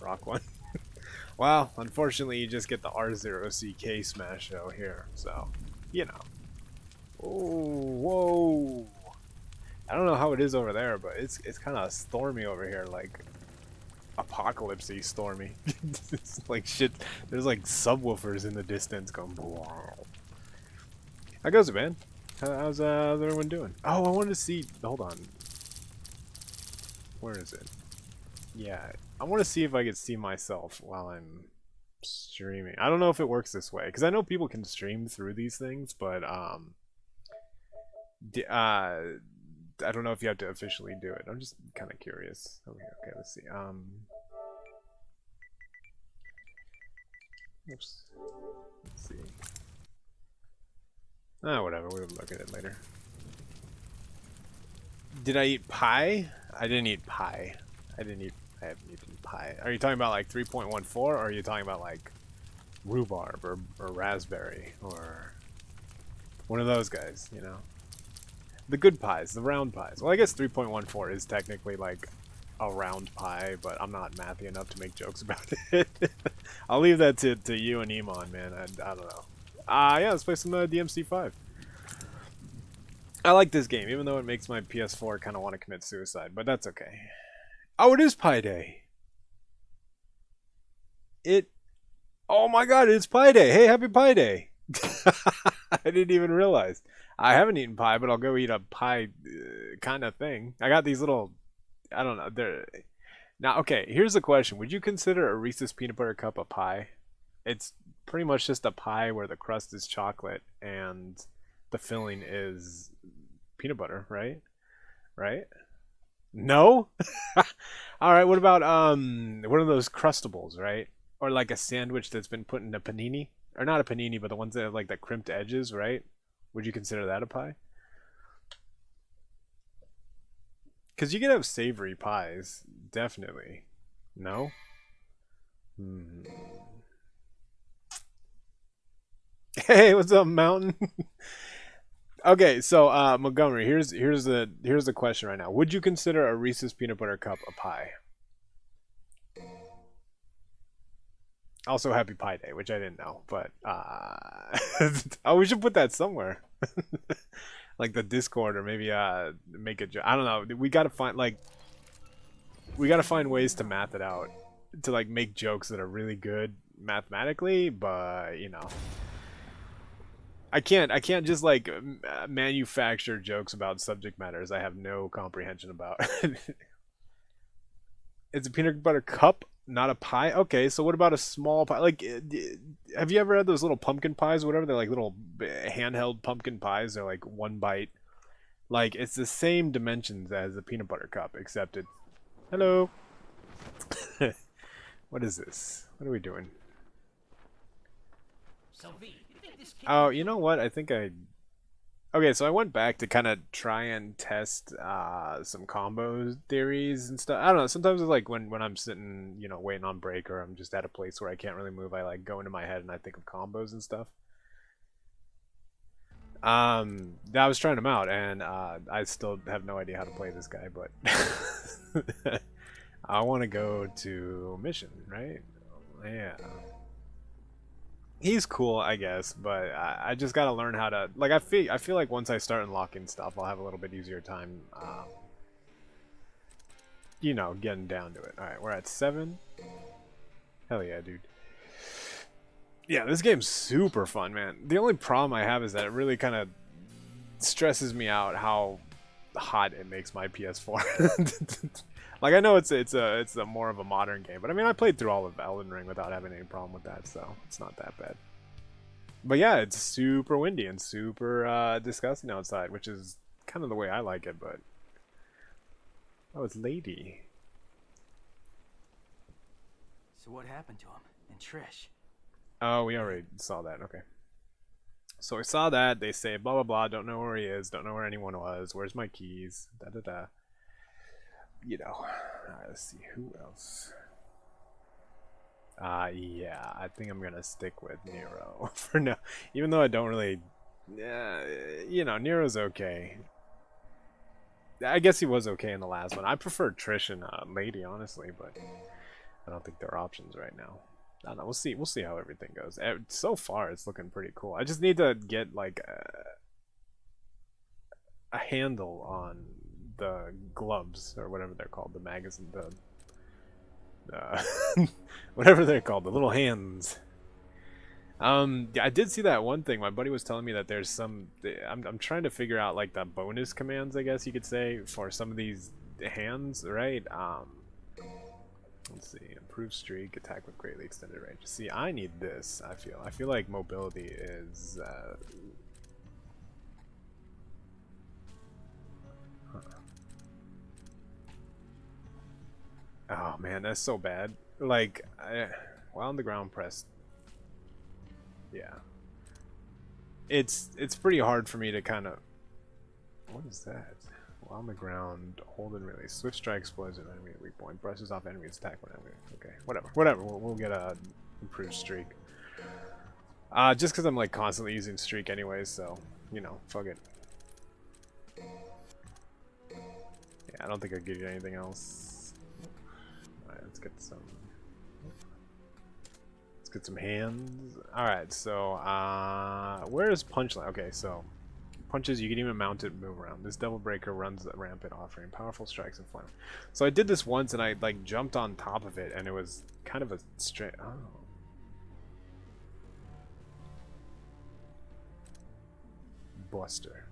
rock one. Well, unfortunately, you just get the R0CK smash show here, so you know. Oh, whoa! I don't know how it is over there, but it's kind of stormy over here, like apocalypse-y stormy. It's like shit. There's like subwoofers in the distance going. Wow. How goes it, man? How's everyone doing? Oh, I wanted to see. Hold on. Where is it? Yeah, I want to see if I could see myself while I'm streaming. I don't know if it works this way because I know people can stream through these things, but I don't know if you have to officially do it. I'm just kind of curious. Okay, let's see. Oops. Let's see. Ah, whatever. We'll look at it later. Did I eat pie? I didn't eat pie. I didn't eat. I haven't eaten pie. Are you talking about like 3.14, or are you talking about like rhubarb or raspberry or one of those guys? You know, the good pies, the round pies. Well, I guess 3.14 is technically like a round pie, but I'm not mathy enough to make jokes about it. I'll leave that to you and Iman, man. I don't know. Yeah, let's play some DMC5. I like this game, even though it makes my PS4 kind of want to commit suicide, but that's okay. Oh, it is Pi Day. Oh my god, it's Pi Day. Hey, happy Pi Day. I didn't even realize. I haven't eaten pie, but I'll go eat a pie kind of thing. I got these little, I don't know. Now, okay, here's the question. Would you consider a Reese's Peanut Butter Cup a pie? It's pretty much just a pie where the crust is chocolate and the filling is peanut butter, right? Right? No? All right, what about one of those crustables, right? Or like a sandwich that's been put in a panini? Or not a panini, but the ones that have like the crimped edges, right? Would you consider that a pie? Because you can have savory pies, definitely. No? Hmm. Hey, what's up, Mountain? Okay, so Montgomery, here's the question right now. Would you consider a Reese's peanut butter cup a pie? Also, Happy Pie Day, which I didn't know, but oh, we should put that somewhere, like the Discord, or maybe make it. I don't know. We gotta find ways to math it out, to like make jokes that are really good mathematically, but you know, I can't just like manufacture jokes about subject matters I have no comprehension about. It's a peanut butter cup, not a pie. Okay, so what about a small pie? Like, have you ever had those little pumpkin pies, or whatever? They're like little handheld pumpkin pies. They're like one bite. Like it's the same dimensions as a peanut butter cup, except it's hello. What is this? What are we doing? Oh, you know what? I think I Okay, so I went back to kind of try and test some combo theories and stuff. I don't know. Sometimes it's like when I'm sitting, you know, waiting on break, or I'm just at a place where I can't really move. I like go into my head and I think of combos and stuff. I was trying them out, and I still have no idea how to play this guy, but I want to go to mission, right? Yeah. He's cool, I guess, but I just gotta learn how to like. I feel like once I start unlocking stuff, I'll have a little bit easier time, you know, getting down to it. All right, we're at 7. Hell yeah, dude. Yeah, this game's super fun, man. The only problem I have is that it really kind of stresses me out how hot it makes my PS4. Like I know it's a more of a modern game, but I mean I played through all of Elden Ring without having any problem with that, so it's not that bad. But yeah, it's super windy and super disgusting outside, which is kind of the way I like it. But oh, it's Lady. So what happened to him and Trish? Oh, we already saw that. Okay. So we saw that. They say blah blah blah. Don't know where he is. Don't know where anyone was. Where's my keys? Da da da. You know. All right. Let's see who else. Yeah. I think I'm gonna stick with Nero for now. Even though I don't really. Yeah. You know, Nero's okay. I guess he was okay in the last one. I prefer Trish and Lady, honestly, but I don't think there are options right now. I don't know. We'll see. We'll see how everything goes. So far, it's looking pretty cool. I just need to get like a handle on the gloves or whatever they're called, the magazine, whatever they're called, the little hands. Yeah, I did see that one thing. My buddy was telling me that there's some. I'm trying to figure out like the bonus commands, I guess you could say, for some of these hands, right? Let's see. Improve streak, attack with greatly extended range. See, I need this. I feel like mobility is. Oh man, that's so bad. Like, while on the ground press. Yeah. It's pretty hard for me to kind of. What is that? While on the ground, hold and release. Swift strike explodes an enemy at weak point. Brushes off enemy's attack when enemy. Okay, whatever. We'll get a improved streak. Just because I'm like constantly using streak anyways, so you know, fuck it. Yeah, I don't think I'll give you anything else. Alright, let's get some. Let's get some hands. Alright, so where is punchline? Okay, so punches, you can even mount it and move around. This Devil Breaker runs rampant, offering powerful strikes and flame. So I did this once and I like jumped on top of it and it was kind of a straight. Oh. Buster.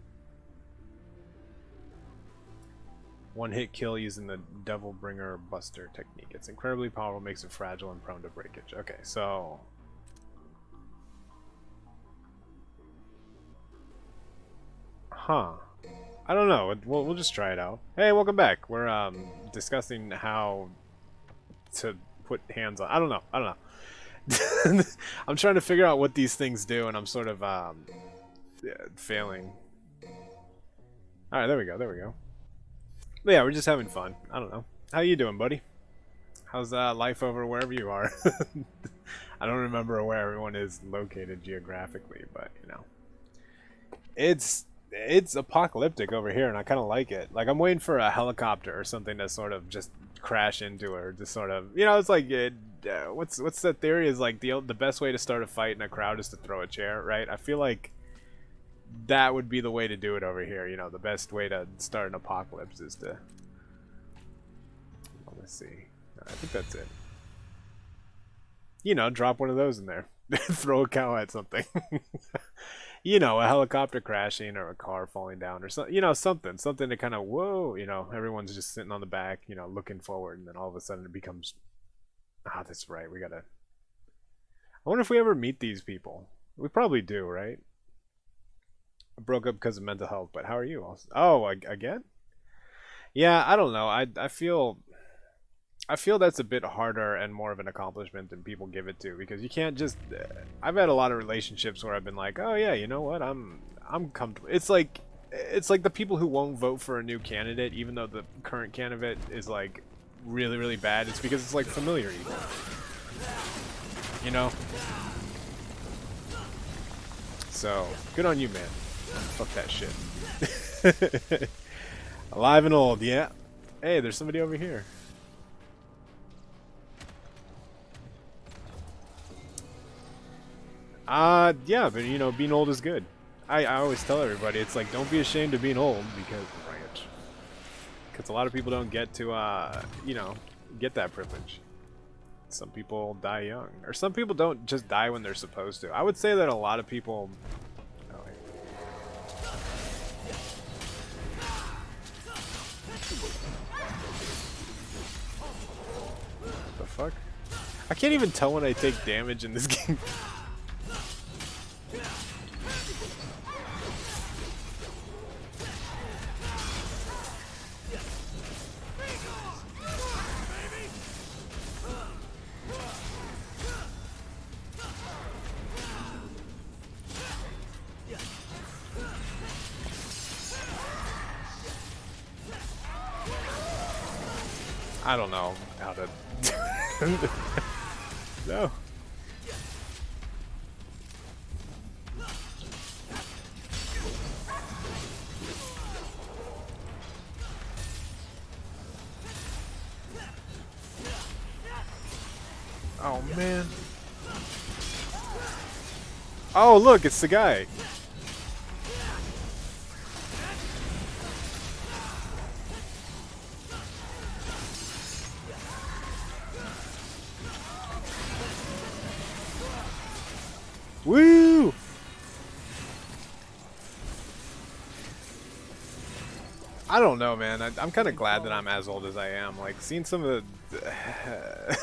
One hit kill using the Devil Bringer Buster technique. It's incredibly powerful, makes it fragile and prone to breakage. Okay, so huh. I don't know. We'll just try it out. Hey, welcome back. We're discussing how to put hands on. I don't know. I'm trying to figure out what these things do, and I'm sort of failing. All right, there we go. But yeah, we're just having fun. I don't know. How you doing, buddy? How's life over wherever you are? I don't remember where everyone is located geographically, but you know, it's apocalyptic over here, and I kind of like it. Like I'm waiting for a helicopter or something to sort of just crash into her, just sort of, you know, it's like what's the theory is like the best way to start a fight in a crowd is to throw a chair, right? I feel like that would be the way to do it over here. You know, the best way to start an apocalypse is to. Well, let's see. I think that's it. You know, drop one of those in there. Throw a cow at something. You know, a helicopter crashing or a car falling down or something. You know, something to kind of whoa. You know, everyone's just sitting on the back. You know, looking forward, and then all of a sudden it becomes. Ah, that's right. We gotta. I wonder if we ever meet these people. We probably do, right? I broke up because of mental health, but how are you? Oh, again? Yeah, I don't know. I feel that's a bit harder and more of an accomplishment than people give it to, because you can't just. I've had a lot of relationships where I've been like, oh yeah, you know what? I'm comfortable. It's like the people who won't vote for a new candidate, even though the current candidate is like really really bad. It's because it's like familiar evil. You know. So good on you, man. Fuck that shit. Alive and old, yeah. Hey, there's somebody over here. Yeah, but you know, being old is good. I always tell everybody, it's like, don't be ashamed of being old, because a lot of people don't get to, you know, get that privilege. Some people die young, or some people don't just die when they're supposed to. I would say that a lot of people. Oh, wait. What the fuck? I can't even tell when I take damage in this game. I don't know how to. No. Oh man. Oh look, it's the guy. Woo! I don't know, man. I'm kind of glad that I'm as old as I am. Like, seeing some of the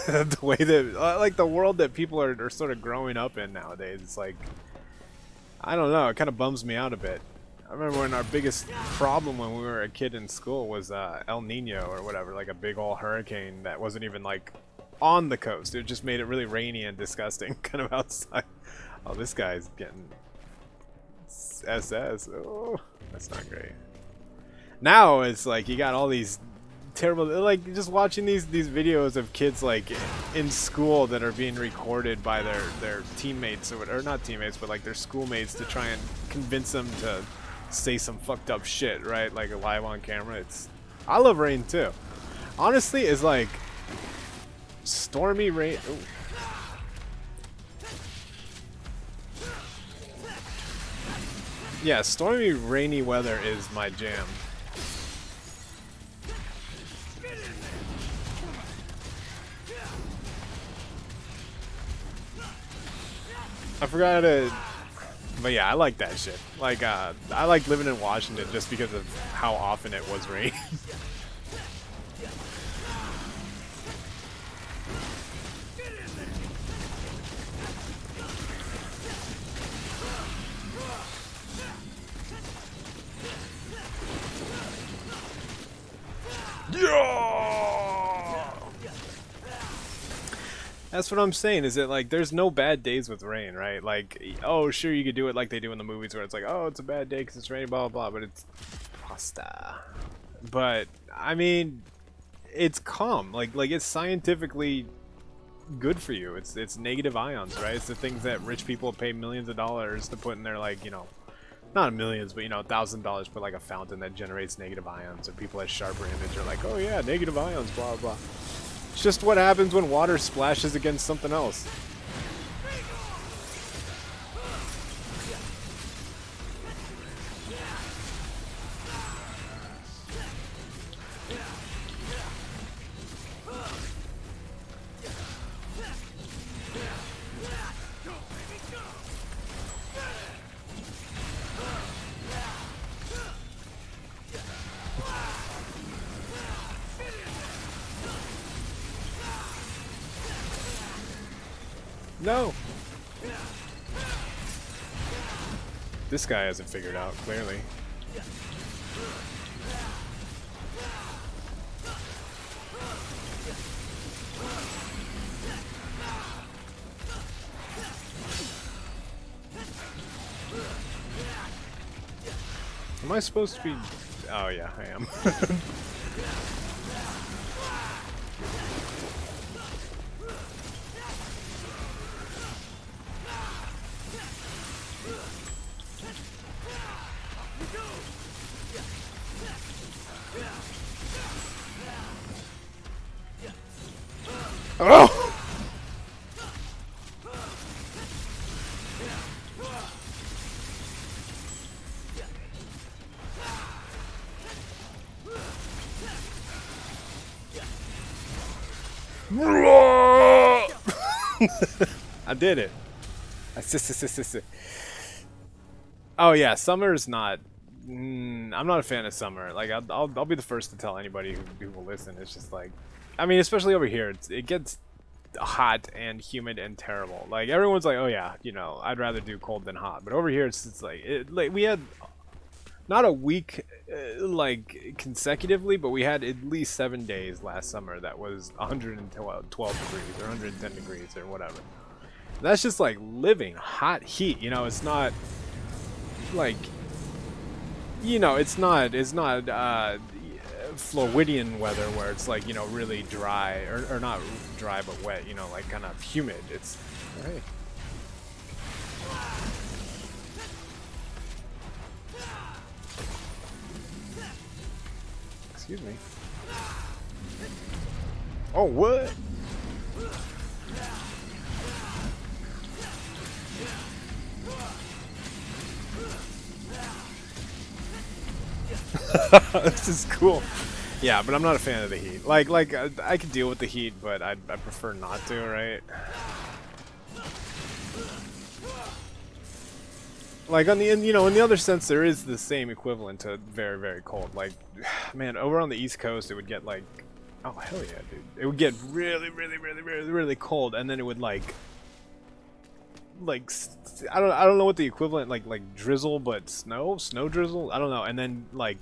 the way that, like, the world that people are sort of growing up in nowadays. It's like, I don't know. It kind of bums me out a bit. I remember when our biggest problem when we were a kid in school was El Nino or whatever, like a big old hurricane that wasn't even like on the coast. It just made it really rainy and disgusting, kind of outside. Oh, this guy's getting SS. Oh, that's not great. Now it's like you got all these terrible, like just watching these videos of kids like in school that are being recorded by their teammates or not teammates, but like their schoolmates to try and convince them to say some fucked up shit, right? Like live on camera. I love rain too. Honestly, it's like stormy rain. Ooh. Yeah, stormy, rainy weather is my jam. I forgot to, but yeah, I like that shit. Like, I like living in Washington just because of how often it was raining. Yeah! That's what I'm saying, is that like there's no bad days with rain, right? Like, oh sure, you could do it like they do in the movies where it's like, oh, it's a bad day because it's raining, blah blah blah, but it's pasta. But I mean, it's calm. Like it's scientifically good for you. It's negative ions, right? It's the things that rich people pay millions of dollars to put in their, like, you know, not millions, but you know, $1,000 for like a fountain that generates negative ions, or people at Sharper Image are like, oh yeah, negative ions, blah blah. It's just what happens when water splashes against something else. No! This guy hasn't figured out, clearly. Am I supposed to be... Oh yeah, I am. Oh! I did it. Oh yeah, summer's not. I'm not a fan of summer. Like I'll be the first to tell anybody who will listen. It's just like, I mean, especially over here, it gets hot and humid and terrible. Like everyone's like, oh yeah, you know, I'd rather do cold than hot. But over here, it's like we had not a week like consecutively, but we had at least 7 days last summer that was 112 degrees or 110 degrees or whatever. That's just like living hot heat, you know. It's not like, you know, it's not Floridian weather where it's like, you know, really dry or not dry but wet, you know, like kind of humid. It's hey. Excuse me. Oh, what? This is cool. Yeah, but I'm not a fan of the heat. Like I could deal with the heat, but I prefer not to, right? Like on the you know, in the other sense, there is the same equivalent to very, very cold. Like, man, over on the East Coast, it would get like, oh hell yeah, dude! It would get really, really, really, really, really cold, and then it would like I don't know what the equivalent like drizzle, but snow drizzle. I don't know, and then like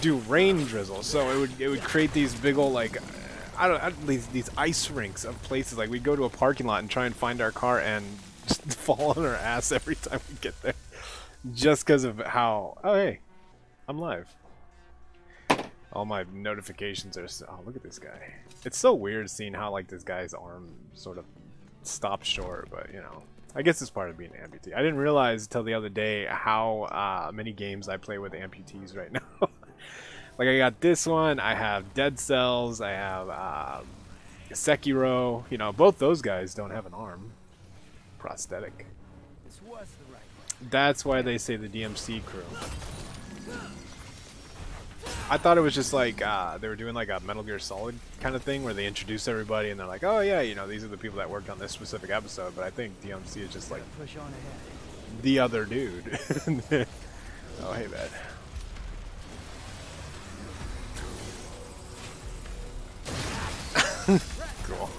do rain drizzle. So it would create these big old like these ice rinks of places. Like we'd go to a parking lot and try and find our car and just fall on our ass every time we get there. Just because of how... Oh, hey. I'm live. All my notifications are... Oh, look at this guy. It's so weird seeing how, like, this guy's arm sort of stopped short, but, you know. I guess it's part of being an amputee. I didn't realize until the other day how many games I play with amputees right now. Like, I got this one. I have Dead Cells. I have Sekiro. You know, both those guys don't have an arm. Prosthetic. This was the right way. That's why they say the DMC crew. I thought it was just like they were doing like a Metal Gear Solid kind of thing where they introduce everybody and they're like, oh yeah, you know, these are the people that worked on this specific episode. But I think DMC is just like Push on ahead. the other dude. Oh hey man. Cool.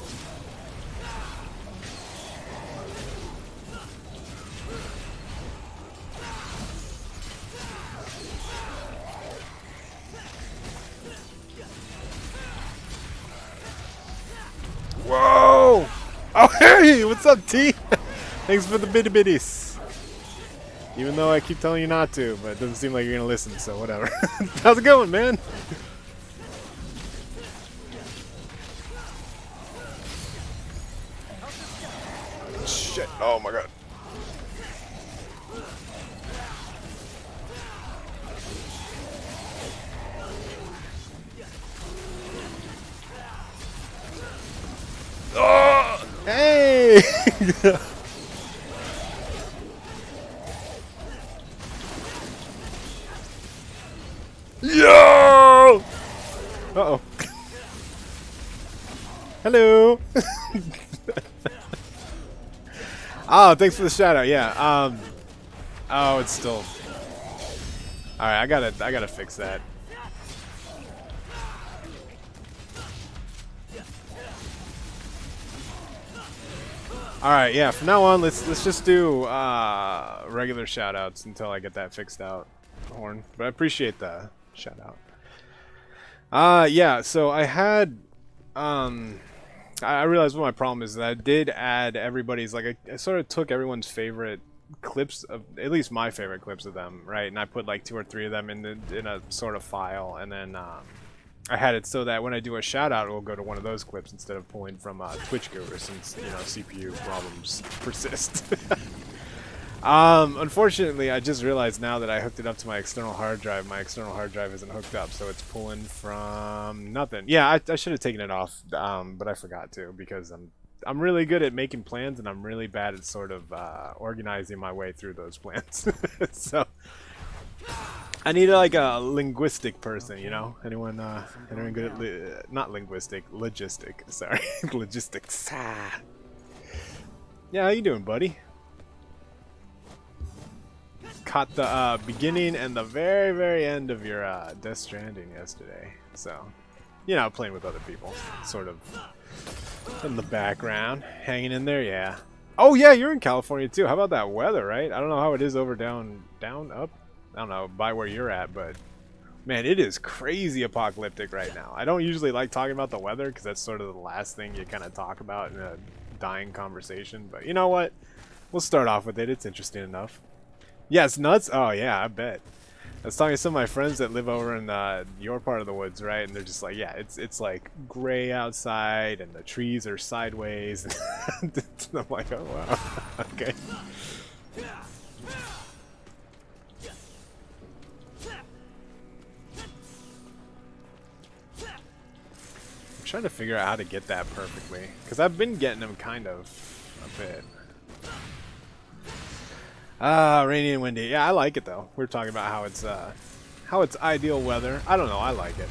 Whoa! Oh hey, what's up, T? Thanks for the bitty bitties. Even though I keep telling you not to, but it doesn't seem like you're gonna listen, so whatever. How's it going, man? Shit! Oh my god. Oh! Hey! Yo! Uh-oh. Hello. Oh, thanks for the shout out. Yeah. Oh, it's still. All right, I gotta fix that. All right, yeah. From now on, let's just do regular shout outs until I get that fixed out, Horn. But I appreciate the shout out. Yeah. So I had I realized what my problem is that I did add everybody's like I sort of took everyone's favorite clips of at least my favorite clips of them, right? And I put like 2 or 3 of them in a sort of file, and then I had it so that when I do a shout out, it will go to one of those clips instead of pulling from Twitch Guru, since you know CPU problems persist. Unfortunately, I just realized now that I hooked it up to my external hard drive. My external hard drive isn't hooked up, so it's pulling from nothing. Yeah, I should have taken it off, but I forgot to because I'm really good at making plans, and I'm really bad at sort of organizing my way through those plans. So I need like a linguistic person, you know? Anyone good at not linguistic, logistic. Sorry, logistics. Yeah, how you doing, buddy? Caught the beginning and the very, very end of your Death Stranding yesterday. So, you know, playing with other people, sort of in the background, hanging in there. Yeah. Oh yeah, you're in California too. How about that weather, right? I don't know how it is over down, up. I don't know by where you're at, but man, it is crazy apocalyptic right now. I don't usually like talking about the weather because that's sort of the last thing you kind of talk about in a dying conversation. But you know what? We'll start off with it. It's interesting enough. Yeah, it's nuts. Oh yeah, I bet. I was talking to some of my friends that live over in your part of the woods, right? And they're just like, yeah, it's like gray outside, and the trees are sideways. And I'm like, oh wow, okay. I'm trying to figure out how to get that perfectly, because I've been getting them kind of a bit. Rainy and windy. Yeah, I like it though. We were talking about how it's how it's ideal weather. I don't know. I like it.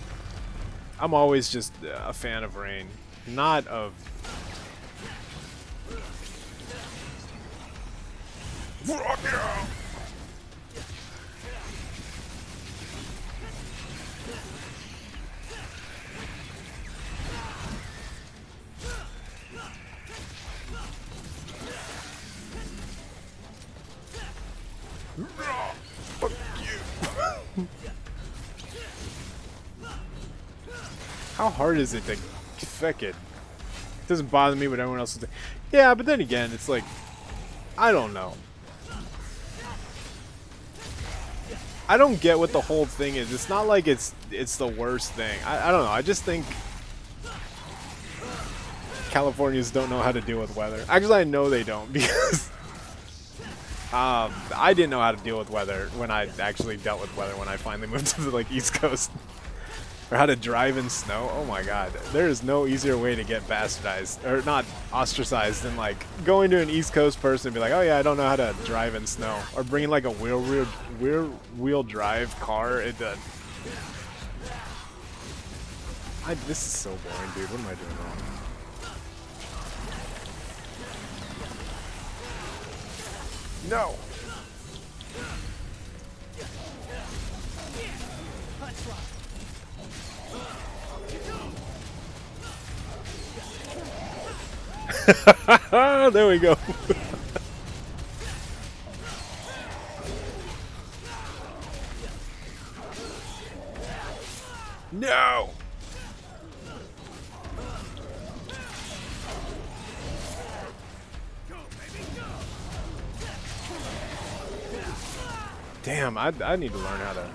I'm always just a fan of rain, not of. Fuck you. How hard is it to fuck it? It doesn't bother me, but everyone else is. Yeah, but then again, it's like, I don't know. I don't get what the whole thing is. It's not like it's the worst thing. I don't know. I just think Californians don't know how to deal with weather. Actually, I know they don't because I didn't know how to deal with weather when I actually dealt with weather when I finally moved to the like East Coast. Or how to drive in snow. Oh my god. There is no easier way to get bastardized, or not ostracized, than like going to an East Coast person and be like, oh yeah, I don't know how to drive in snow. Or bringing like a wheel drive car. This is so boring, dude. What am I doing wrong? No! There we go. No. Damn, I need to learn how to.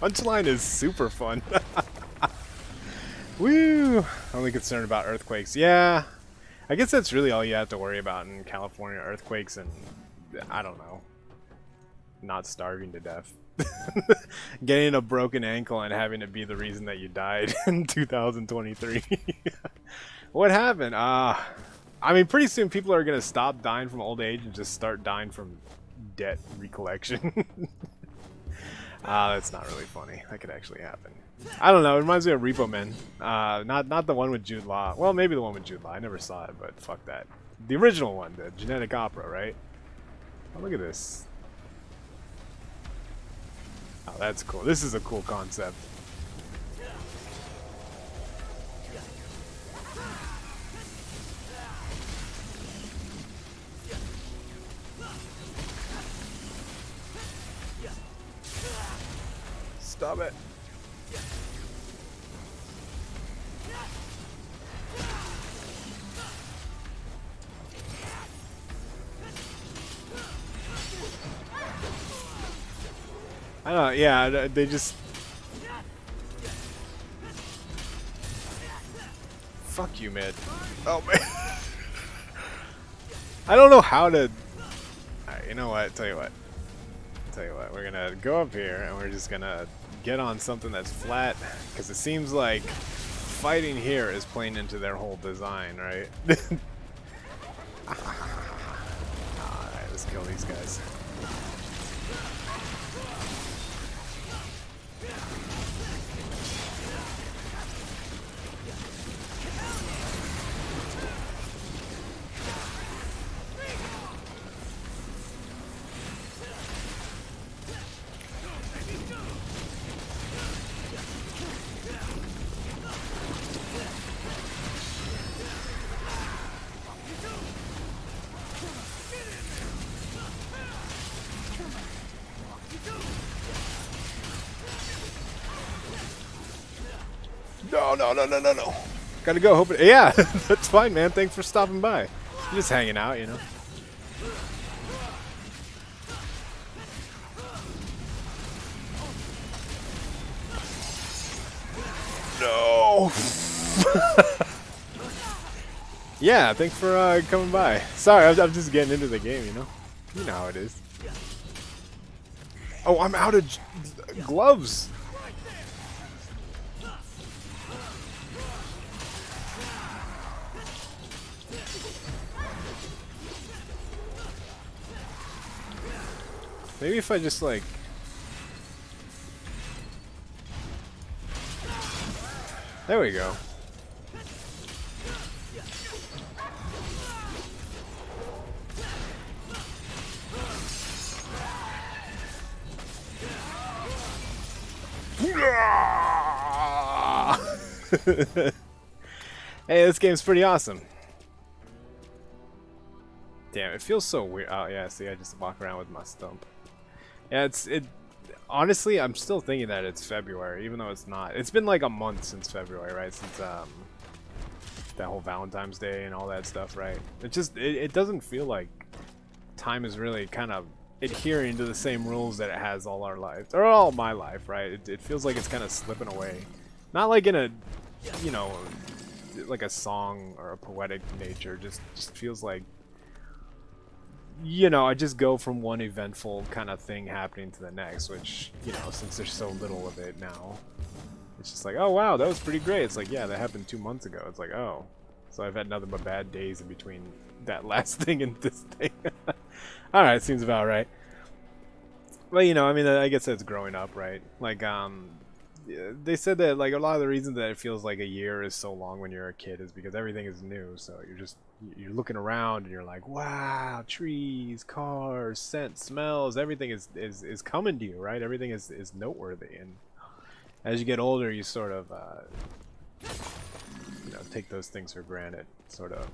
Punchline is super fun. Woo! Only concerned about earthquakes. Yeah, I guess that's really all you have to worry about in California: earthquakes and I don't know, not starving to death. Getting a broken ankle and having it be the reason that you died in 2023. What happened? I mean, pretty soon people are gonna stop dying from old age and just start dying from debt recollection. That's not really funny. That could actually happen. I don't know. It reminds me of Repo Man. Not the one with Jude Law. Well, maybe the one with Jude Law. I never saw it, but fuck that. The original one, the Genetic Opera, right? Oh, look at this. Oh, that's cool. This is a cool concept. Stop it. I don't know, yeah, they just... Fuck you, man. Oh, man. I don't know how to... Alright, you know what? Tell you what. We're gonna go up here and we're just gonna get on something that's flat, because it seems like fighting here is playing into their whole design, right? Alright, let's kill these guys. No. Gotta go. Hope it, yeah, that's fine, man. Thanks for stopping by. You're just hanging out, you know. No. Yeah, thanks for coming by. Sorry, I'm just getting into the game, you know. You know how it is. Oh, I'm out of gloves. Maybe if I just like... There we go. Hey, this game's pretty awesome. Damn, it feels so weird. Oh yeah, see, I just walk around with my stump. Yeah, it. Honestly, I'm still thinking that it's February, even though it's not. It's been like a month since February, right? Since that whole Valentine's Day and all that stuff, right? It doesn't feel like time is really kind of adhering to the same rules that it has all our lives, or all my life, right? It feels like it's kind of slipping away. Not like in a, you know, like a song or a poetic nature. Just feels like, you know, I just go from one eventful kind of thing happening to the next, which, you know, since there's so little of it now, it's just like, oh wow, that was pretty great. It's like, yeah, that happened 2 months ago. It's like, oh, so I've had nothing but bad days in between that last thing and this thing. Alright, seems about right. Well, you know, I mean, I guess that's growing up, right? Like, they said that, like, a lot of the reasons that it feels like a year is so long when you're a kid is because everything is new, so you're looking around and you're like, wow, trees, cars, scents, smells, everything is coming to you, right? Everything is noteworthy, and as you get older, you sort of, you know, take those things for granted, sort of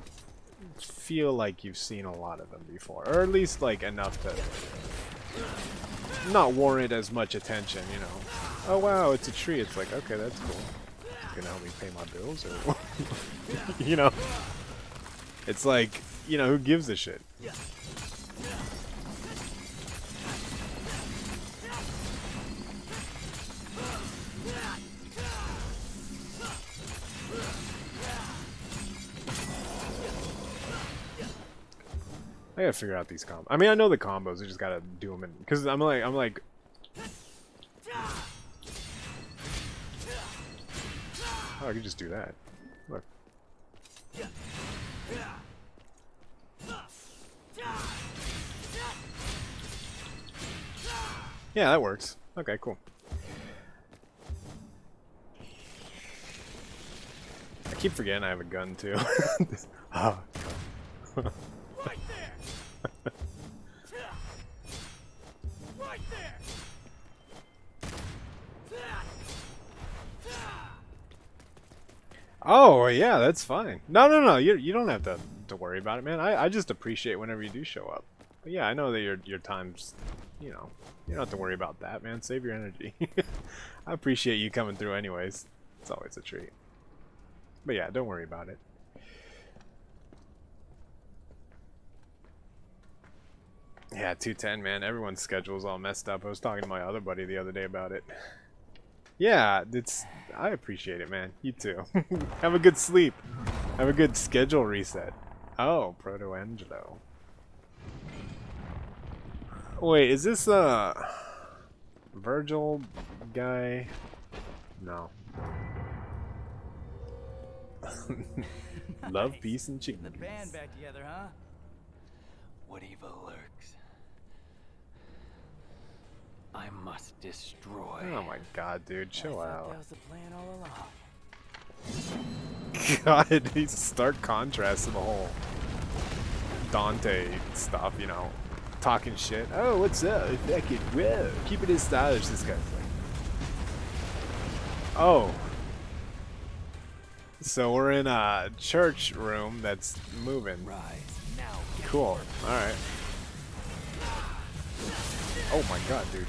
feel like you've seen a lot of them before, or at least, like, enough to not warrant as much attention, you know. Oh wow, it's a tree. It's like, okay, that's cool. It's gonna help me pay my bills, or you know. It's like, you know, who gives a shit? I gotta figure out these combos. I mean, I know the combos. I just gotta do them, because I'm like. Oh, I could just do that. Look. Yeah, that works. Okay, cool. I keep forgetting I have a gun too. Oh. Right there. Right there. Oh yeah, that's fine. No. You don't have to worry about it, man. I just appreciate whenever you do show up. But yeah, I know that your time's, you know, you don't have to worry about that, man. Save your energy. I appreciate you coming through, anyways. It's always a treat. But yeah, don't worry about it. Yeah, 210, man. Everyone's schedule's all messed up. I was talking to my other buddy the other day about it. Yeah, I appreciate it, man. You too. Have a good sleep. Have a good schedule reset. Oh, Proto Angelo. Wait, is this Virgil guy? No. Love, Nice. peace, and chicken. The band back together, huh? What evil lurks? I must destroy. Oh my god, dude, chill I thought out. that was the plan all along. God, he's a stark contrast to the whole Dante stuff, you know. Talking shit. Oh, what's up? Fucking whoa. Keep it as stylish, this guy's like. Oh. So we're in a church room that's moving. Rise now. Cool. Alright. Oh my god, dude.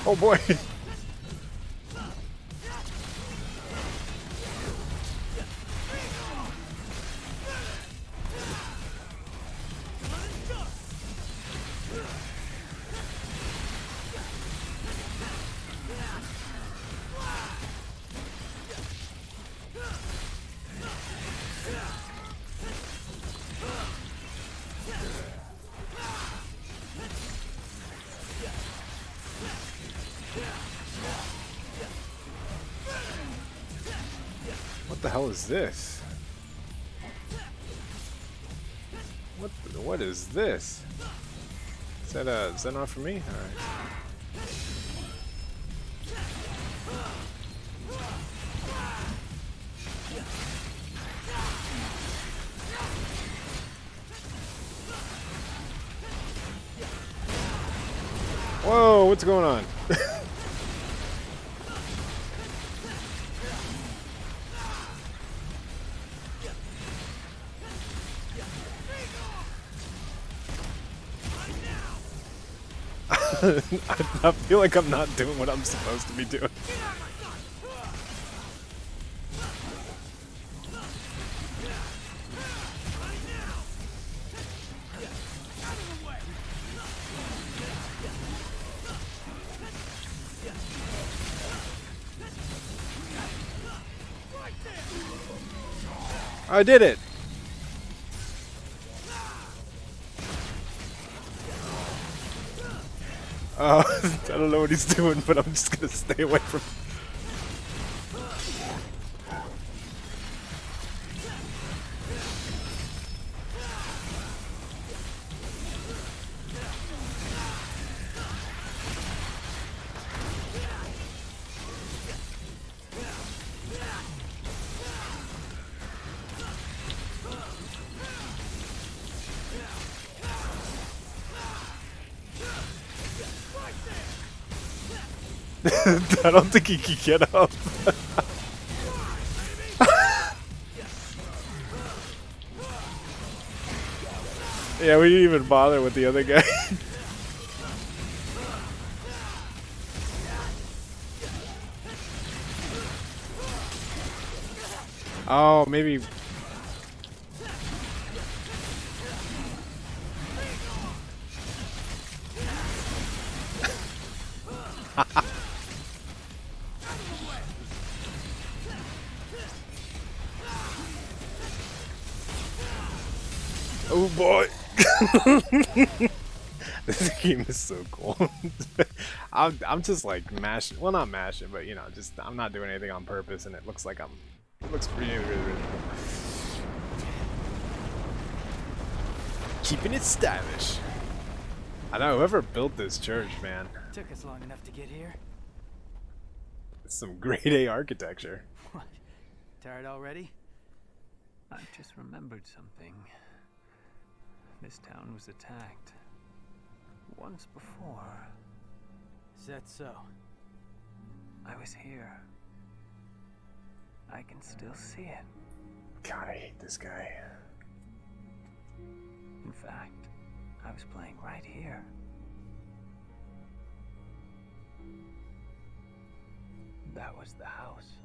Oh boy. What the hell is this? What is this? Is that not for me? All right. Whoa, what's going on? I feel like I'm not doing what I'm supposed to be doing. I did it! I don't know what he's doing, but I'm just gonna stay away from him. I don't think he can get up. Yeah, we didn't even bother with the other guy. Oh, maybe. Oh boy. This game is so cool. I'm just like mashing, well not mashing, but you know, just I'm not doing anything on purpose, and it looks like it looks really cool. Keeping it stylish. I know whoever built this church, man. Took us long enough to get here. It's some grade A architecture. What? Tired already? I've just remembered something. This town was attacked once before. Is that so? I was here. I can still see it. God, I hate this guy. In fact, I was playing right here. That was the house.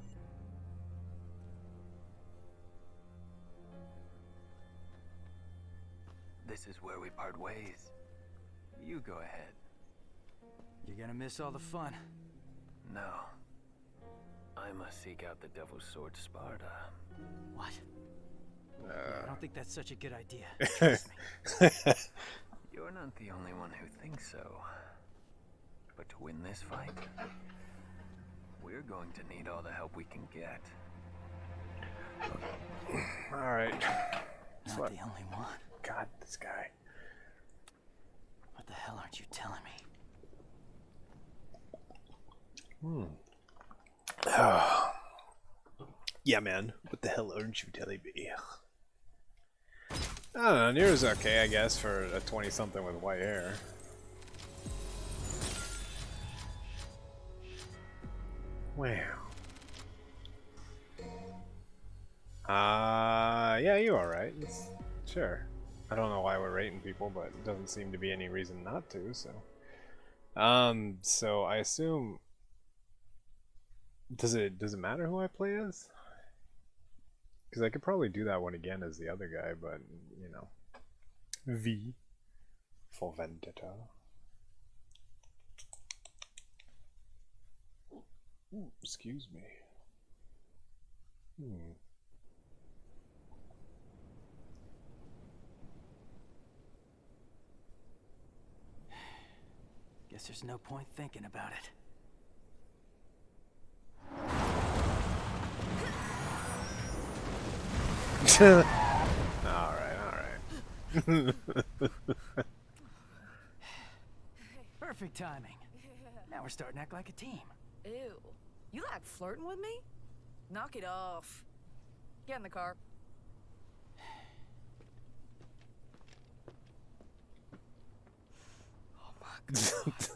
This is where we part ways. You go ahead. You're gonna miss all the fun. No. I must seek out the Devil's Sword Sparta. What? I don't think that's such a good idea. Trust me. You're not the only one who thinks so. But to win this fight, we're going to need all the help we can get. Alright. Not the only one. God, this guy. What the hell aren't you telling me? Yeah, man. What the hell aren't you telling me? I don't know. Nero's okay, I guess, for a 20-something with white hair. Wow. Yeah, you alright. Sure. I don't know why we're rating people, but it doesn't seem to be any reason not to, so. So I assume does it matter who I play as? Because I could probably do that one again as the other guy, but you know, V for Vendetta. Ooh, excuse me. Hmm. Guess there's no point thinking about it. Alright. Perfect timing. Now we're starting to act like a team. Ew. You like flirting with me? Knock it off. Get in the car. Oh my god.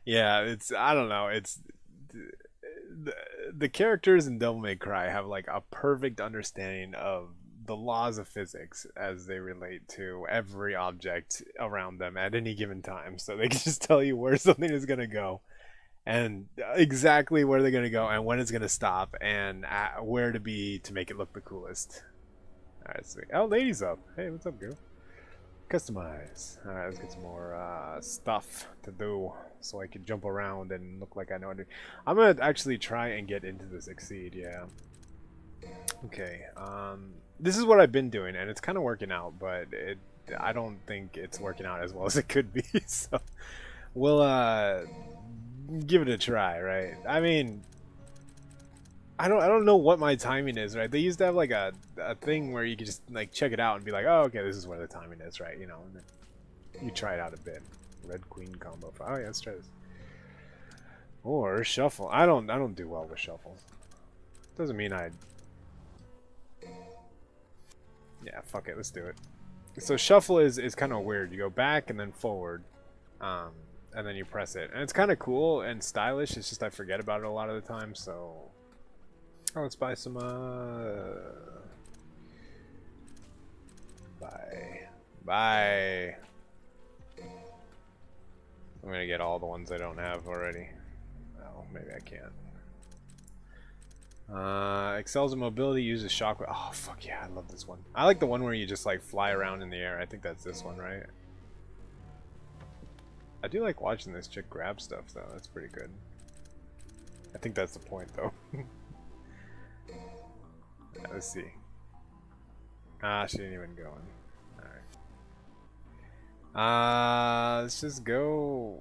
Yeah, it's I don't know. It's the characters in Devil May Cry have like a perfect understanding of the laws of physics as they relate to every object around them at any given time. So they can just tell you where something is going to go and exactly where they're going to go and when it's going to stop and where to be to make it look the coolest. All right, sweet. Oh, ladies up. Hey, what's up, girl? Customize. All right, let's get some more stuff to do so I can jump around and look like I know what to do. I'm gonna actually try and get into this Exceed. Yeah. Okay. This is what I've been doing, and it's kind of working out, but I don't think it's working out as well as it could be. So we'll give it a try, right? I mean, I don't know what my timing is, right? They used to have like a thing where you could just like check it out and be like, oh, okay, this is where the timing is, right? You know, and then you try it out a bit. Red Queen combo. Oh yeah, let's try this. Or shuffle. I don't do well with shuffles. Doesn't mean I. Yeah, fuck it. Let's do it. So shuffle is kind of weird. You go back and then forward, and then you press it, and it's kind of cool and stylish. It's just I forget about it a lot of the time, so. Oh, let's buy some, Bye. I'm gonna get all the ones I don't have already. Oh, maybe I can't. Excels in mobility, uses shockwave. Oh, fuck yeah, I love this one. I like the one where you just, like, fly around in the air. I think that's this one, right? I do like watching this chick grab stuff, though. That's pretty good. I think that's the point, though. Let's see. Ah, she didn't even go in. Alright. Let's just go.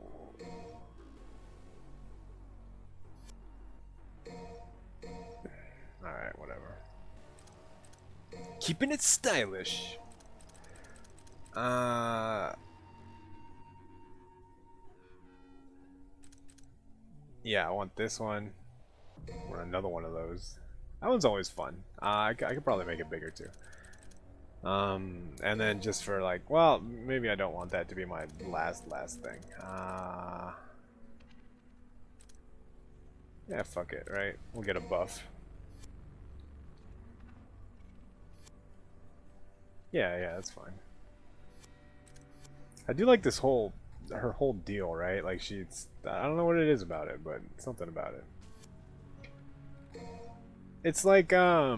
Alright, whatever. Keeping it stylish. Yeah, I want this one. Or another one of those. That one's always fun. I could probably make it bigger too. And then just for like, well, maybe I don't want that to be my last thing. Yeah, fuck it, right? We'll get a buff. Yeah, that's fine. I do like this her whole deal, right? Like I don't know what it is about it, but something about it. It's like, I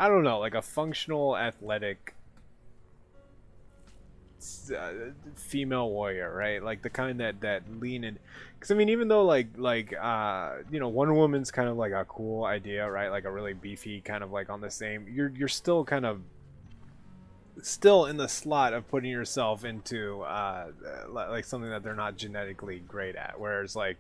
don't know, like a functional, athletic female warrior, right? Like the kind that lean in. Because I mean, even though you know, Wonder Woman's kind of like a cool idea, right? Like a really beefy kind of like on the same. You're still kind of still in the slot of putting yourself into like something that they're not genetically great at. Whereas like.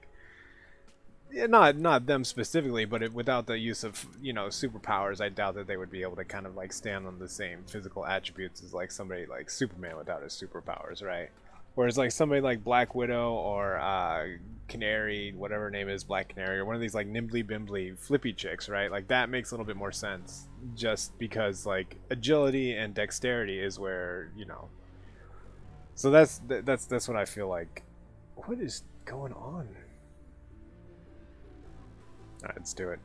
Yeah, not them specifically, but without the use of, you know, superpowers, I doubt that they would be able to kind of like stand on the same physical attributes as like somebody like Superman without his superpowers, right? Whereas like somebody like Black Widow or Canary, whatever her name is, Black Canary, or one of these like nimbly bimbly flippy chicks, right? Like that makes a little bit more sense, just because like agility and dexterity is where, you know. So that's what I feel like. What is going on? Alright, let's do it.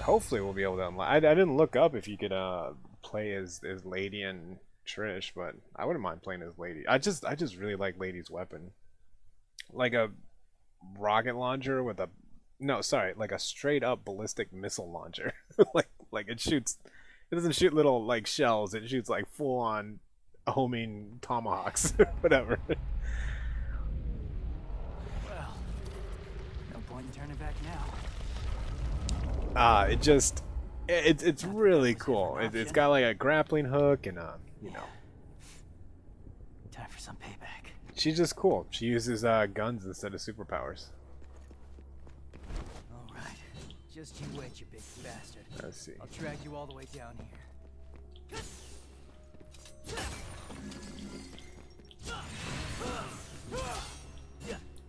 Hopefully we'll be able to unlock. I didn't look up if you could play as Lady and Trish, but I wouldn't mind playing as Lady. I just really like Lady's weapon, like a rocket launcher with a no, sorry, like a straight up ballistic missile launcher. like it shoots. It doesn't shoot little like shells. It shoots like full on homing tomahawks, whatever. Well, no point in turning back now. It's really cool. It's got like a grappling hook and you know. Time for some payback. She's just cool. She uses guns instead of superpowers. All right, just you wait, you big bastard. Let's see. I'll drag you all the way down here.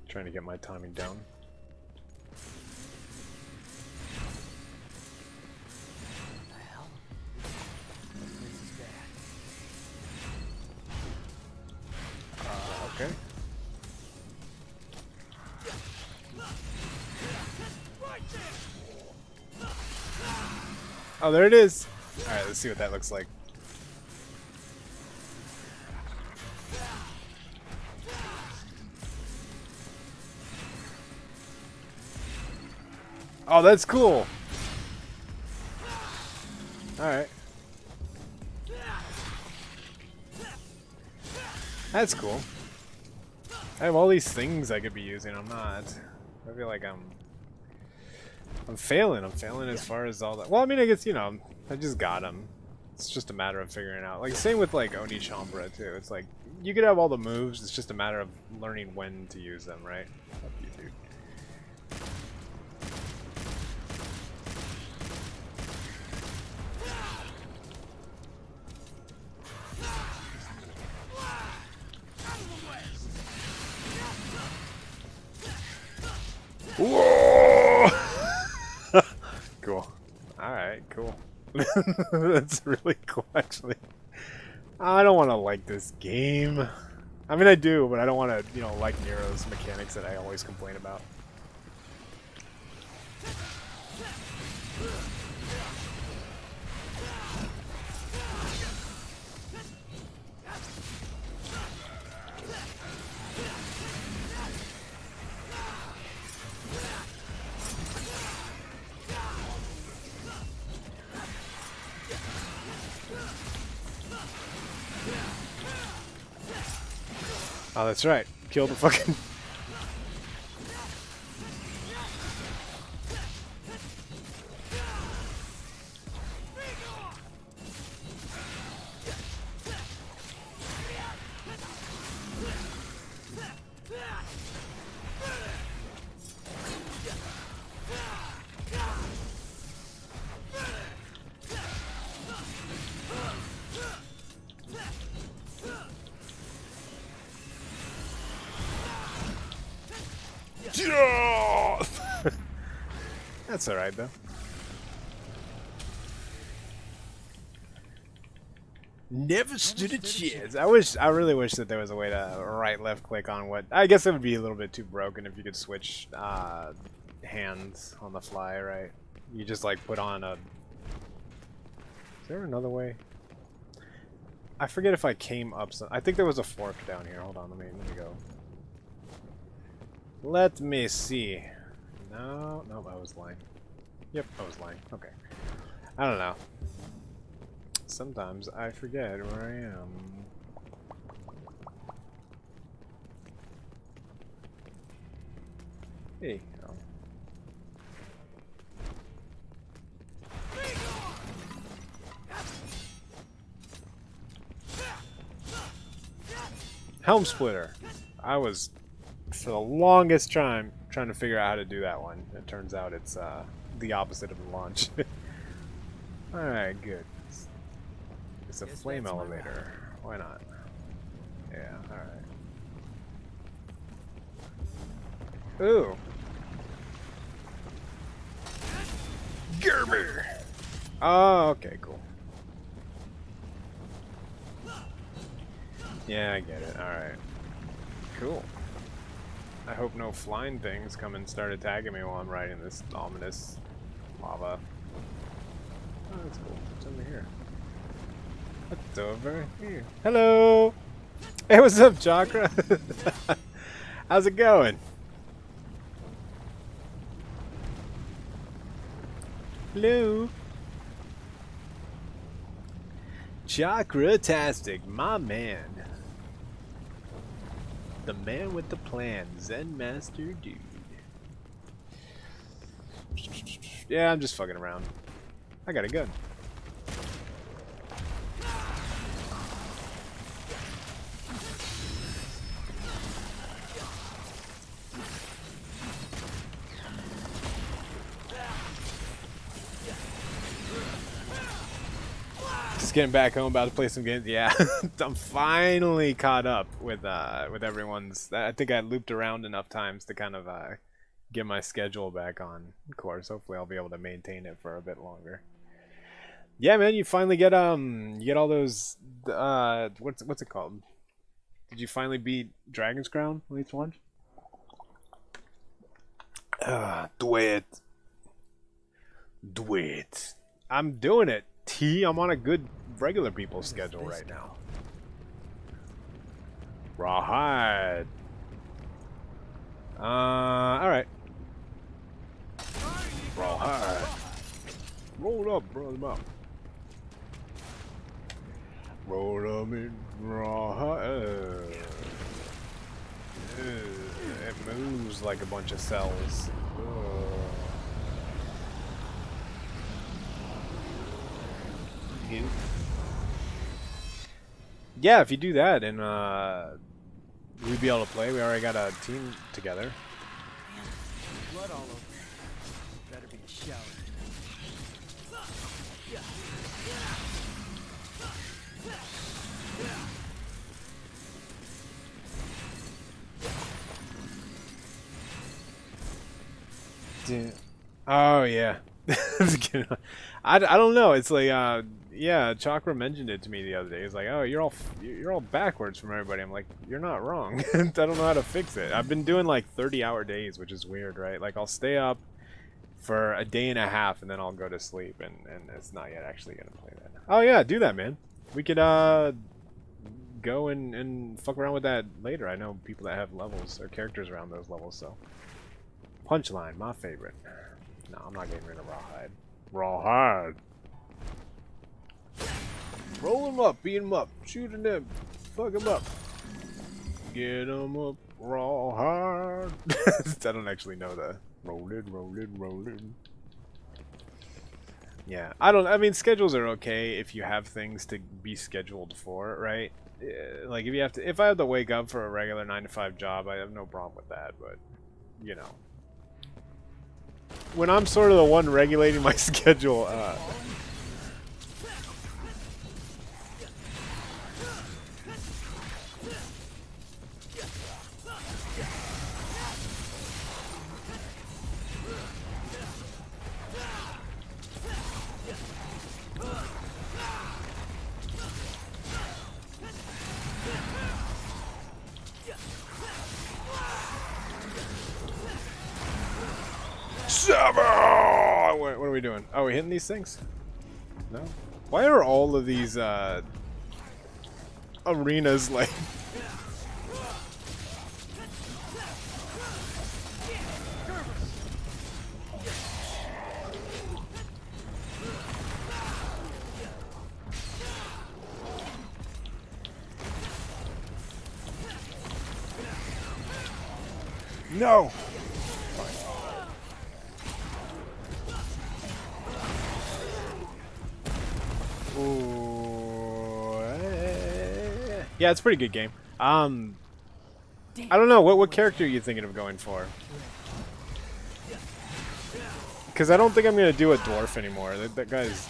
Trying to get my timing down. What the hell? This is bad. Okay. Oh, there it is. All right, let's see what that looks like. Oh, that's cool. All right. That's cool. I have all these things I could be using. I'm not. I feel like I'm failing. I'm failing as far as all that. Well, I mean, I guess, you know, I just got them. It's just a matter of figuring out. Like, same with, like, Oni Chambra, too. It's like, you could have all the moves. It's just a matter of learning when to use them, right? Fuck you, dude. Whoa! Cool. Alright, cool. That's really cool, actually. I don't want to like this game. I mean, I do, but I don't want to, you know, like Nero's mechanics that I always complain about. Oh, that's right. Kill the fucking... That's alright, though. Never stood a chance. I really wish that there was a way to right left click on what... I guess it would be a little bit too broken if you could switch hands on the fly, right? You just like put on a... Is there another way? I forget if I came up some... I think there was a fork down here. Hold on, let me go. Let me see. No, I was lying. Yep, I was lying. Okay. I don't know. Sometimes I forget where I am. Hey. Oh. Helm Splitter. I was, for the longest time, trying to figure out how to do that one. It turns out it's the opposite of the launch. Alright, good. It's a flame elevator. Why not? Yeah, alright. Ooh. Gerber! Oh, okay, cool. Yeah, I get it. Alright. Cool. I hope no flying things come and start attacking me while I'm riding this ominous lava. Oh, that's cool. What's over here? What's over here? Hello. Hey, what's up, Chakra? How's it going? Hello. Chakra-tastic, my man. The man with the plan, Zen Master Dude. Yeah, I'm just fucking around. I got a gun. Just getting back home, about to play some games. Yeah, I'm finally caught up with everyone's. I think I looped around enough times to kind of get my schedule back on course. Hopefully, I'll be able to maintain it for a bit longer. Yeah, man, you finally get you get all those what's it called? Did you finally beat Dragon's Crown at least once? Do it. Do it. I'm doing it. I'm on a good regular people schedule right now. Rawhide. Alright. Rawhide. Roll up, brother. Roll up in rawhide. It moves like a bunch of cells. Yeah, if you do that, and we'd be able to play. We already got a team together. Blood all over. Better be a shower. Oh yeah. I don't know. It's like yeah, Chakra mentioned it to me the other day. He's like, "Oh, you're all backwards from everybody." I'm like, "You're not wrong." I don't know how to fix it. I've been doing like 30-hour days, which is weird, right? Like I'll stay up for a day and a half and then I'll go to sleep, and it's not yet actually gonna play that. Oh yeah, do that, man. We could go and fuck around with that later. I know people that have levels or characters around those levels, so. Punchline, my favorite. No, I'm not getting rid of Rawhide. Rawhide. Roll him up, beat him up, shoot him, fuck him up. Get him up, Rawhide. I don't actually know the rolling. Yeah, I mean, schedules are okay if you have things to be scheduled for, right? Like if I have to wake up for a regular 9-to-5 job, I have no problem with that, but you know. When I'm sort of the one regulating my schedule, what are we doing? Oh, we hitting these things? No? Why are all of these arenas like... No! Ooh, yeah, it's a pretty good game. I don't know, what character are you thinking of going for? Because I don't think I'm going to do a dwarf anymore. That guy's...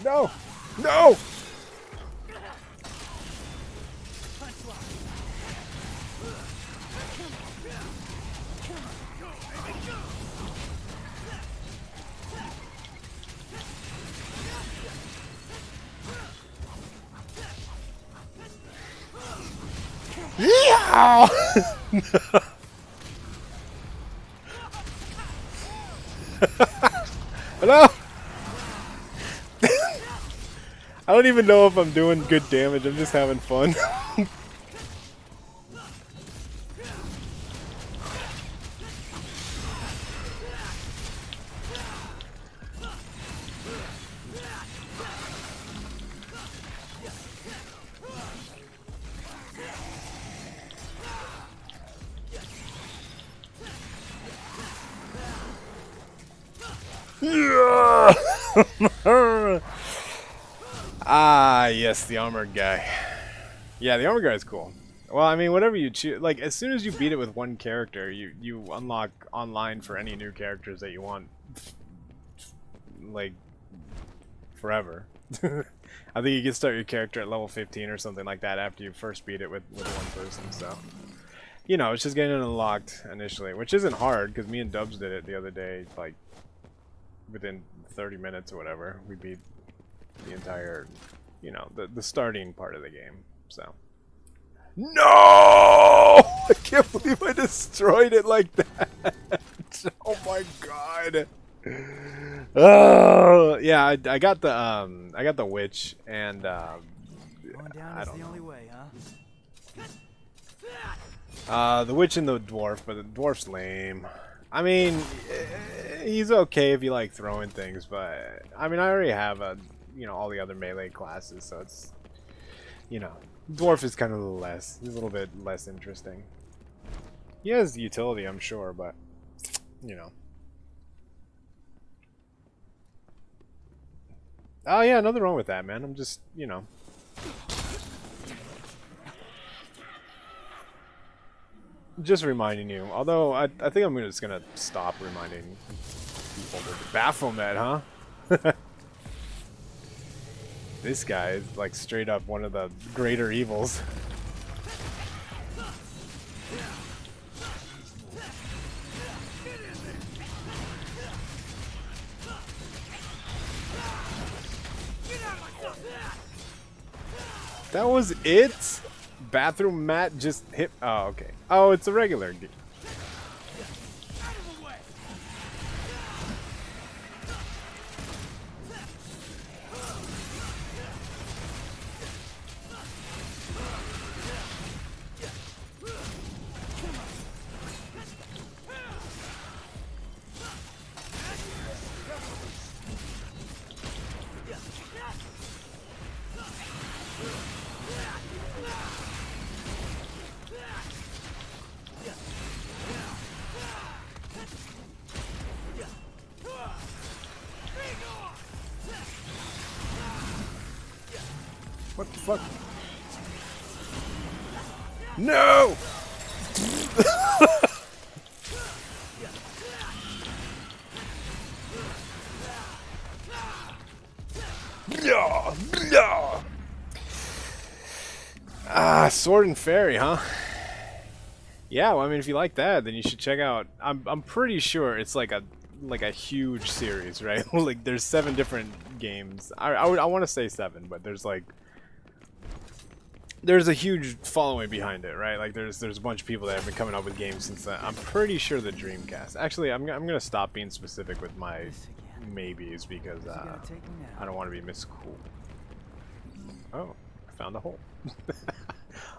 No! No! Oh! Hello? I don't even know if I'm doing good damage. I'm just having fun. Yeah! Ah, yes, the armored guy. Yeah, the armored guy is cool. Well, I mean, whatever you choose, like as soon as you beat it with one character, you unlock online for any new characters that you want, like forever. I think you can start your character at level 15 or something like that after you first beat it with one person. So, you know, it's just getting it unlocked initially, which isn't hard because me and Dubs did it the other day, like within 30 minutes or whatever. We beat the entire, you know, the starting part of the game. So. No! I can't believe I destroyed it like that. Oh my god. Oh yeah, I got the witch and Going down I is don't the know. only way, The witch and the dwarf, but the dwarf's lame. I mean, he's okay if you like throwing things, but I mean, I already have you know, all the other melee classes, so it's, you know, dwarf is kind of he's a little bit less interesting. He has utility, I'm sure, but you know. Oh yeah, nothing wrong with that, man. I'm just, you know. Just reminding you. Although, I think I'm just gonna stop reminding people to Baphomet, huh? This guy is like straight up one of the greater evils. That was it? Bathroom mat just hit. Oh, okay. Oh, it's a regular. What the fuck? No! Yeah, yeah. Ah, Sword and Fairy, huh? Yeah, well, I mean, if you like that, then you should check out. I'm pretty sure it's like a huge series, right? Like there's 7 different games. I want to say 7, but there's a huge following behind it, right? Like there's a bunch of people that have been coming up with games since I'm pretty sure the Dreamcast. Actually, I'm gonna stop being specific with my maybes because I don't want to be miscool. Oh, I found a hole.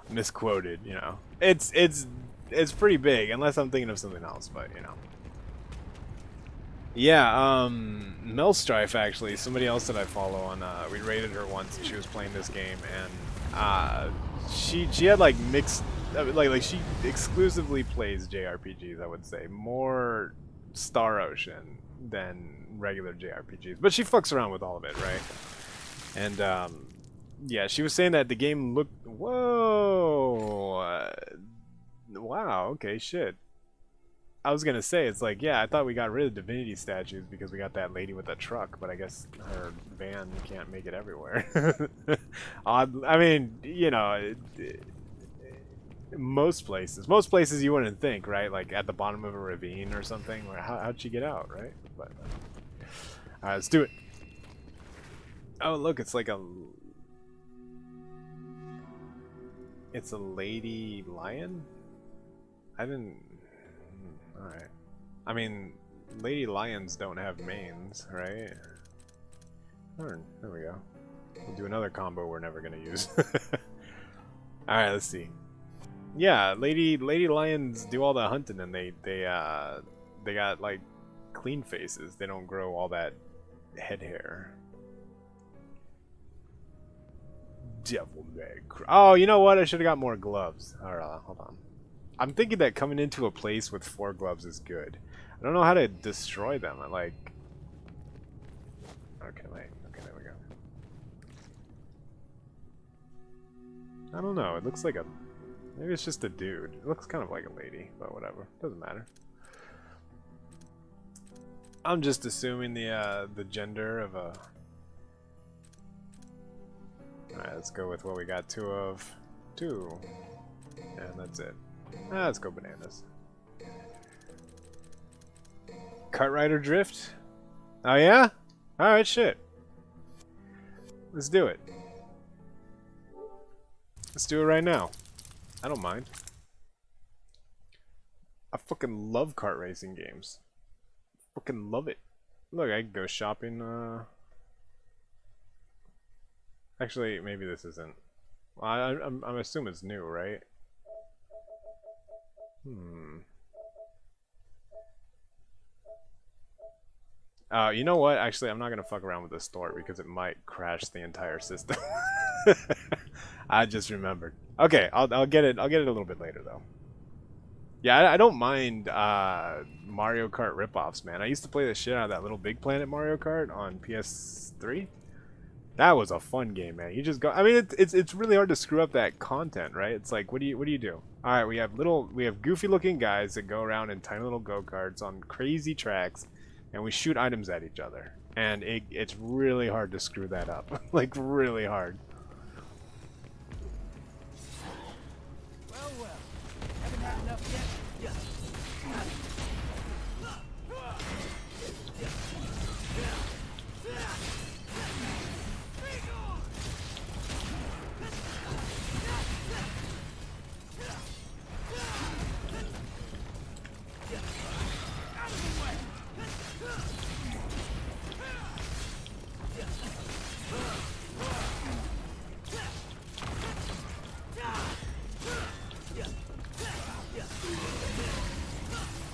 Misquoted, you know. It's pretty big, unless I'm thinking of something else, but you know. Yeah, Melstrife actually, somebody else that I follow on, we raided her once and she was playing this game and she had like mixed, like she exclusively plays JRPGs, I would say. More Star Ocean than regular JRPGs, but she fucks around with all of it, right? And yeah, she was saying that the game looked, whoa, wow, okay, shit. I was gonna say, it's like, yeah, I thought we got rid of divinity statues because we got that lady with the truck, but I guess her van can't make it everywhere. Odd. I mean, you know, most places you wouldn't think, right? Like at the bottom of a ravine or something. Or how'd she get out, right? But all right, let's do it. Oh, look, it's like a. It's a lady lion? I didn't... Alright. I mean, lady lions don't have manes, right? There we go. We'll do another combo we're never gonna use. Alright, let's see. Yeah, lady lions do all the hunting, and they got like clean faces. They don't grow all that head hair. Devil May Cry. Oh, you know what? I should have got more gloves. Alright, hold on. I'm thinking that coming into a place with 4 gloves is good. I don't know how to destroy them. I like... Okay, wait. Okay, there we go. I don't know. It looks like a... Maybe it's just a dude. It looks kind of like a lady, but whatever. Doesn't matter. I'm just assuming the gender of a... Alright, let's go with what we got 2 of. 2. And that's it. Let's go bananas. Kart Rider Drift? Oh yeah? Alright, shit. Let's do it. Let's do it right now. I don't mind. I fucking love kart racing games. Fucking love it. Look, I can go shopping, Actually, maybe this isn't... Well, I'm assuming it's new, right? You know what? Actually, I'm not gonna fuck around with the store because it might crash the entire system. I just remembered. Okay, I'll get it. I'll get it a little bit later though. Yeah, I don't mind Mario Kart ripoffs, man. I used to play the shit out of that Little Big Planet Mario Kart on PS3. That was a fun game, man. You just go. I mean, it's really hard to screw up that content, right? It's like, what do you do? All right, we have goofy looking guys that go around in tiny little go-karts on crazy tracks, and we shoot items at each other, and it's really hard to screw that up. Like really hard. Well, haven't had enough yet. Yeah.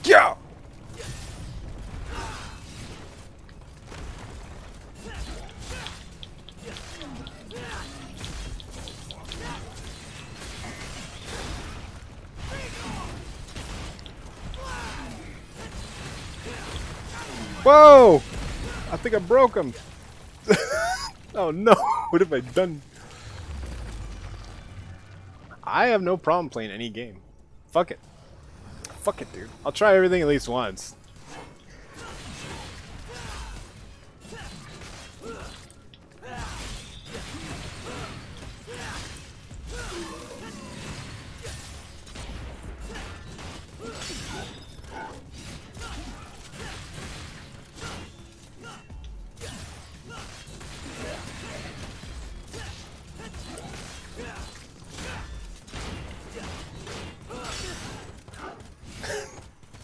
Yeah. Whoa! I think I broke him. Oh no! What have I done? I have no problem playing any game. Fuck it. Fuck it, dude. I'll try everything at least once.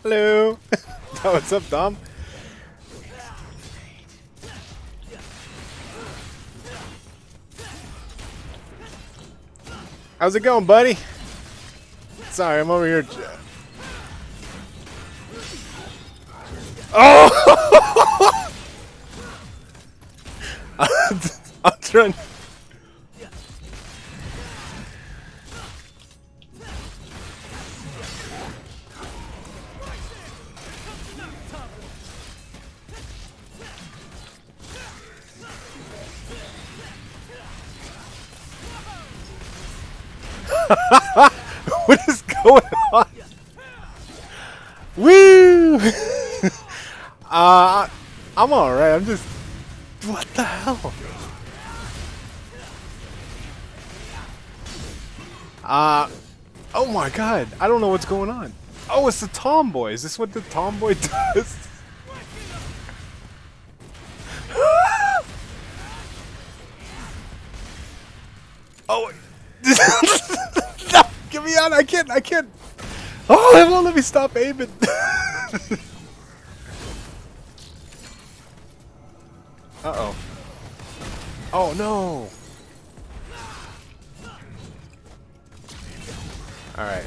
Hello. Oh, what's up, Dom? How's it going, buddy? Sorry, I'm over here. Oh! I'm trying. What is going on? Woo! I'm alright. I'm just. What the hell? Oh my god. I don't know what's going on. Oh, it's the tomboy. Is this what the tomboy does? Oh. god, I can't. Oh, it won't let me stop aiming. Uh-oh. Oh, no. Alright.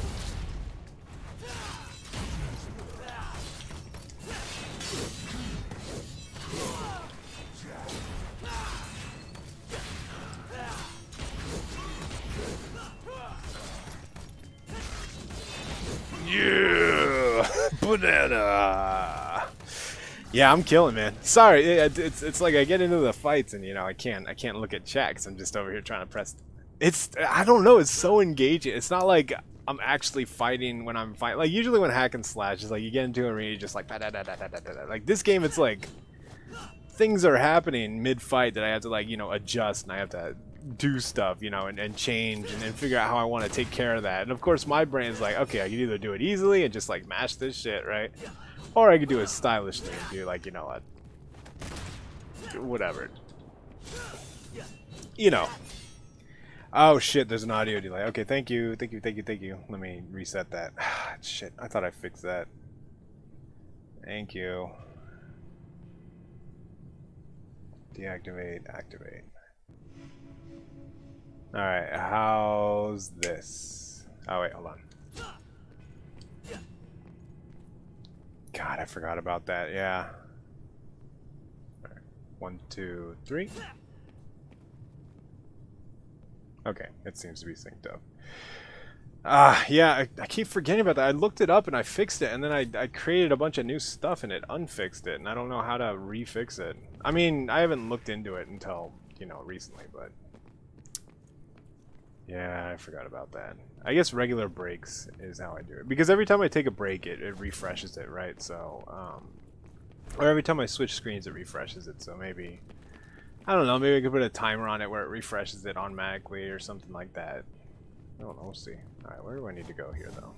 Yeah, banana. Yeah, I'm killing, man. Sorry, it's like I get into the fights and I can't look at chat because I'm just over here trying to press. I don't know. It's so engaging. It's not like I'm actually fighting when I'm fighting. Like usually when hack and slash is like you get into a arena, just like like this game. It's like things are happening mid-fight that I have to like adjust and I have to do stuff and change and figure out how I want to take care of that. And of course my brain's like, okay, I can either do it easily and just like mash this shit, right? Or I could do it stylishly and do like what, whatever. Oh shit, there's an audio delay. Okay, thank you. Let me reset that. Shit, I thought I fixed that. Thank you. Deactivate, activate. Alright, how's this? Oh wait, hold on. God, I forgot about that, yeah. All right. 1, 2, 3. Okay, it seems to be synced up. Yeah, I keep forgetting about that. I looked it up and I fixed it, and then I created a bunch of new stuff and it unfixed it, and I don't know how to refix it. I mean, I haven't looked into it until, recently, but... Yeah, I forgot about that. I guess regular breaks is how I do it. Because every time I take a break, it refreshes it, right? So, or every time I switch screens, it refreshes it. So maybe, I don't know, maybe I could put a timer on it where it refreshes it automatically or something like that. I don't know, we'll see. Alright, where do I need to go here, though?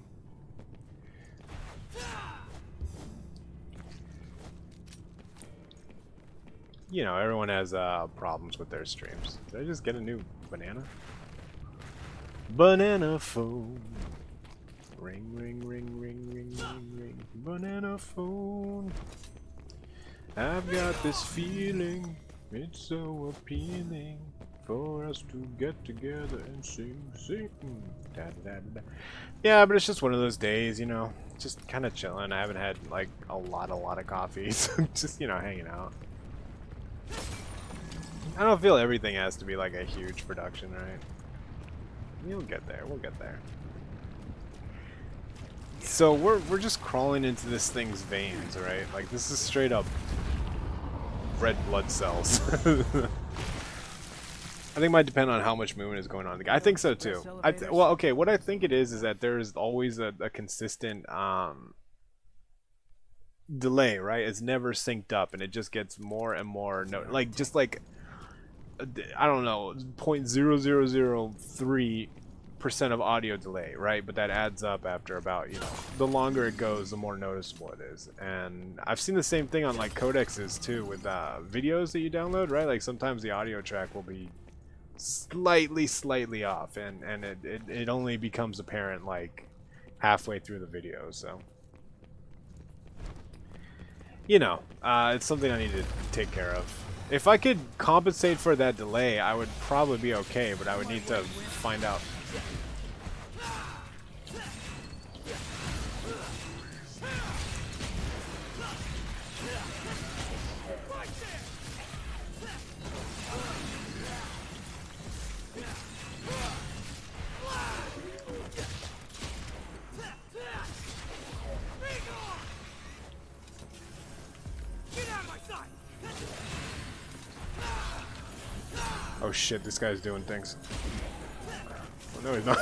Everyone has problems with their streams. Did I just get a new banana? Banana phone. Ring, ring, ring, ring, ring, ring, ring. Banana phone. I've got this feeling. It's so appealing for us to get together and sing. Da, da, da, da. Yeah, but it's just one of those days, just kind of chilling. I haven't had like a lot of coffee, so just hanging out. I don't feel everything has to be like a huge production, right? We'll get there. We'll get there. So we're just crawling into this thing's veins, right? Like this is straight up red blood cells. I think it might depend on how much movement is going on. I think so too. Well, okay. What I think it is that there is always a consistent delay, right? It's never synced up, and it just gets more and more. Just like. I don't know, 0.0003% of audio delay, right? But that adds up after about, the longer it goes, the more noticeable it is. And I've seen the same thing on like codexes too with videos that you download, right? Like sometimes the audio track will be slightly off, and it only becomes apparent like halfway through the video. So it's something I need to take care of. If I could compensate for that delay, I would probably be okay, but I would need to find out. Oh shit, this guy's doing things. Oh, no, he's not.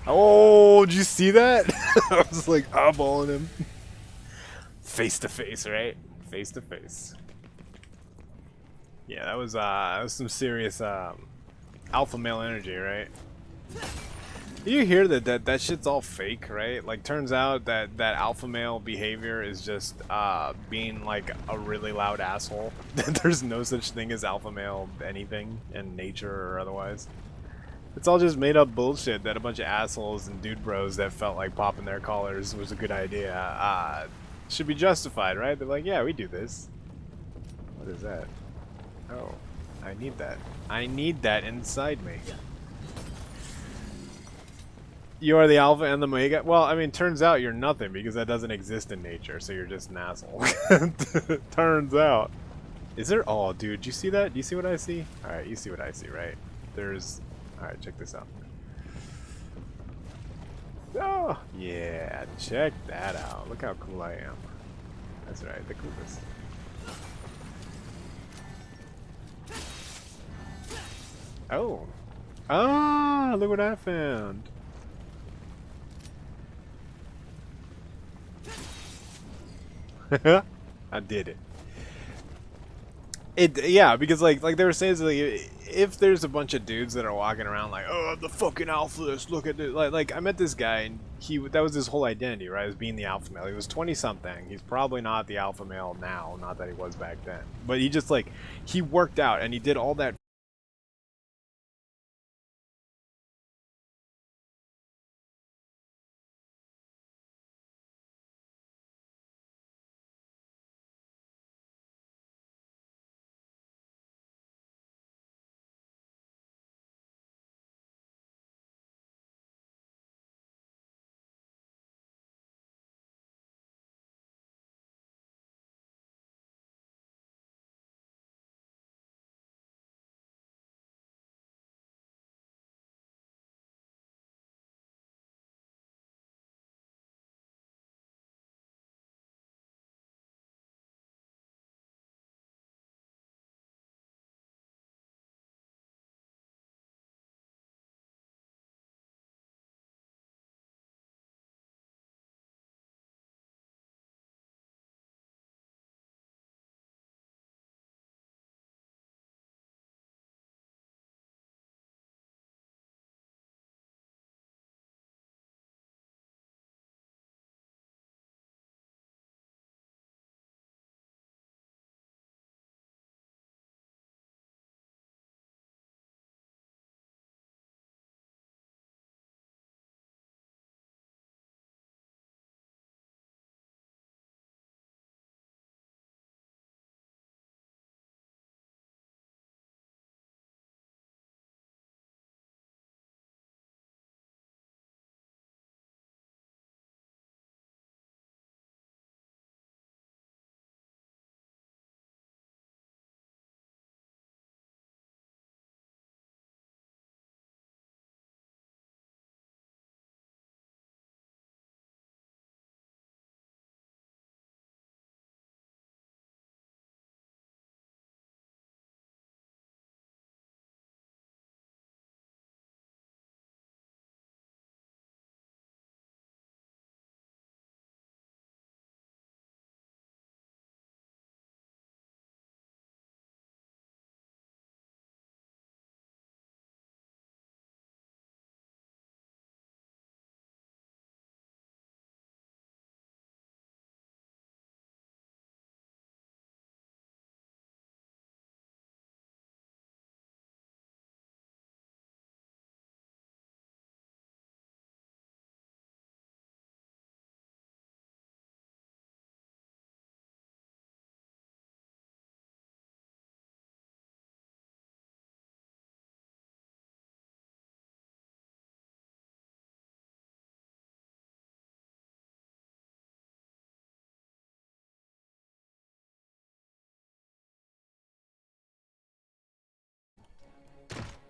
Oh, did you see that? I was like eyeballing him. Face to face, right? Face to face. Yeah, that was some serious alpha male energy, right? You hear that shit's all fake, right? Like, turns out that alpha male behavior is just being like a really loud asshole. There's no such thing as alpha male anything in nature or otherwise. It's all just made up bullshit that a bunch of assholes and dude bros that felt like popping their collars was a good idea should be justified, right? They're like, yeah, we do this. What is that? Oh, I need that. I need that inside me. You are the alpha and the omega? Well, I mean, turns out you're nothing because that doesn't exist in nature, so you're just an asshole. Turns out. Is there... Oh, dude, do you see that? Do you see what I see? Alright, you see what I see, right? There's... Alright, check this out. Oh, yeah, check that out. Look how cool I am. That's right, the coolest. Oh. Ah, look what I found. I did it. Yeah, because like they were saying, like, if there's a bunch of dudes that are walking around like, oh, I'm the fucking alpha, look at this. Like I met this guy and that was his whole identity, right? As being the alpha male. He was 20 something. He's probably not the alpha male now, not that he was back then. But he just like he worked out and he did all that.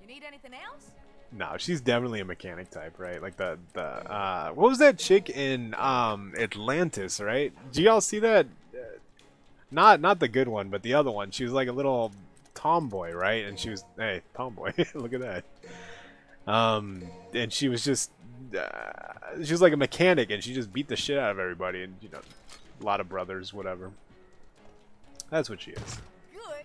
You need anything else? No, she's definitely a mechanic type, right? Like the what was that chick in Atlantis, right? Do y'all see that? Not the good one, but the other one. She was like a little tomboy, right? And she was, hey, tomboy, look at that. And she was just she was like a mechanic, and she just beat the shit out of everybody, and you know, a lot of brothers, whatever. That's what she is. Good.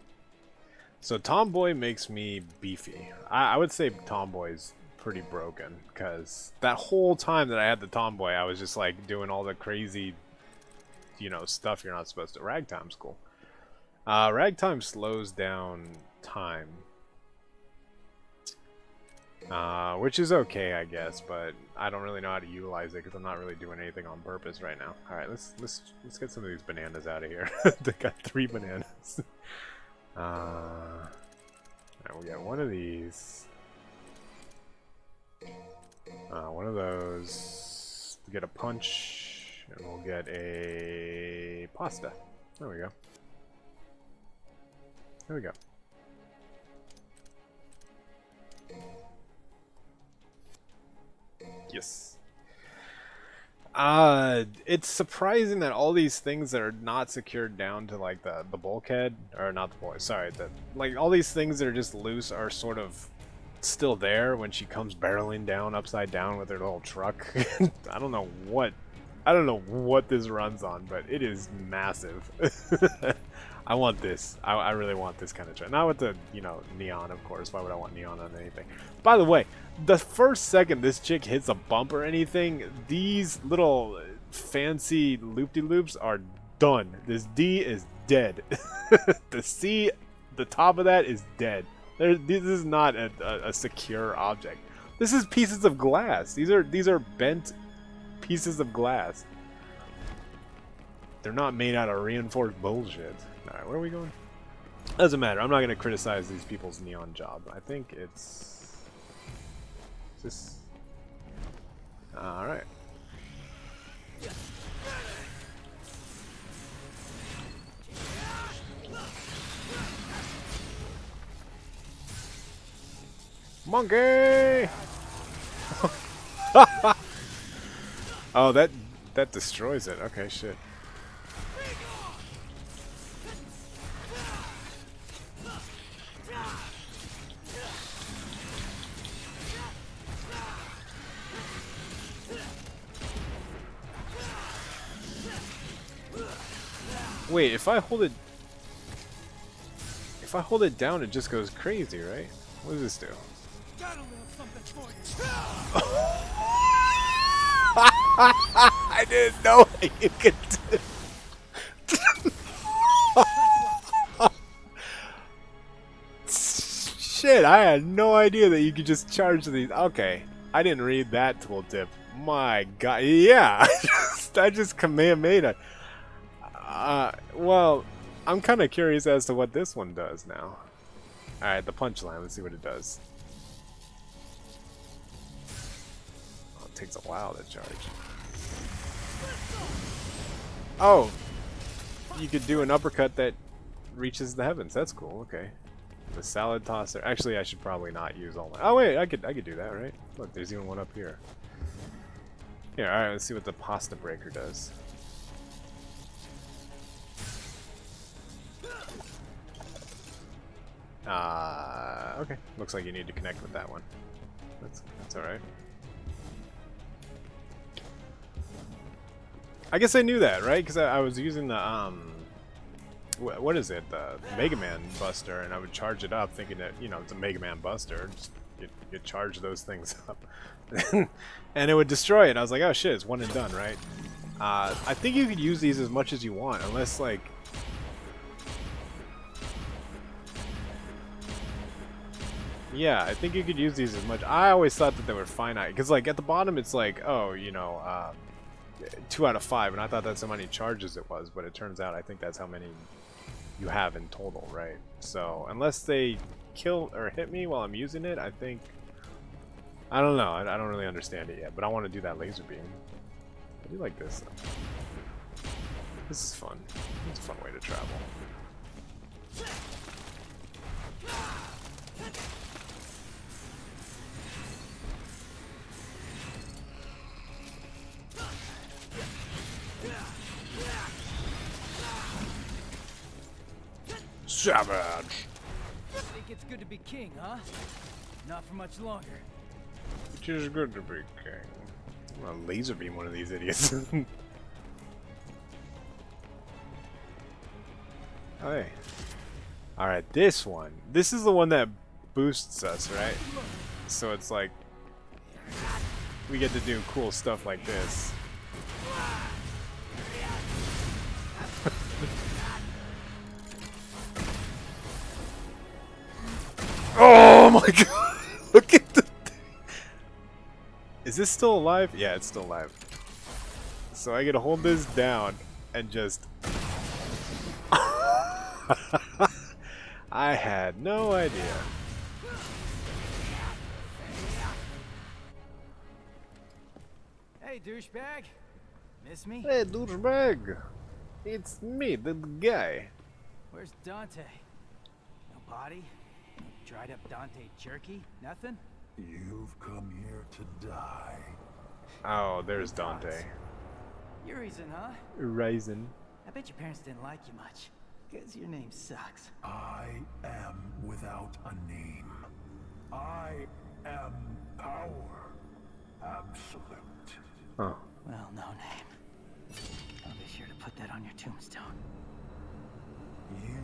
So Tomboy makes me beefy. I would say Tomboy's pretty broken, because that whole time that I had the Tomboy, I was just like doing all the crazy, you know, stuff you're not supposed to. Ragtime's cool. Ragtime slows down time. Which is okay, I guess, but I don't really know how to utilize it because I'm not really doing anything on purpose right now. All right, let's get some of these bananas out of here. They got 3 bananas. Alright, we got one of these. One of those. Get a punch, and we'll get a pasta. There we go. There we go. Yes. It's surprising that all these things that are not secured down to like the bulkhead, or not the bulkhead, sorry, like all these things that are just loose are sort of still there when she comes barreling down upside down with her little truck. I don't know what this runs on, but it is massive. I want this. I really want this kind of truck. Not with the, you know, neon, of course. Why would I want neon on anything? By the way, the first second this chick hits a bump or anything, these little fancy loop-de-loops are done. This D is dead. The C, the top of that is dead. This is not a secure object. This is pieces of glass. These are bent pieces of glass. They're not made out of reinforced bullshit. Alright, where are we going? Doesn't matter. I'm not going to criticize these people's neon job. I think it's... Is this... Alright. Monkey! Oh, that destroys it. Okay, shit. Wait, if I hold it down, it just goes crazy, right? What does this do? Got a little something for you. I didn't know you could do. Shit, I had no idea that you could just charge these. Okay, I didn't read that tooltip. My god, yeah, I just Kamehameha. Well, I'm kind of curious as to what this one does now. Alright, the punchline, let's see what it does. Oh, it takes a while to charge. Oh! You could do an uppercut that reaches the heavens. That's cool, okay. The salad tosser. Actually, I should probably not use all my... Oh wait, I could do that, right? Look, there's even one up here. Here, alright, let's see what the pasta breaker does. Okay. Looks like you need to connect with that one. That's alright. I guess I knew that, right? Because I was using the, what is it? The Mega Man Buster, and I would charge it up thinking that, you know, it's a Mega Man Buster. Just, you charge those things up. And it would destroy it. I was like, oh shit, it's one and done, right? I think you could use these as much as you want, unless, like... Yeah, I think you could use these as much. I always thought that they were finite, because, like, at the bottom it's like, oh, you know, 2 out of 5, and I thought that's how many charges it was, but it turns out I think that's how many you have in total, right? So, unless they kill or hit me while I'm using it, I think... I don't know, I don't really understand it yet, but I want to do that laser beam. I do like this, though. This is fun. It's a fun way to travel. Savage! Think it's good to be king, huh? Not for much longer. It is good to be king. I'm gonna laser beam one of these idiots. Oh, hey. Alright, this one. This is the one that boosts us, right? So it's like we get to do cool stuff like this. Oh my god! Look at the thing! Is this still alive? Yeah, it's still alive. So I get to hold this down and just... I had no idea. Hey, douchebag. Miss me? Hey, douchebag! It's me, the guy. Where's Dante? No body? No dried up Dante jerky? Nothing? You've come here to die. Oh, there's Dante. Your reason, huh? Raisin. I bet your parents didn't like you much. Because your name sucks. I am without a name. I am power. Absolute. Oh. Well, no name. I'll be sure to put that on your tombstone. You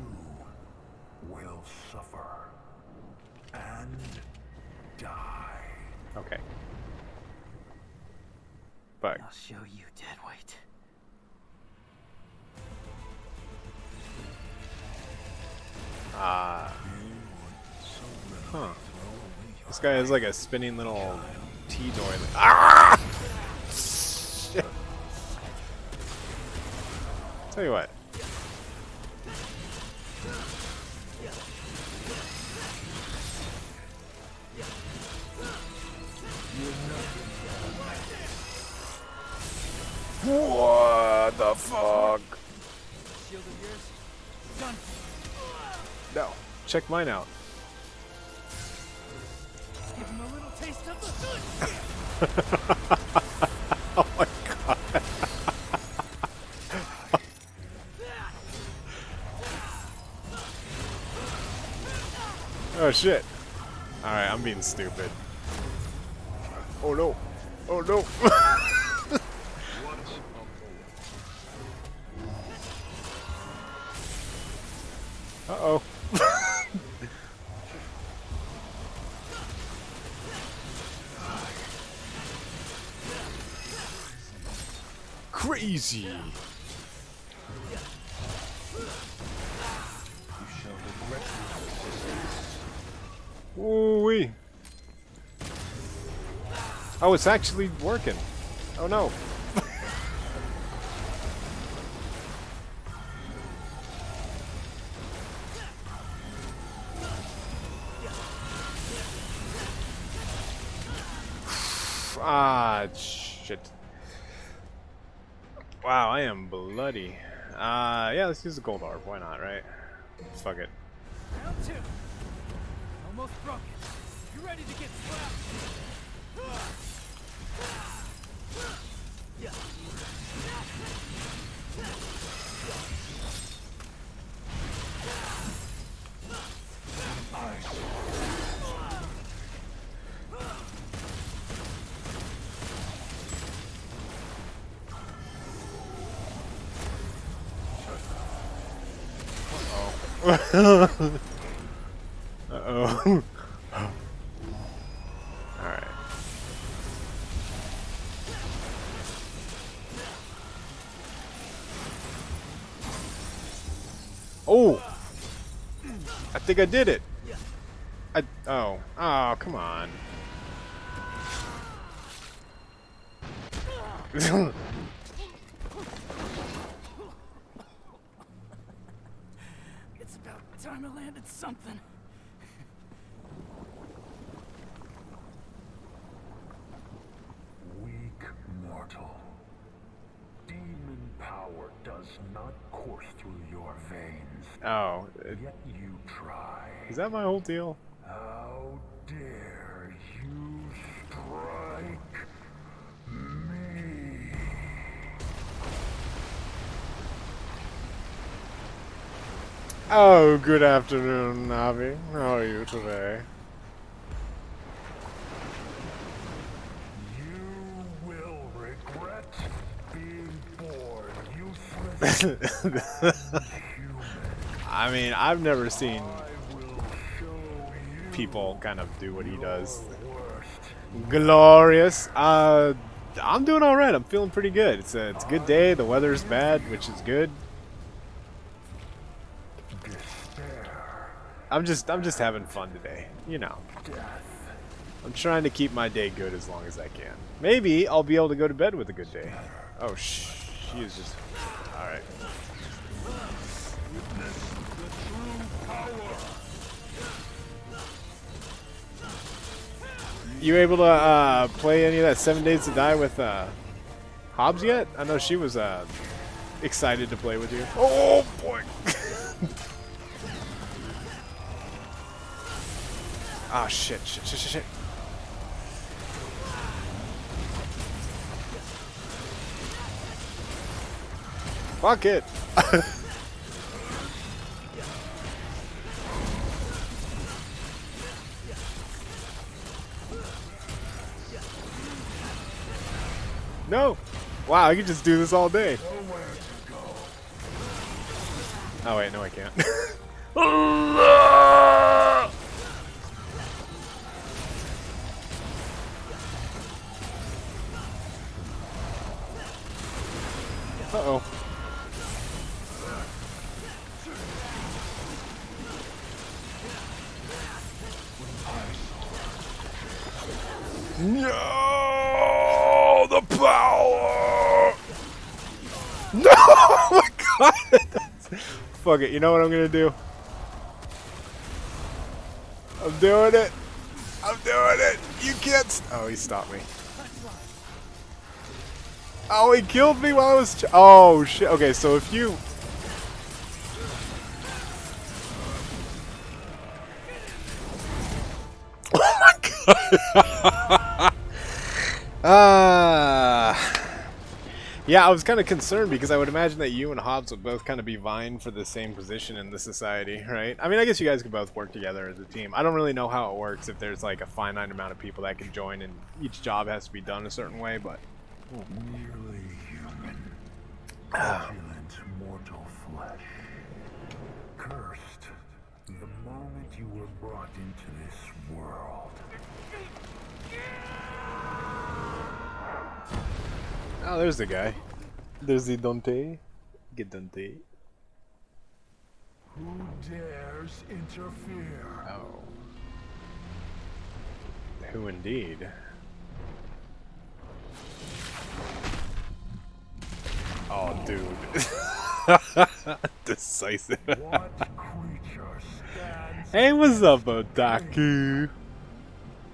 will suffer and die. Okay. Fuck. I'll show you, deadweight. Ah. Huh. This guy has like a spinning little tea toilet. Ah! Shit. Tell you what. What the fuck? Shield of yours? Done. No. Check mine out. Give him a little taste of the good. Oh my god. Oh shit. Alright, I'm being stupid. Oh no. Oh no. Uh-oh. Crazy. Ooh-wee. Oh, it's actually working. Oh no. Ah, shit. Wow, I am bloody. Yeah, let's use the gold orb. Why not, right? Fuck it. Round two. Almost broken. You ready to get slapped? Uh-oh. Alright. Oh! I think I did it! Oh. Oh, come on. It's about time I landed something. Weak mortal. Demon power does not course through your veins. Oh. Yet you try. Is that my whole deal? How dare you strike me? Oh, good afternoon, Navi. How are you today? You will regret being born useless and human. I mean, I've never seen I will show you people kind of do what he does. your worst. Glorious. I'm doing all right. I'm feeling pretty good. It's a good day. The weather's bad, which is good. Despair. I'm just having fun today. You know. Death. I'm trying to keep my day good as long as I can. Maybe I'll be able to go to bed with a good day. Oh, she is just... Alright. You able to play any of that 7 Days to Die with Hobbs yet? I know she was excited to play with you. Oh boy! Ah, shit. Fuck it. No. Wow, I could just do this all day. Oh wait, no I can't. Uh-oh. No, the power. No, oh my god. Fuck it. You know what I'm gonna do? I'm doing it. I'm doing it. You can't. Oh, he stopped me. Oh, he killed me while I was. Oh shit. Okay, so if you. Oh my god. Yeah, I was kind of concerned because I would imagine that you and Hobbs would both kind of be vying for the same position in the society, right? I mean, I guess you guys could both work together as a team. I don't really know how it works, if there's like a finite amount of people that can join and each job has to be done a certain way, but... Merely human. Opulent mortal flesh. Cursed the moment you were brought into this world. Oh, there's the guy. There's the Dante. Get Dante. Who dares interfere? Oh. Who indeed? Oh, dude. Decisive. What creature stands? Hey, what's up, Otaku?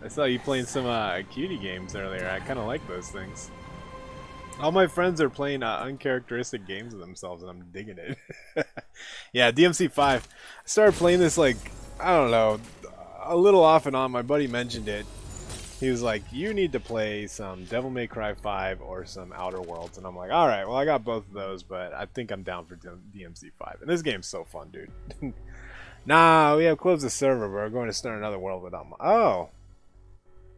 I saw you playing some cutie games earlier. I kind of like those things. All my friends are playing uncharacteristic games of themselves, and I'm digging it. Yeah, DMC5. I started playing this, like, I don't know, a little off and on. My buddy mentioned it. He was like, you need to play some Devil May Cry 5 or some Outer Worlds. And I'm like, alright, well, I got both of those, but I think I'm down for DMC5. And this game's so fun, dude. Nah, we have closed the server, but we're going to start another world without my... Oh!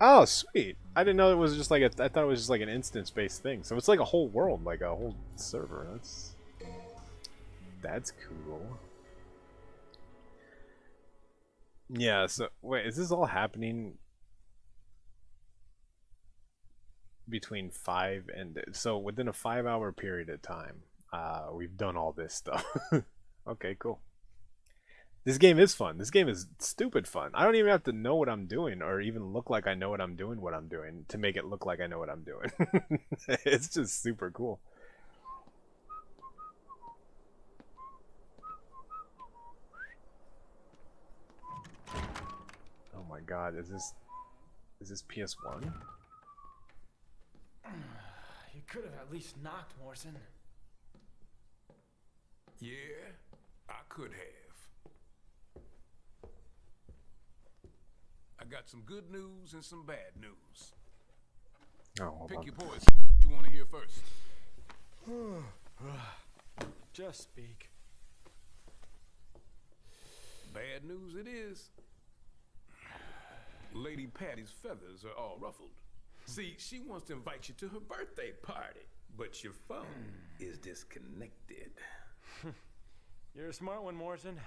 Oh, sweet. I didn't know it was just like a... I thought it was just like an instance-based thing. So it's like a whole world, like a whole server. That's cool. Yeah, so... Wait, is this all happening... between 5 and... So within a 5-hour period of time, we've done all this stuff. Okay, cool. This game is fun. This game is stupid fun. I don't even have to know what I'm doing or even look like I know what I'm doing to make it look like I know what I'm doing. It's just super cool. Oh my god, is this PS1? You could have at least knocked, Morrison. Yeah, I could have. I got some good news and some bad news. Oh, hold Pick on. your poison. You want to hear first? Just speak. Bad news it is. Lady Patty's feathers are all ruffled. See, she wants to invite you to her birthday party, but your phone is disconnected. You're a smart one, Morrison.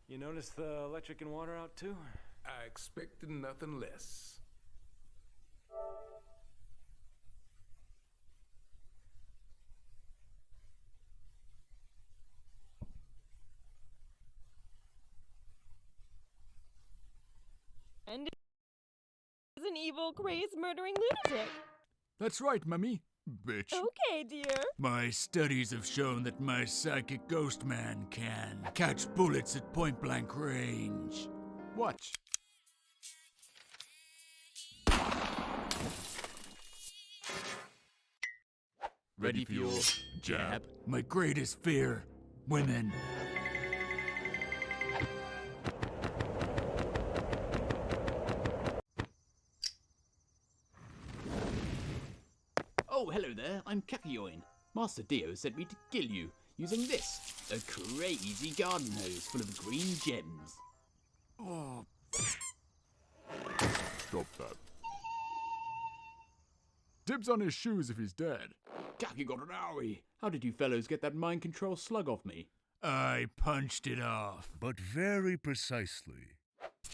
You notice the electric and water out too? I expected nothing less. And is an evil, crazed, murdering lunatic. That's right, Mummy. Bitch. Okay, dear. My studies have shown that my psychic ghost man can catch bullets at point-blank range. Watch. Ready for your jab? My greatest fear, women. Oh, hello there, I'm Kakyoin. Master Dio sent me to kill you using this, a crazy garden hose full of green gems. Oh. Stop that. Dibs on his shoes if he's dead. Kaki got an owie. How did you fellows get that mind control slug off me? I punched it off. But very precisely.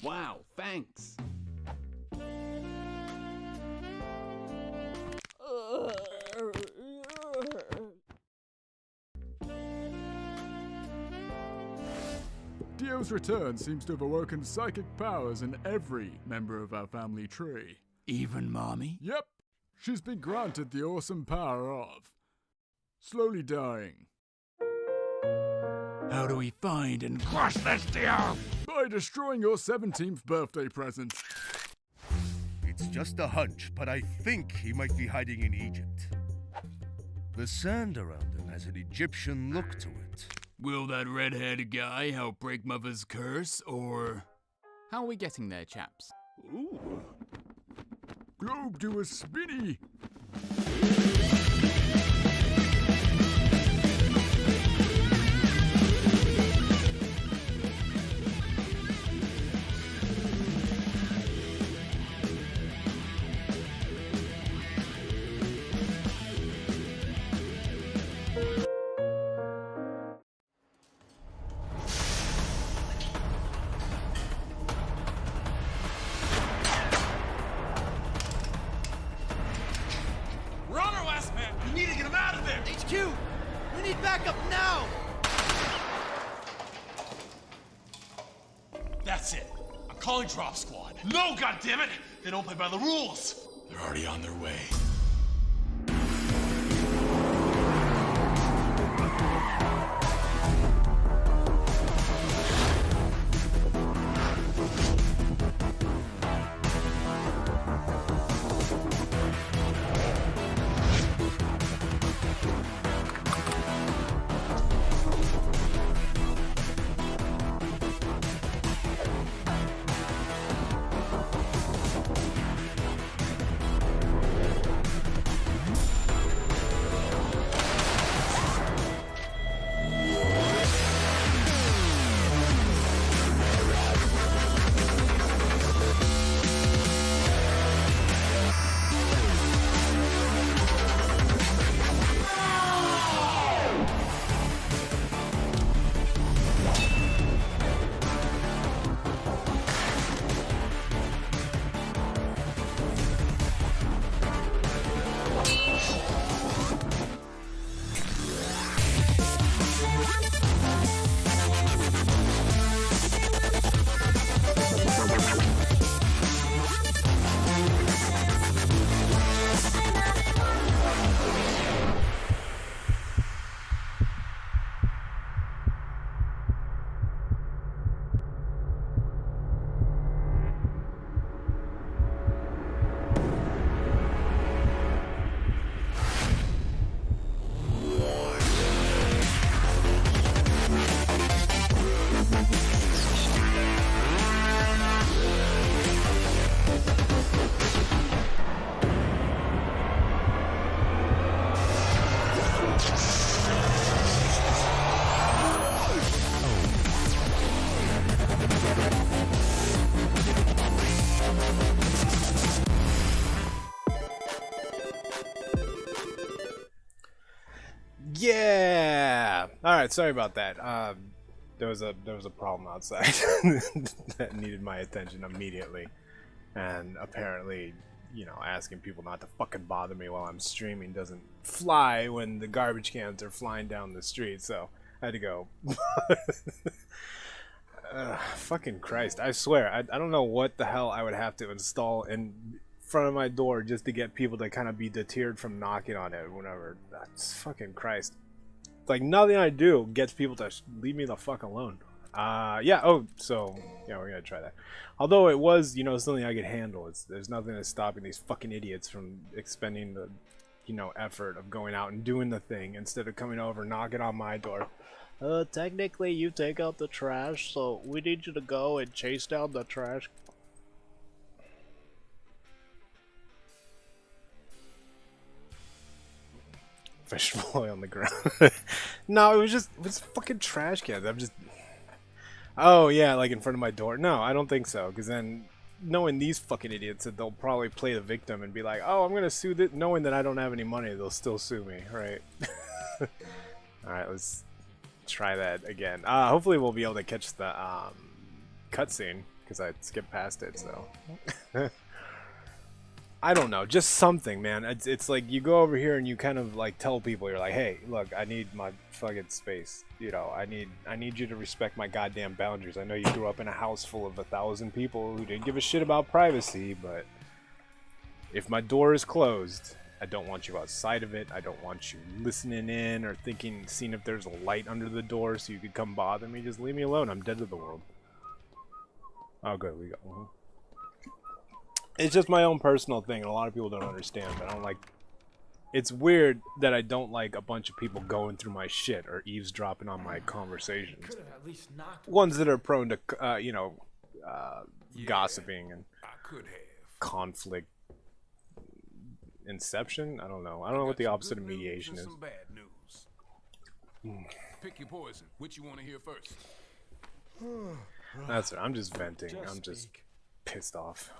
Wow, thanks. Dio's return seems to have awoken psychic powers in every member of our family tree. Even Mommy? Yep. She's been granted the awesome power of slowly dying. How do we find and crush this Dio? By destroying your 17th birthday present. It's just a hunch, but I think he might be hiding in Egypt. The sand around him has an Egyptian look to it. Will that red-haired guy help break Mother's curse, or... How are we getting there, chaps? Ooh. Globe to a spinny! We're on our last man! We need to get him out of there! HQ! We need backup now! That's it. I'm calling drop squad. No, goddammit! They don't play by the rules! They're already on their way. Yeah. All right. Sorry about that. there was a problem outside that needed my attention immediately, and apparently, you know, asking people not to fucking bother me while I'm streaming doesn't fly when the garbage cans are flying down the street. So I had to go. Fucking Christ! I swear, I don't know what the hell I would have to install in front of my door just to get people to kind of be deterred from knocking on it whenever. That's fucking Christ. Like, nothing I do gets people to leave me the fuck alone. Yeah, oh, so, yeah, we're gonna try that. Although it was, you know, something I could handle. There's nothing that's stopping these fucking idiots from expending the, you know, effort of going out and doing the thing instead of coming over, knocking on my door. Technically you take out the trash, so we need you to go and chase down the trash. Vegetable oil on the ground. No, it was fucking trash cans. I'm just... Oh, yeah, like in front of my door. No, I don't think so, because then knowing these fucking idiots, that they'll probably play the victim and be like, oh, I'm gonna sue this, knowing that I don't have any money, they'll still sue me, right? Alright, let's try that again. Hopefully we'll be able to catch the cutscene, because I skipped past it, so... I don't know, just something, man. It's like you go over here and you kind of like tell people, you're like, hey, look, I need my fucking space. You know, I need you to respect my goddamn boundaries. I know you grew up in a house full of 1,000 people who didn't give a shit about privacy, but if my door is closed, I don't want you outside of it. I don't want you listening in or seeing if there's a light under the door so you could come bother me. Just leave me alone. I'm dead to the world. Oh, good. We go. It's just my own personal thing, and a lot of people don't understand, but I don't like... It's weird that I don't like a bunch of people going through my shit or eavesdropping on my conversations. Ones that are prone to, you know, gossiping and conflict inception? I don't know. I don't know what the opposite of mediation is. Pick your poison. Which you want to hear first? That's it. I'm just venting. I'm just pissed off.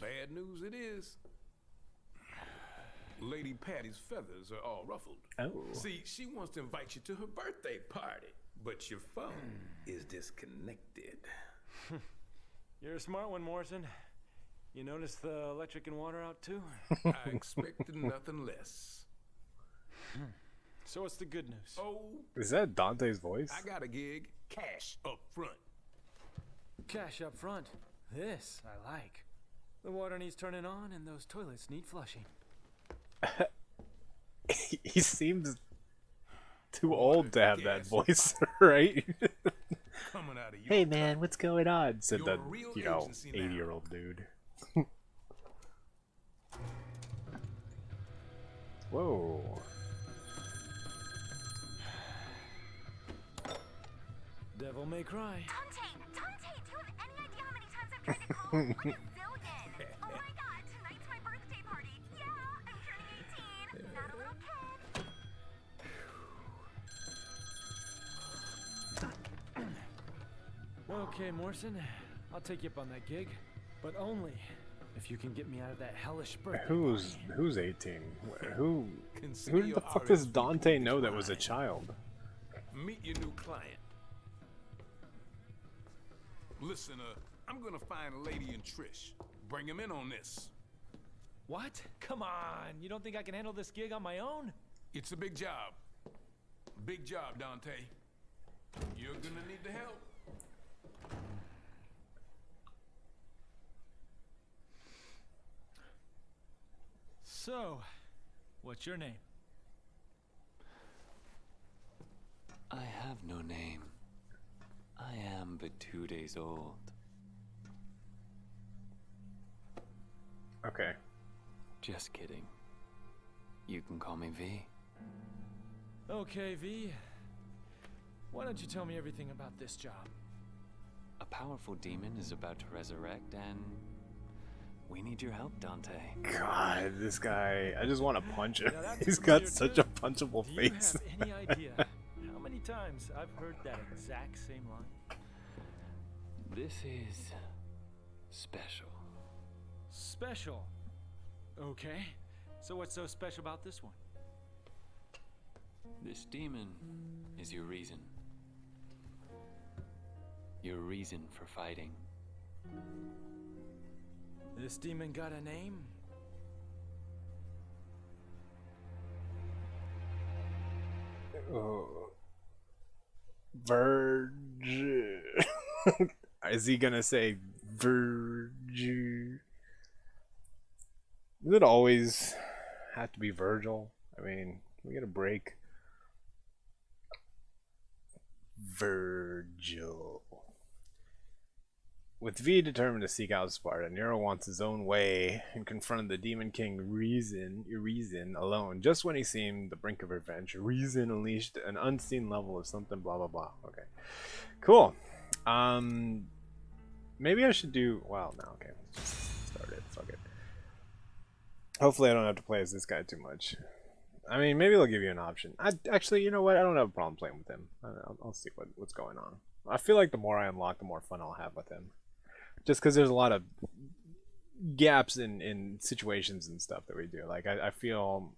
Bad news it is. Lady Patty's feathers are all ruffled. Oh. See, she wants to invite you to her birthday party, but your phone is disconnected. You're a smart one, Morrison. You notice the electric and water out too? I expected nothing less. So what's the good news? Oh, is that Dante's voice? I got a gig. Cash up front. Cash up front. This I like. The water needs turning on, and those toilets need flushing. He seems too old to have that voice, right? Hey man, what's going on? Said the, you know, 80-year-old dude. Whoa. Devil may cry. Dante, do you have any idea how many times I've tried to call? Like a zillion. Oh my god, tonight's my birthday party. Yeah, I'm turning 18. Not a little kid. Okay, Morrison, I'll take you up on that gig, but only if you can get me out of that hellish birthday Who's 18? Who the fuck does Dante know that was a child? Meet your new client. Listen, I'm gonna find Lady and Trish. Bring him in on this. What? Come on, you don't think I can handle this gig on my own? It's a big job. Big job, Dante. You're gonna need the help. So, what's your name? I have no name. I am but 2 days old. Okay. Just kidding. You can call me V. Okay, V. Why don't you tell me everything about this job? A powerful demon is about to resurrect, and we need your help, Dante. God, this guy, I just want to punch him. Yeah, He's got such a punchable face. Do you have any idea how many times I've heard that exact same line? This is special. Special? Okay. So what's so special about this one? This demon is your reason. Your reason for fighting. This demon got a name? Oh. Virgin. Is he gonna say Virgin? Does it always have to be Virgil? I mean, can we get a break? Virgil. With V determined to seek out Sparta, Nero wants his own way and confronted the Demon King Reason alone. Just when he seemed the brink of revenge, Reason unleashed an unseen level of something blah blah blah. Okay. Cool. Maybe I should do well no, okay. Let's just start it. Fuck it. Hopefully I don't have to play as this guy too much. I mean, maybe they'll give you an option. Actually, you know what? I don't have a problem playing with him. I'll see what's going on. I feel like the more I unlock, the more fun I'll have with him. Just because there's a lot of gaps in situations and stuff that we do. Like, I feel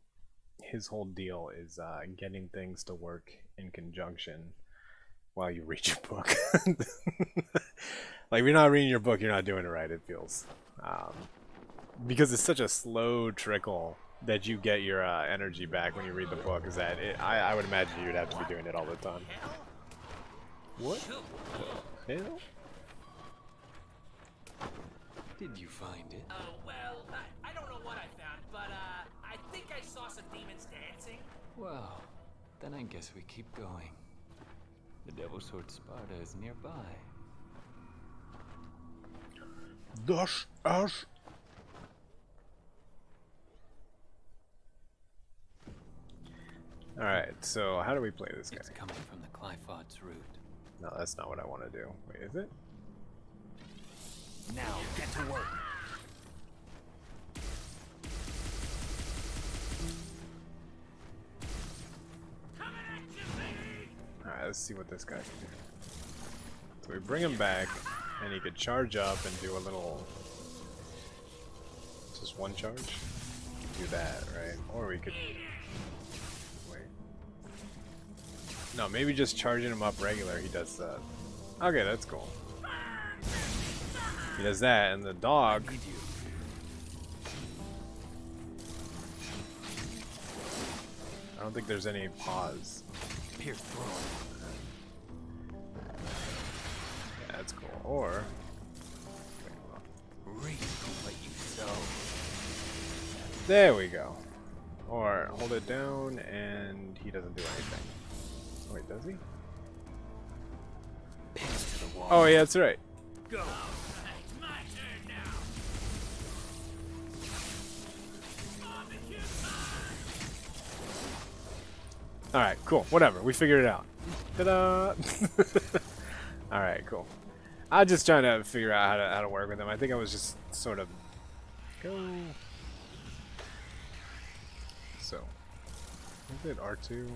his whole deal is getting things to work in conjunction while you read your book. Like, if you're not reading your book, you're not doing it right, it feels. Because it's such a slow trickle that you get your energy back when you read the book, is that I would imagine you'd have to be doing it all the time. What the hell? Did you find it? Well, I don't know what I found, but I think I saw some demons dancing. Well, then I guess we keep going. The Devil's Sword Sparta is nearby. Das Arsch. Alright, so how do we play this guy? It's coming from the Clyphod's root. No, that's not what I want to do. Wait, is it? Now, get to work. Alright, let's see what this guy can do. So we bring him back, and he could charge up and do a little... Just one charge? Do that, right? Or we could... Wait. No, maybe just charging him up regular, he does that. Okay, that's cool. He does that, and the dog... I don't think there's any pause. Pierce through. Yeah, that's cool. Or... Reap what you sow. There we go. Or hold it down, and he doesn't do anything. Oh, wait, does he? Pins to the wall. Oh, yeah, that's right. Go. It's my turn now. Alright, cool. Whatever. We figured it out. Ta-da! Alright, cool. I'm just trying to figure out how to work with him. I think I was just sort of... Go... So... Is it R2?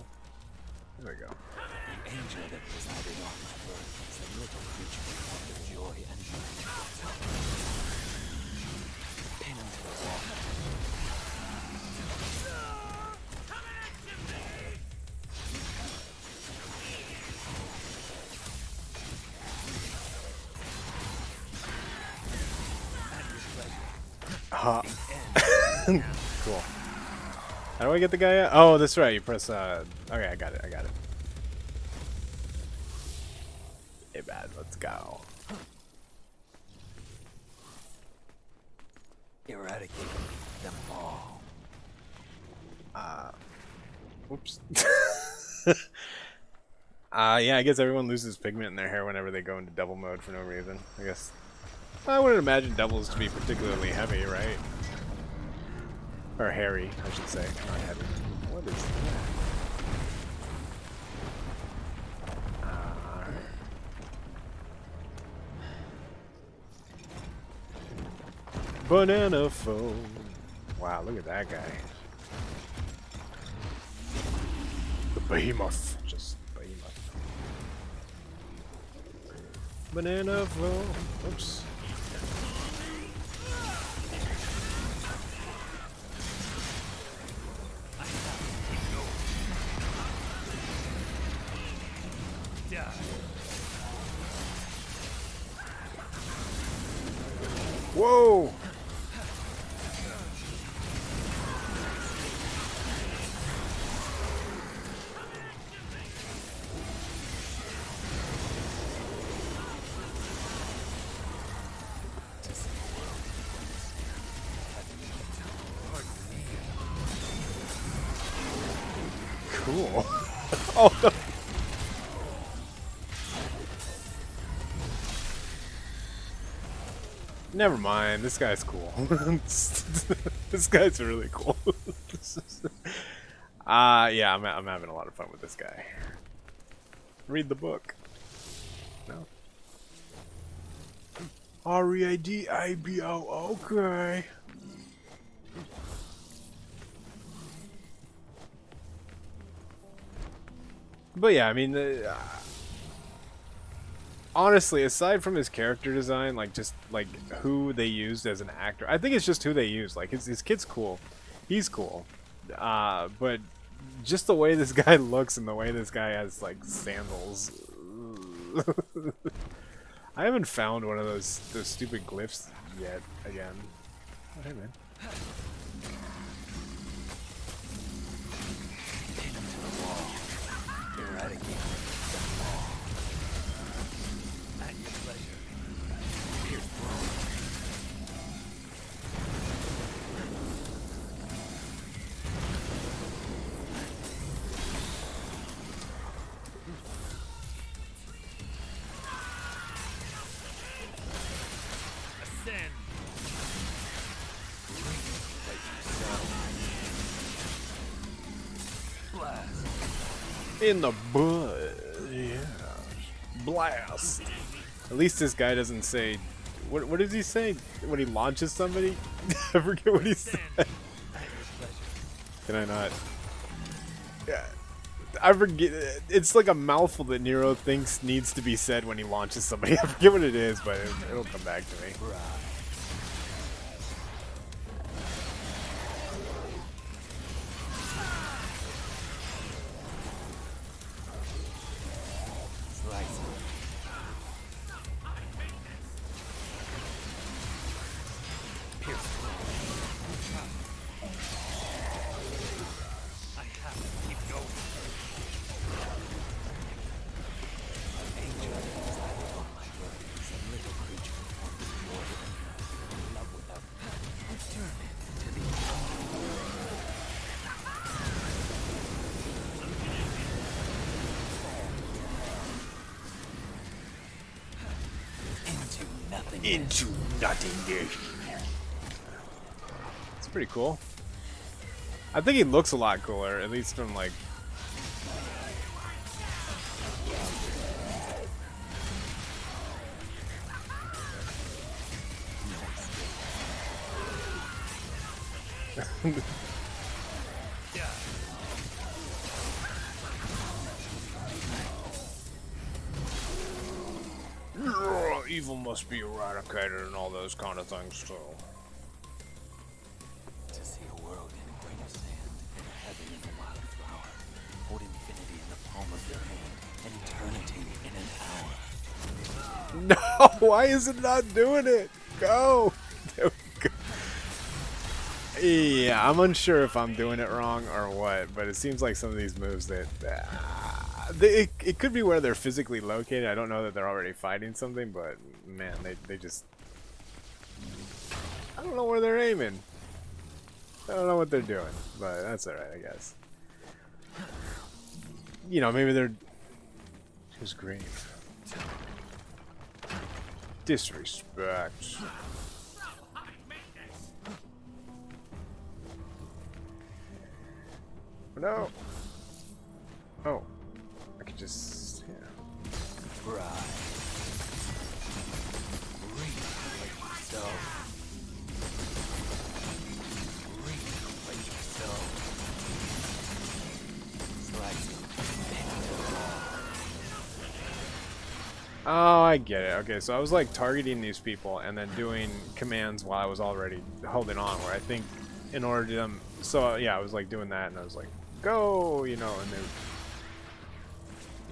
There we go. The angel that presided on my birth is a little creature fond of joy and pin him to the wall. Cool. How do I get the guy out? Oh, that's right. You press, okay, I got it. Hey, bad. Let's go. Eradicate them all. Whoops. Yeah, I guess everyone loses pigment in their hair whenever they go into devil mode for no reason. I guess. I wouldn't imagine devils to be particularly heavy, right? Or hairy, I should say. Not heavy. What is that? Banana phone. Wow, look at that guy. The behemoth. Just behemoth. Banana phone. Oops. Whoa! Cool. Oh no. Never mind, this guy's cool. This guy's really cool. Yeah, I'm having a lot of fun with this guy. Read the book. No. R-E-A-D-I-B-O, okay. But yeah, I mean, honestly, aside from his character design, like just like who they used as an actor, I think it's just who they used. Like his kid's cool, he's cool, but just the way this guy looks and the way this guy has like sandals. I haven't found one of those stupid glyphs yet. Again, oh, hey man. In the butt, yeah. Blast. At least this guy doesn't say. What does he say when he launches somebody? I forget what he said. Can I not? Yeah, I forget. It's like a mouthful that Nero thinks needs to be said when he launches somebody. I forget what it is, but it'll come back to me. Into nothingness. It's pretty cool. I think he looks a lot cooler, at least from like. Evil must be eradicated and all those kind of things too. To see a world in a grain of sand and heaven in a wild flower. Hold infinity in the palm of your hand and eternity in an hour. No, why is it not doing it? Go. There we go. Yeah, I'm unsure if I'm doing it wrong or what, but it seems like some of these moves that it could be where they're physically located. I don't know that they're already fighting something, but man, they just, I don't know where they're aiming. I don't know what they're doing, but that's alright, I guess. You know, maybe they're just green. Disrespect. No. Oh. I could just, yeah. Right. Replay yourself. Replay yourself. Slice Oh, I get it. Okay, so I was like targeting these people and then doing commands while I was already holding on, where I think in order to them, so yeah, I was like doing that and I was like, go, you know, and then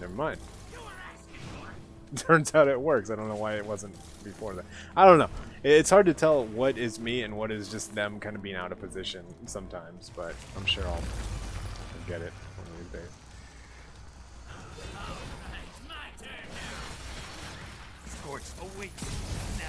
never mind. turns out it works. I don't know why it wasn't before that. I don't know. It's hard to tell what is me and what is just them kind of being out of position sometimes, but I'm sure I'll get it one of these days. Scorch awaits now.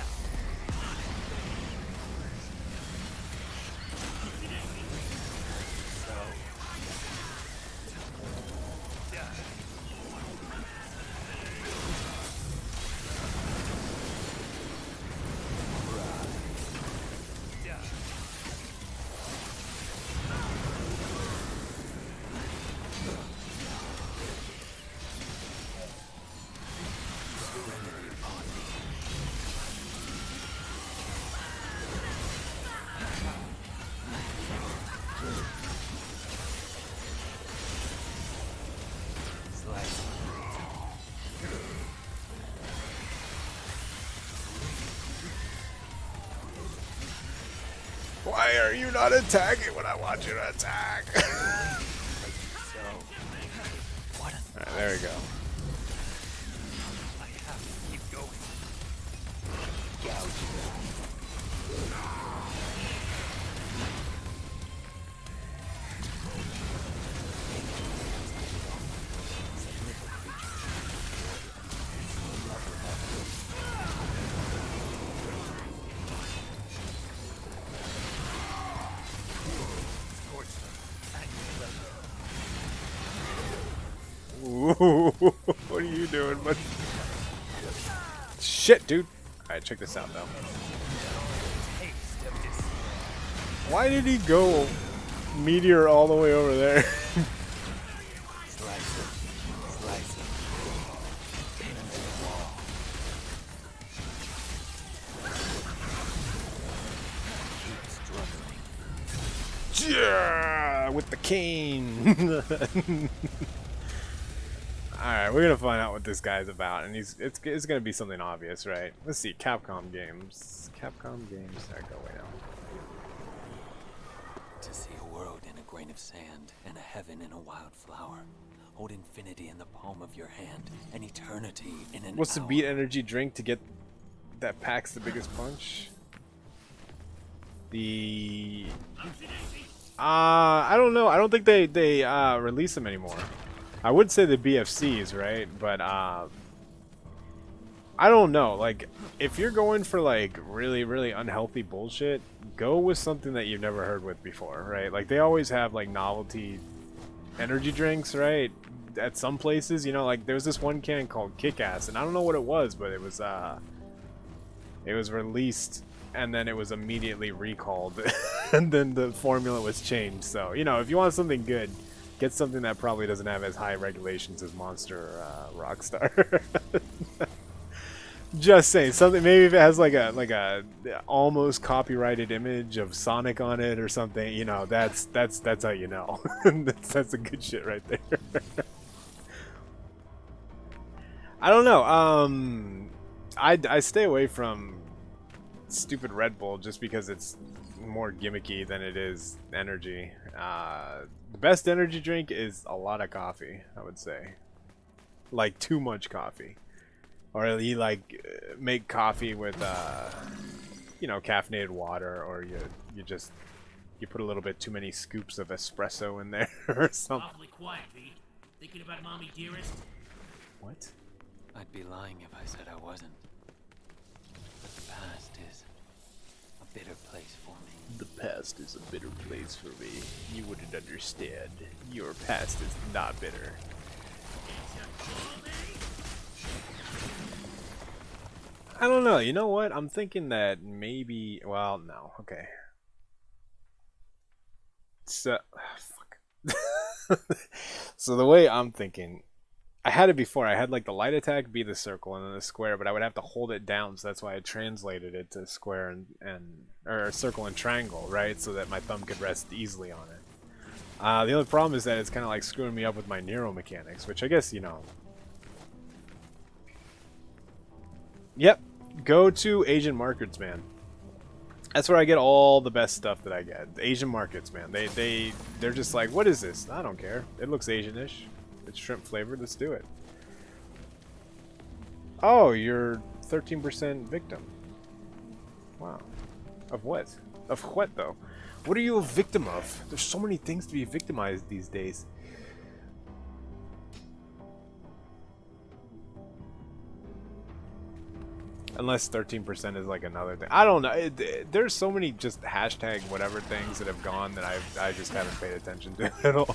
Why are you not attacking when I want you to attack? Alright, there we go. I have to keep going. Ooh, what are you doing, bud? Shit, dude. Alright, check this out, though. Why did he go meteor all the way over there? Yeah, with the cane. Alright, we're gonna find out what this guy's about, and it's gonna be something obvious, right? Let's see, Capcom games. Capcom games, there, go away now. To see a world in a grain of sand, and a heaven in a wildflower. Hold infinity in the palm of your hand, and eternity in an What's the hour. beat energy drink to get that packs the biggest punch? The I don't know. I don't think they release them anymore. I would say the BFCs, right? But I don't know. Like, if you're going for like really, really unhealthy bullshit, go with something that you've never heard with before, right? Like, they always have like novelty energy drinks, right? At some places, you know, like there was this one can called Kick-Ass, and I don't know what it was, but it was released and then it was immediately recalled, and then the formula was changed. So, you know, if you want something good, get something that probably doesn't have as high regulations as Monster Rockstar. Just saying, something, maybe if it has like a almost copyrighted image of Sonic on it or something, you know, that's how you know. that's the good shit right there. I don't know. I stay away from stupid Red Bull just because it's more gimmicky than it is energy. The best energy drink is a lot of coffee, I would say. Like, too much coffee. Or you like make coffee with you know, caffeinated water, or you put a little bit too many scoops of espresso in there or something. Awfully quiet, V. Thinking about Mommy Dearest? What? I'd be lying if I said I wasn't. But the past is a bitter place for me. The past is a bitter place for me. You wouldn't understand. Your past is not bitter. I don't know. You know what? I'm thinking that maybe... Well, no. Okay. So... fuck. So the way I'm thinking... I had it before. I had like the light attack be the circle and then the square, but I would have to hold it down, so that's why I translated it to square or circle and triangle, right? So that my thumb could rest easily on it. The only problem is that it's kind of like screwing me up with my neuromechanics, which I guess, you know... Yep. Go to Asian markets, man. That's where I get all the best stuff that I get. The Asian markets, man. They're just like, what is this? I don't care. It looks Asian-ish. It's shrimp flavored. Let's do it. Oh, you're 13% victim. Wow. Of what? Of what, though? What are you a victim of? There's so many things to be victimized these days. Unless 13% is like another thing. I don't know. There's so many just hashtag whatever things that have gone that I just haven't paid attention to at all.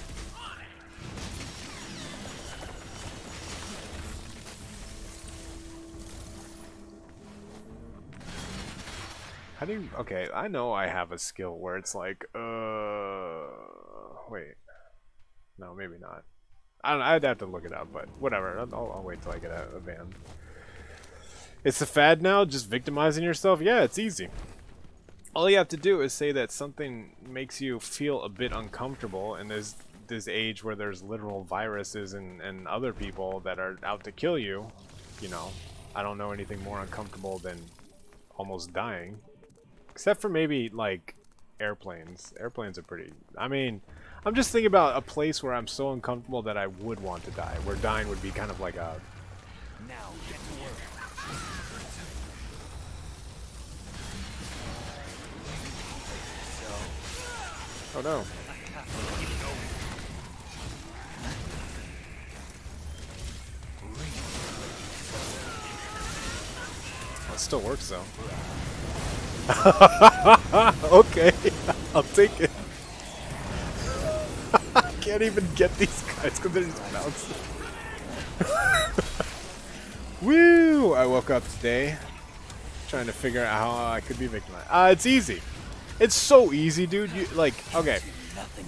How do you... Okay, I know I have a skill where it's like, wait. No, maybe not. I don't know, I'd have to look it up, but whatever. I'll wait till I get a van. It's a fad now, just victimizing yourself? Yeah, it's easy. All you have to do is say that something makes you feel a bit uncomfortable, and there's this age where there's literal viruses and other people that are out to kill you. You know, I don't know anything more uncomfortable than almost dying. Except for maybe, like, airplanes. Airplanes are pretty... I mean, I'm just thinking about a place where I'm so uncomfortable that I would want to die. Where dying would be kind of like a... Now, get to work. Oh no. Well, it still works though. Okay, I'll take it. I can't even get these guys because they're just bouncing. Woo! I woke up today trying to figure out how I could be victimized. It's easy. It's so easy, dude. You like, okay.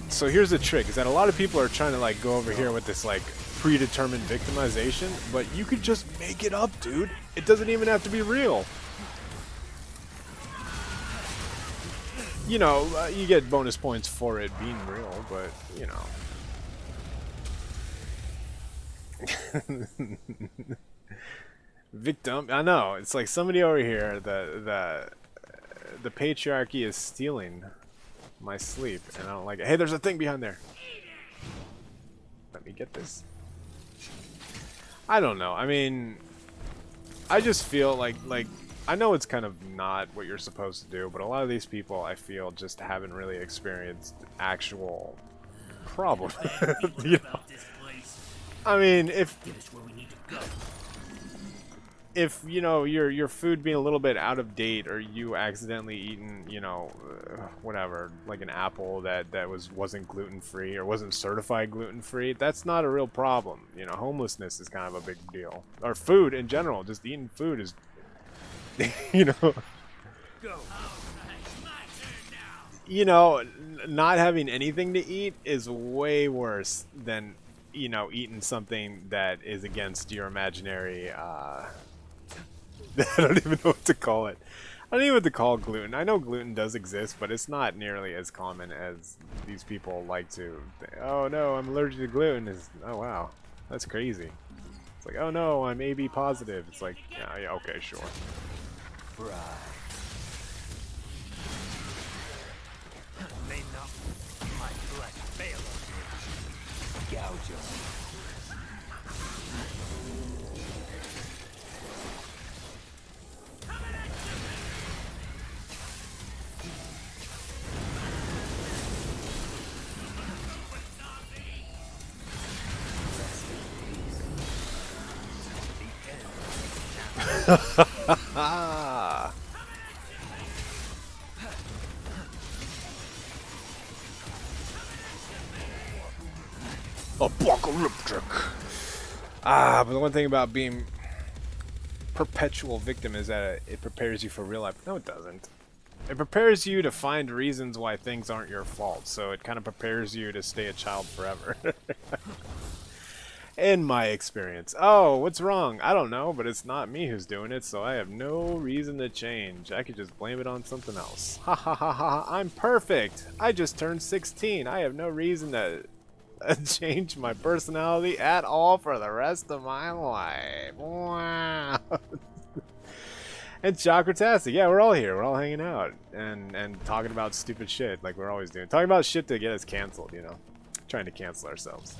So here's the trick: is that a lot of people are trying to like go over here with this like predetermined victimization, but you could just make it up, dude. It doesn't even have to be real. You know, you get bonus points for it being real, but you know. Victim. I know. It's like somebody over here. The patriarchy is stealing my sleep, and I don't like it. Hey, there's a thing behind there. Let me get this. I don't know. I mean, I just feel like I know it's kind of not what you're supposed to do, but a lot of these people, I feel, just haven't really experienced actual problem. You know? I mean, if you know your food being a little bit out of date, or you accidentally eaten, you know, whatever, like an apple that wasn't gluten-free or wasn't certified gluten-free, that's not a real problem. You know, homelessness is kind of a big deal, or food in general. Just eating food is, you know, you know, not having anything to eat is way worse than, you know, eating something that is against your imaginary I don't even know what to call it. I don't even know what to call gluten. I know gluten does exist, but it's not nearly as common as these people like to think. Oh no, I'm allergic to gluten. Oh wow, that's crazy. It's like, oh no, I'm AB positive. It's like, yeah, okay, sure. Right. May not my flesh fail on you. Gouge 'em. Apocalyptic. But the one thing about being perpetual victim is that it prepares you for real life. No, it doesn't. It prepares you to find reasons why things aren't your fault, so it kind of prepares you to stay a child forever. In my experience. Oh, what's wrong? I don't know, but it's not me who's doing it, so I have no reason to change. I could just blame it on something else. Ha ha ha ha, I'm perfect! I just turned 16. I have no reason to change my personality at all for the rest of my life. Wow. And Chakratastic. Yeah, we're all here. We're all hanging out and talking about stupid shit like we're always doing. Talking about shit to get us canceled, you know. Trying to cancel ourselves.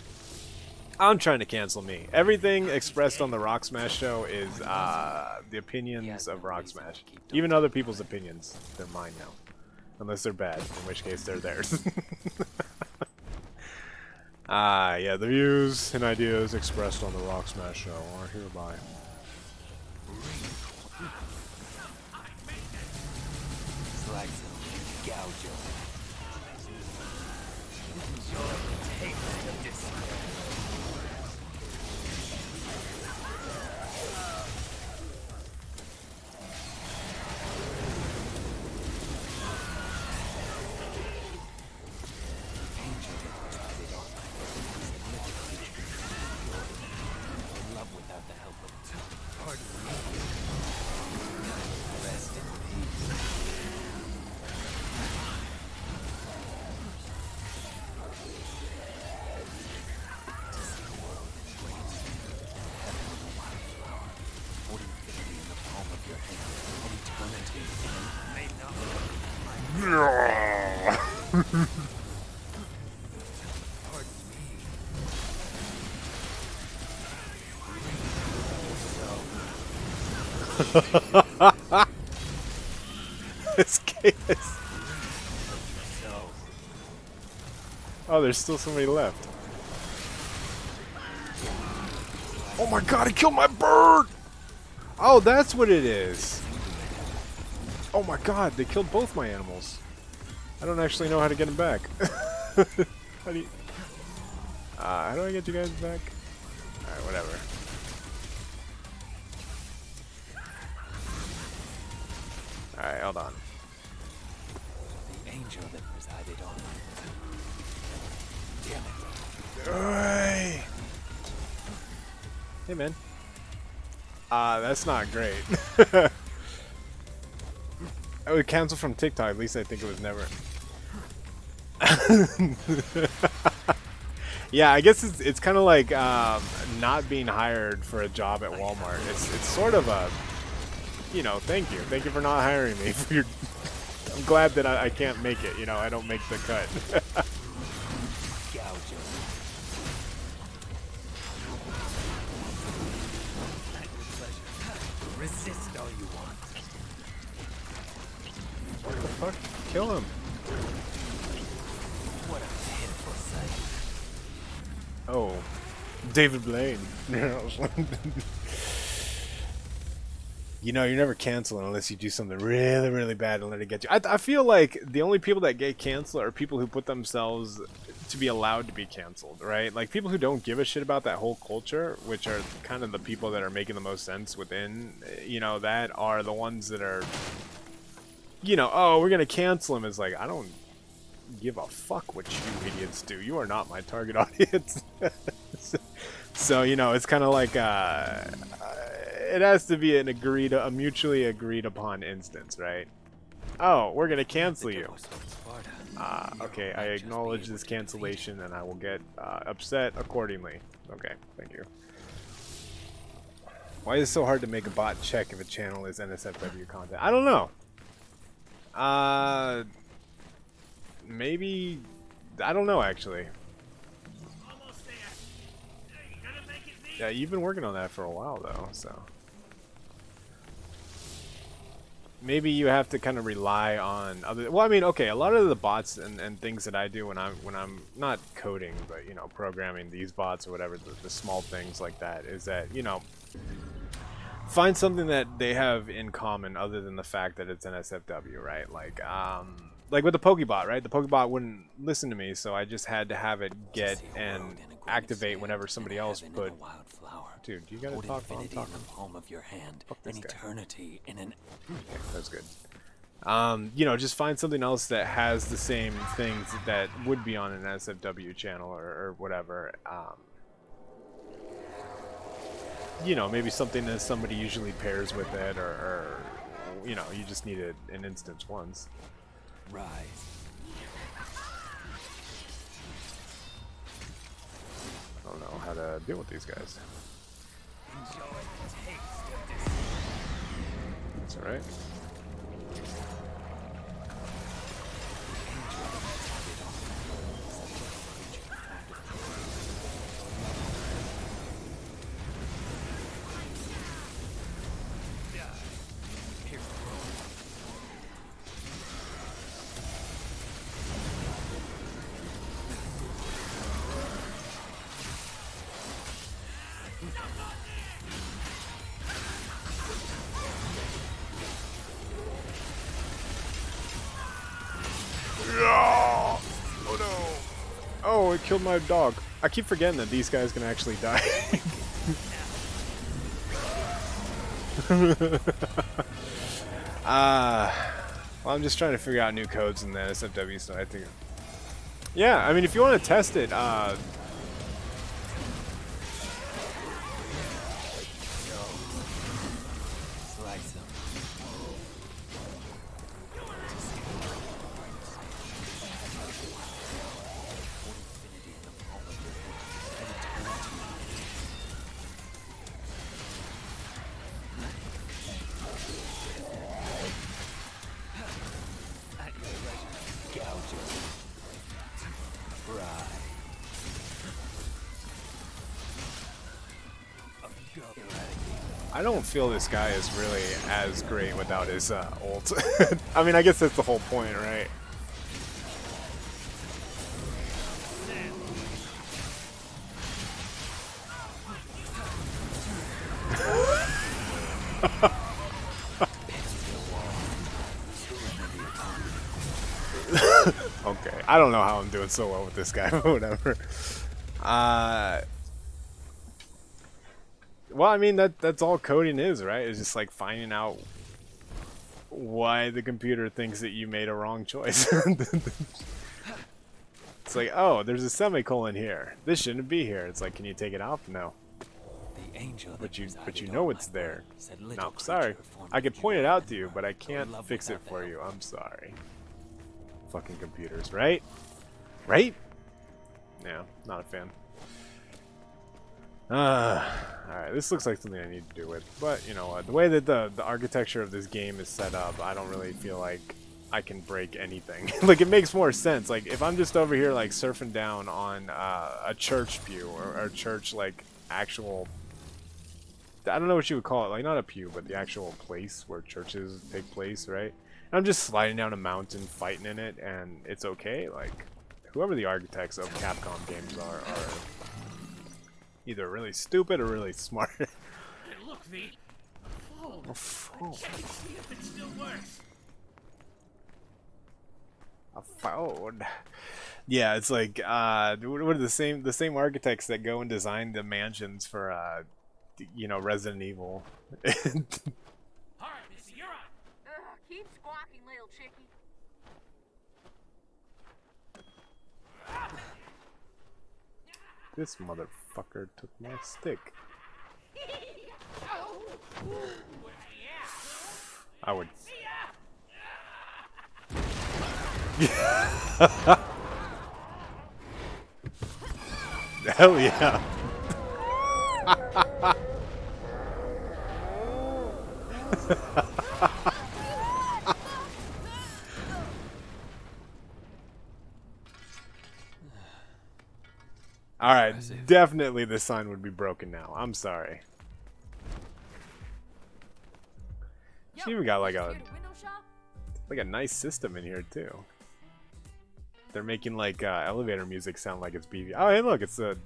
I'm trying to cancel me. Everything expressed on the Rock Smash show is the opinions of Rock Smash. Even other people's opinions, they're mine now. Unless they're bad, in which case they're theirs. Yeah, the views and ideas expressed on the Rock Smash show are hereby. Slice and gouge him. Enjoy the taste of despair. Love without the help of pardon me. Rest in peace. This game is... Oh, there's still somebody left. Oh my god, he killed my bird! Oh, that's what it is. Oh my god, they killed both my animals. I don't actually know how to get them back. How do you... how do I get you guys back? Alright, whatever. Alright, hold on. The angel that presided on. Damn it. Hey, hey man. That's not great. I would cancel from TikTok, at least I think it was never. Yeah, I guess it's kind of like not being hired for a job at Walmart. It's sort of a, you know, thank you for not hiring me. For your, I'm glad that I can't make it. You know, I don't make the cut. Resist all you want. What the fuck? Kill him. What a pitiful sight. Oh, David Blaine. You know, you're never canceling unless you do something really, really bad and let it get you. I feel like the only people that get canceled are people who put themselves to be allowed to be canceled, right? Like people who don't give a shit about that whole culture, which are kind of the people that are making the most sense within, you know, that are the ones that are, you know, oh, we're gonna cancel him. It's like, I don't give a fuck what you idiots do. You are not my target audience. So, you know, it's kind of like it has to be a mutually agreed upon instance, right? Oh, we're gonna cancel you. Okay, I acknowledge this cancellation and I will get upset accordingly. Okay, thank you. Why is it so hard to make a bot check if a channel is NSFW content? I don't know. Maybe, I don't know actually. Yeah, you've been working on that for a while though, so. Maybe you have to kind of rely on other. Well, I mean, okay, a lot of the bots and things that I do when I'm not coding, but you know, programming these bots or whatever, the small things like that, is that, you know, find something that they have in common other than the fact that it's NSFW, right? Like with the Pokebot, right? The Pokebot wouldn't listen to me, so I just had to have it get and activate whenever somebody else put. Dude, you gotta talk while I'm talking. In the palm of your hand, an eternity in an. Okay, that's good. You know, just find something else that has the same things that would be on an SFW channel or whatever. You know, maybe something that somebody usually pairs with it, or you know, you just need an instance once. Rise. I don't know how to deal with these guys. Enjoy the taste of this. That's alright. Oh no! Oh, it killed my dog. I keep forgetting that these guys can actually die. Well, I'm just trying to figure out new codes in the SFW, so I think. Yeah, I mean, if you want to test it, Slice them. I don't feel this guy is really as great without his ult. I mean, I guess that's the whole point, right? Okay, I don't know how I'm doing so well with this guy, but whatever. Well, I mean, that's all coding is, right? It's just like finding out why the computer thinks that you made a wrong choice. It's like, oh, there's a semicolon here. This shouldn't be here. It's like, can you take it off? No. The angel But you know it's there. No, sorry. I can point it out to you, but I can't fix it for you. I'm sorry. Fucking computers, right? Right? Yeah, not a fan. Alright, this looks like something I need to do with, but you know what, the way that the architecture of this game is set up, I don't really feel like I can break anything. Like, it makes more sense, like, if I'm just over here, like, surfing down on a church pew, or a church, like, actual, I don't know what you would call it, like, not a pew, but the actual place where churches take place, right? And I'm just sliding down a mountain, fighting in it, and it's okay, like, whoever the architects of Capcom games are either really stupid or really smart. Hey, look, V. A phone. Check and see if it still works. A phone. Yeah, it's like what are the same architects that go and design the mansions for you know, Resident Evil. All right, Missy, you're on. Keep squawking, little chickie. This motherfucker took my stick. I would. Hell yeah. Alright, definitely the sign would be broken now. I'm sorry. She even got like a nice system in here too. They're making like elevator music sound like it's BB. Oh, hey, look, it's a.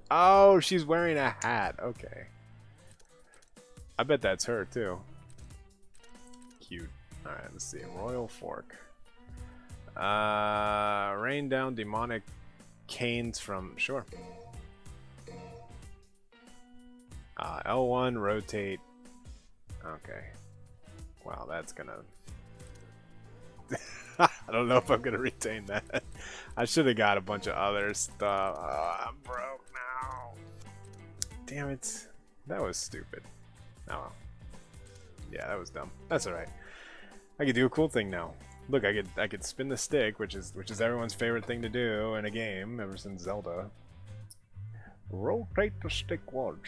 Oh, she's wearing a hat. Okay. I bet that's her too. Cute. All right, let's see. Royal Fork. Rain down demonic canes from. Sure. L1 rotate. Okay. Wow, that's gonna. I don't know if I'm gonna retain that. I should have got a bunch of other stuff. Oh, I'm broke now. Damn it. That was stupid. Oh well. Yeah, that was dumb. That's alright. I could do a cool thing now. Look, I could spin the stick, which is everyone's favorite thing to do in a game ever since Zelda. Rotate the stick once.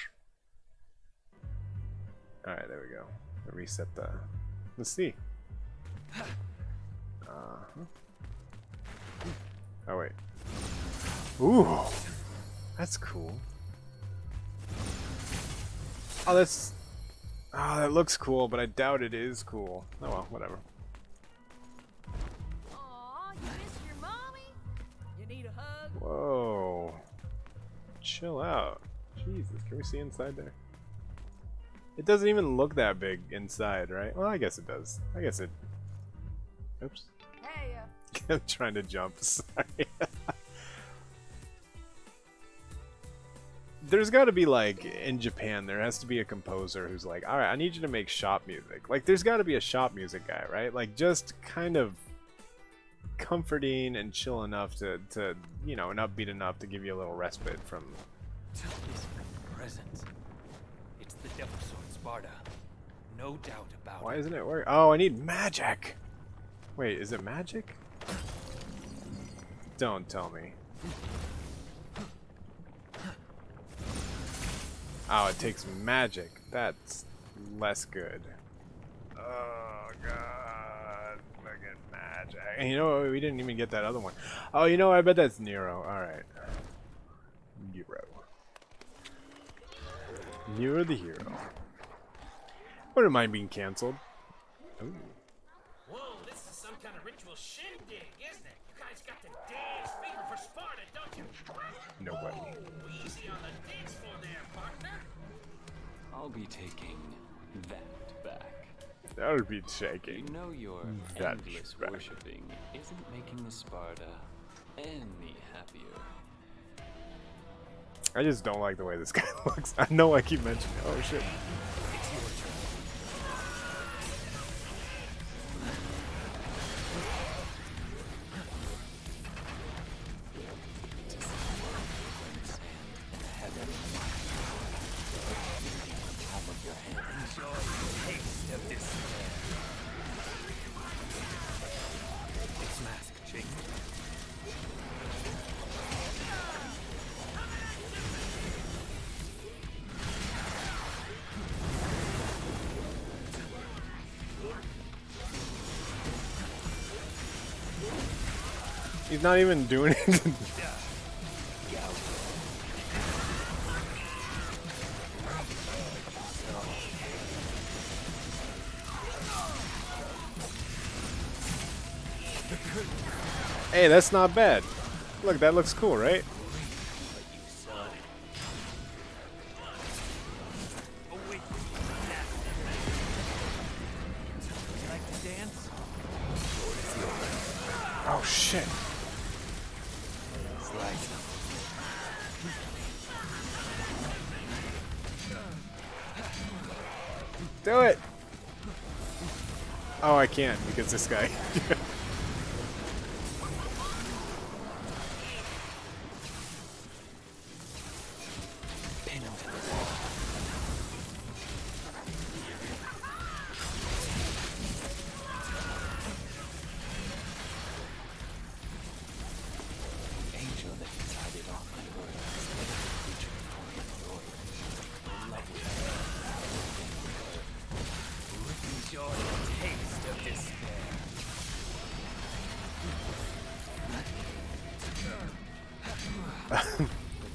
Alright, there we go. Reset the. Let's see. Oh wait. Ooh, that's cool. Oh, that's. Oh, that looks cool, but I doubt it is cool. Oh well, whatever. Aw, you miss your mommy? You need a hug? Whoa. Chill out. Jesus, can we see inside there? It doesn't even look that big inside, right? Well, I guess it does. I guess it. Oops. Hey, I'm trying to jump. Sorry. There's got to be, like, in Japan, there has to be a composer who's like, all right, I need you to make shop music. Like, there's got to be a shop music guy, right? Like, just kind of comforting and chill enough to you know, and upbeat enough to give you a little respite from. Presence. It's the Devil Sword Sparta. No doubt about it. Why isn't it working? Oh, I need magic. Wait, is it magic? Don't tell me. Oh, it takes magic. That's less good. Oh, God. Look at magic. And you know what? We didn't even get that other one. Oh, you know what? I bet that's Nero. Alright. Nero. Nero the hero. Wouldn't mind being cancelled. Ooh. Whoa, this is some kind of ritual shindig, isn't it? You guys got the dance fever for Sparta, don't you? Nobody. Whoa, easy on the dance floor there, partner. I'll be taking that back. That would be shaking. You know your That endless back. worshipping isn't making the Sparta any happier. I just don't like the way this guy looks. I know I keep mentioning it. Oh shit. He's not even doing anything. Hey, that's not bad. Look, that looks cool, right? Oh shit. Do it! Oh, I can't because this guy.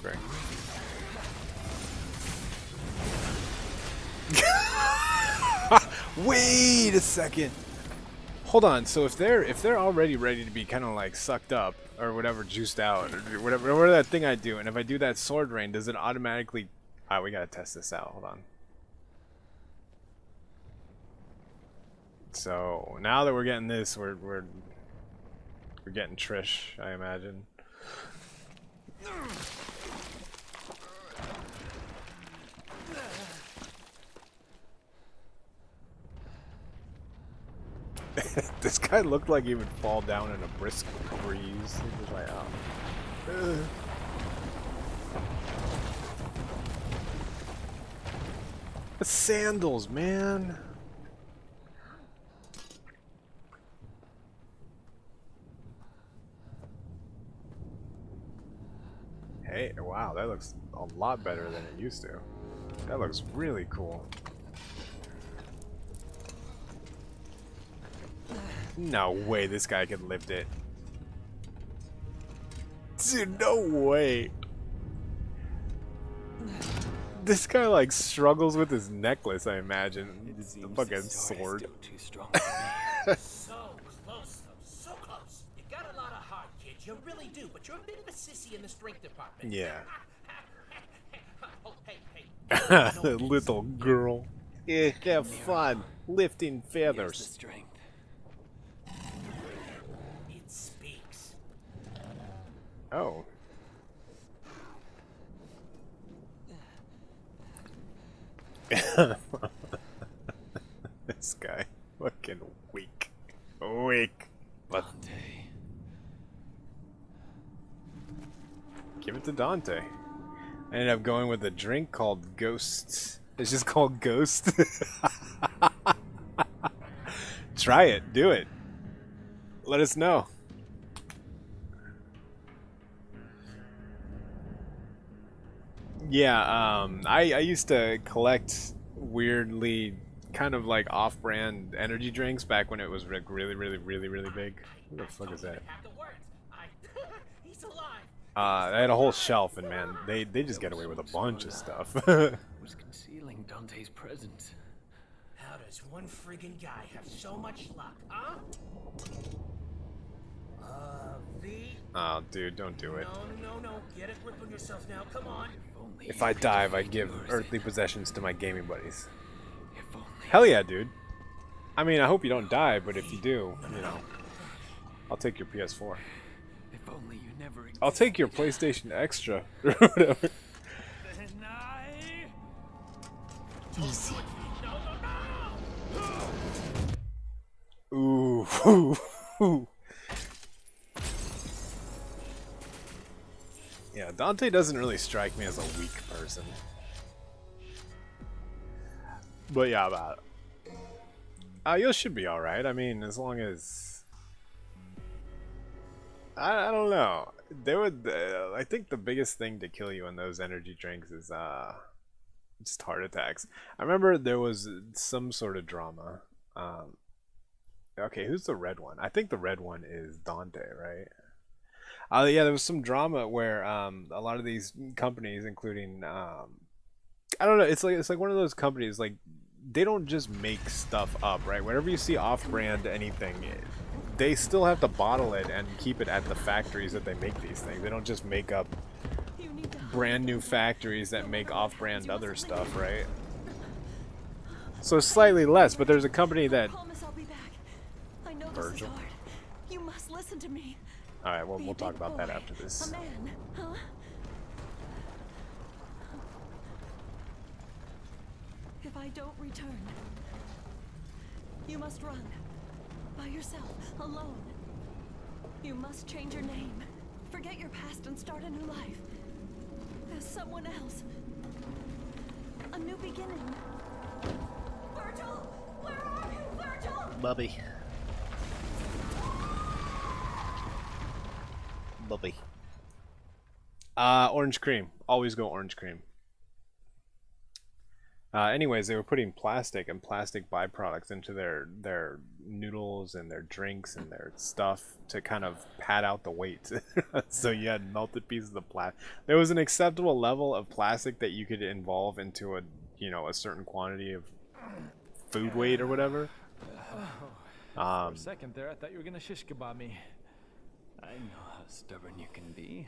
Okay. Wait a second. Hold on. So if they're already ready to be kind of like sucked up or whatever, juiced out or whatever that thing I do, and if I do that sword rain, does it automatically? Alright, we gotta test this out. Hold on. So now that we're getting this, we're getting Trish, I imagine. This guy looked like he would fall down in a brisk breeze. He was like, oh. The sandals, man. Hey, wow, that looks a lot better than it used to. That looks really cool. No way this guy could lift it. Dude, no way. This guy like struggles with his necklace, I imagine. The fucking sword. Too strong for me. So close, though. So close. You got a lot of heart, kid. You really do. But you're a bit of a sissy in the strength department. Yeah. Oh, hey. Little girl. Yeah, have fun lifting Here's the feathers. strength. Oh. This guy. Fucking weak. Weak. But give it to Dante. I ended up going with a drink called Ghosts. It's just called Ghost. Try it. Do it. Let us know. Yeah, I used to collect weirdly kind of like off-brand energy drinks back when it was like really big. What the fuck is that? He's alive. I had a whole shelf, and man, they just get away with a bunch of stuff. Was concealing Dante's presence. How does one friggin' guy have so much luck, huh? V. Oh, dude, don't do it. No. Get a grip on yourself now. Come on. If I dive, I give earthly possessions to my gaming buddies. Hell yeah, dude. I mean, I hope you don't die, but if you do, you know, I'll take your PS4. If only you never. I'll take your PlayStation Extra or whatever. Easy. Ooh. Yeah, Dante doesn't really strike me as a weak person. But yeah, you should be alright. I mean, as long as... I don't know. They would... I think the biggest thing to kill you in those energy drinks is just heart attacks. I remember there was some sort of drama. Okay, who's the red one? I think the red one is Dante, right? Yeah, there was some drama where a lot of these companies, including I don't know, it's like one of those companies, like they don't just make stuff up, right? Whenever you see off-brand anything, they still have to bottle it and keep it at the factories that they make these things. They don't just make up brand new factories that make off-brand other stuff, right? So slightly less, but there's a company that... I promise I'll be back. I know this is hard. You must listen to me. Alright, well, we'll talk about that after this. A man, huh? If I don't return, you must run. By yourself, alone. You must change your name. Forget your past and start a new life. As someone else. A new beginning. Virgil! Where are you, Virgil? Bubby. Orange cream. Always go orange cream. Anyways, they were putting plastic and plastic byproducts into their noodles and their drinks and their stuff to kind of pad out the weight. So you had melted pieces of plastic. There was an acceptable level of plastic that you could involve into a, you know, a certain quantity of food weight or whatever. For a second there, I thought you were gonna shish kebab me. I know how stubborn you can be.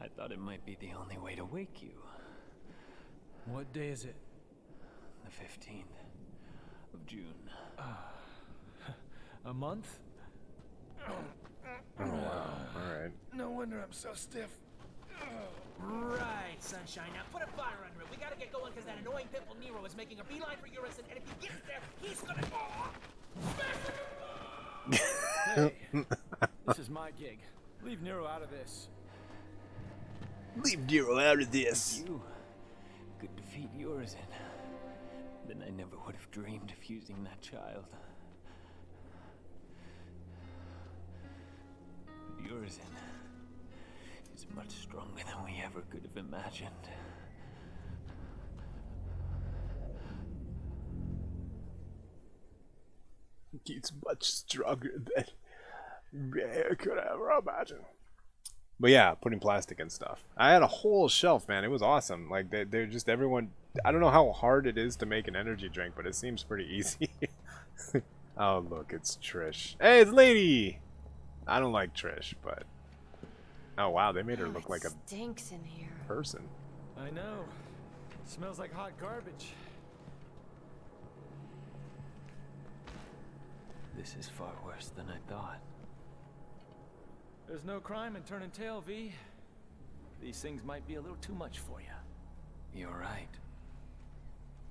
I thought it might be the only way to wake you. What day is it? The 15th of June. A month? Oh wow, alright. No wonder I'm so stiff. Right, sunshine. Now put a fire under it. We gotta get going because that annoying pimple Nero is making a beeline for Urison, and if he gets there, he's gonna... Hey, this is my gig. Leave Nero out of this. Leave Nero out of this. If you could defeat Urison, then I never would have dreamed of using that child. But Urison is much stronger than we ever could have imagined. He's much stronger than I could ever imagine. But yeah, putting plastic and stuff. I had a whole shelf, man. It was awesome. Like they're just everyone. I don't know how hard it is to make an energy drink, but it seems pretty easy. Oh look, it's Trish. Hey, it's Lady. I don't like Trish, but oh wow, they made her look like a stinks in here. person. I know. Smells like hot garbage. This is far worse than I thought. There's no crime in turning tail, V. These things might be a little too much for you. You're right.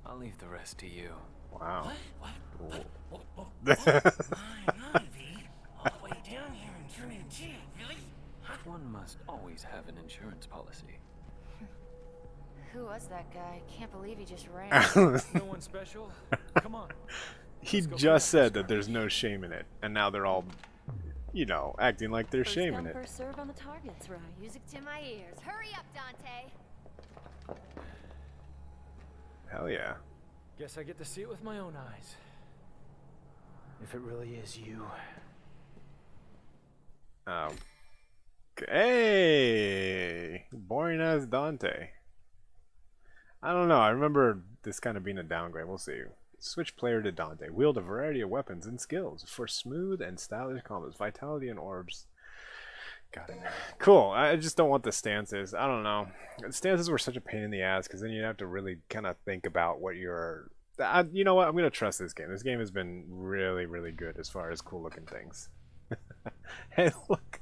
I'll leave the rest to you. Wow. My, V. All the way down here and turning tail, really? One must always have an insurance policy. Who was that guy? Can't believe he just ran. No one special? Come on. He just said that there's no shame in it, and now they're all, you know, acting like there's shame in it. First serve on the targets, right? Music to my ears. Hurry up, Dante. Hell yeah. Guess I get to see it with my own eyes. If it really is you. Hey, boring as Dante. I don't know. I remember this kind of being a downgrade. We'll see. Switch player to Dante. Wield a variety of weapons and skills for smooth and stylish combos. Vitality and orbs. Got it. Cool. I just don't want the stances. I don't know. Stances were such a pain in the ass because then you'd have to really kind of think about what you're... you know what? I'm going to trust this game. This game has been really, really good as far as cool looking things. Hey, look.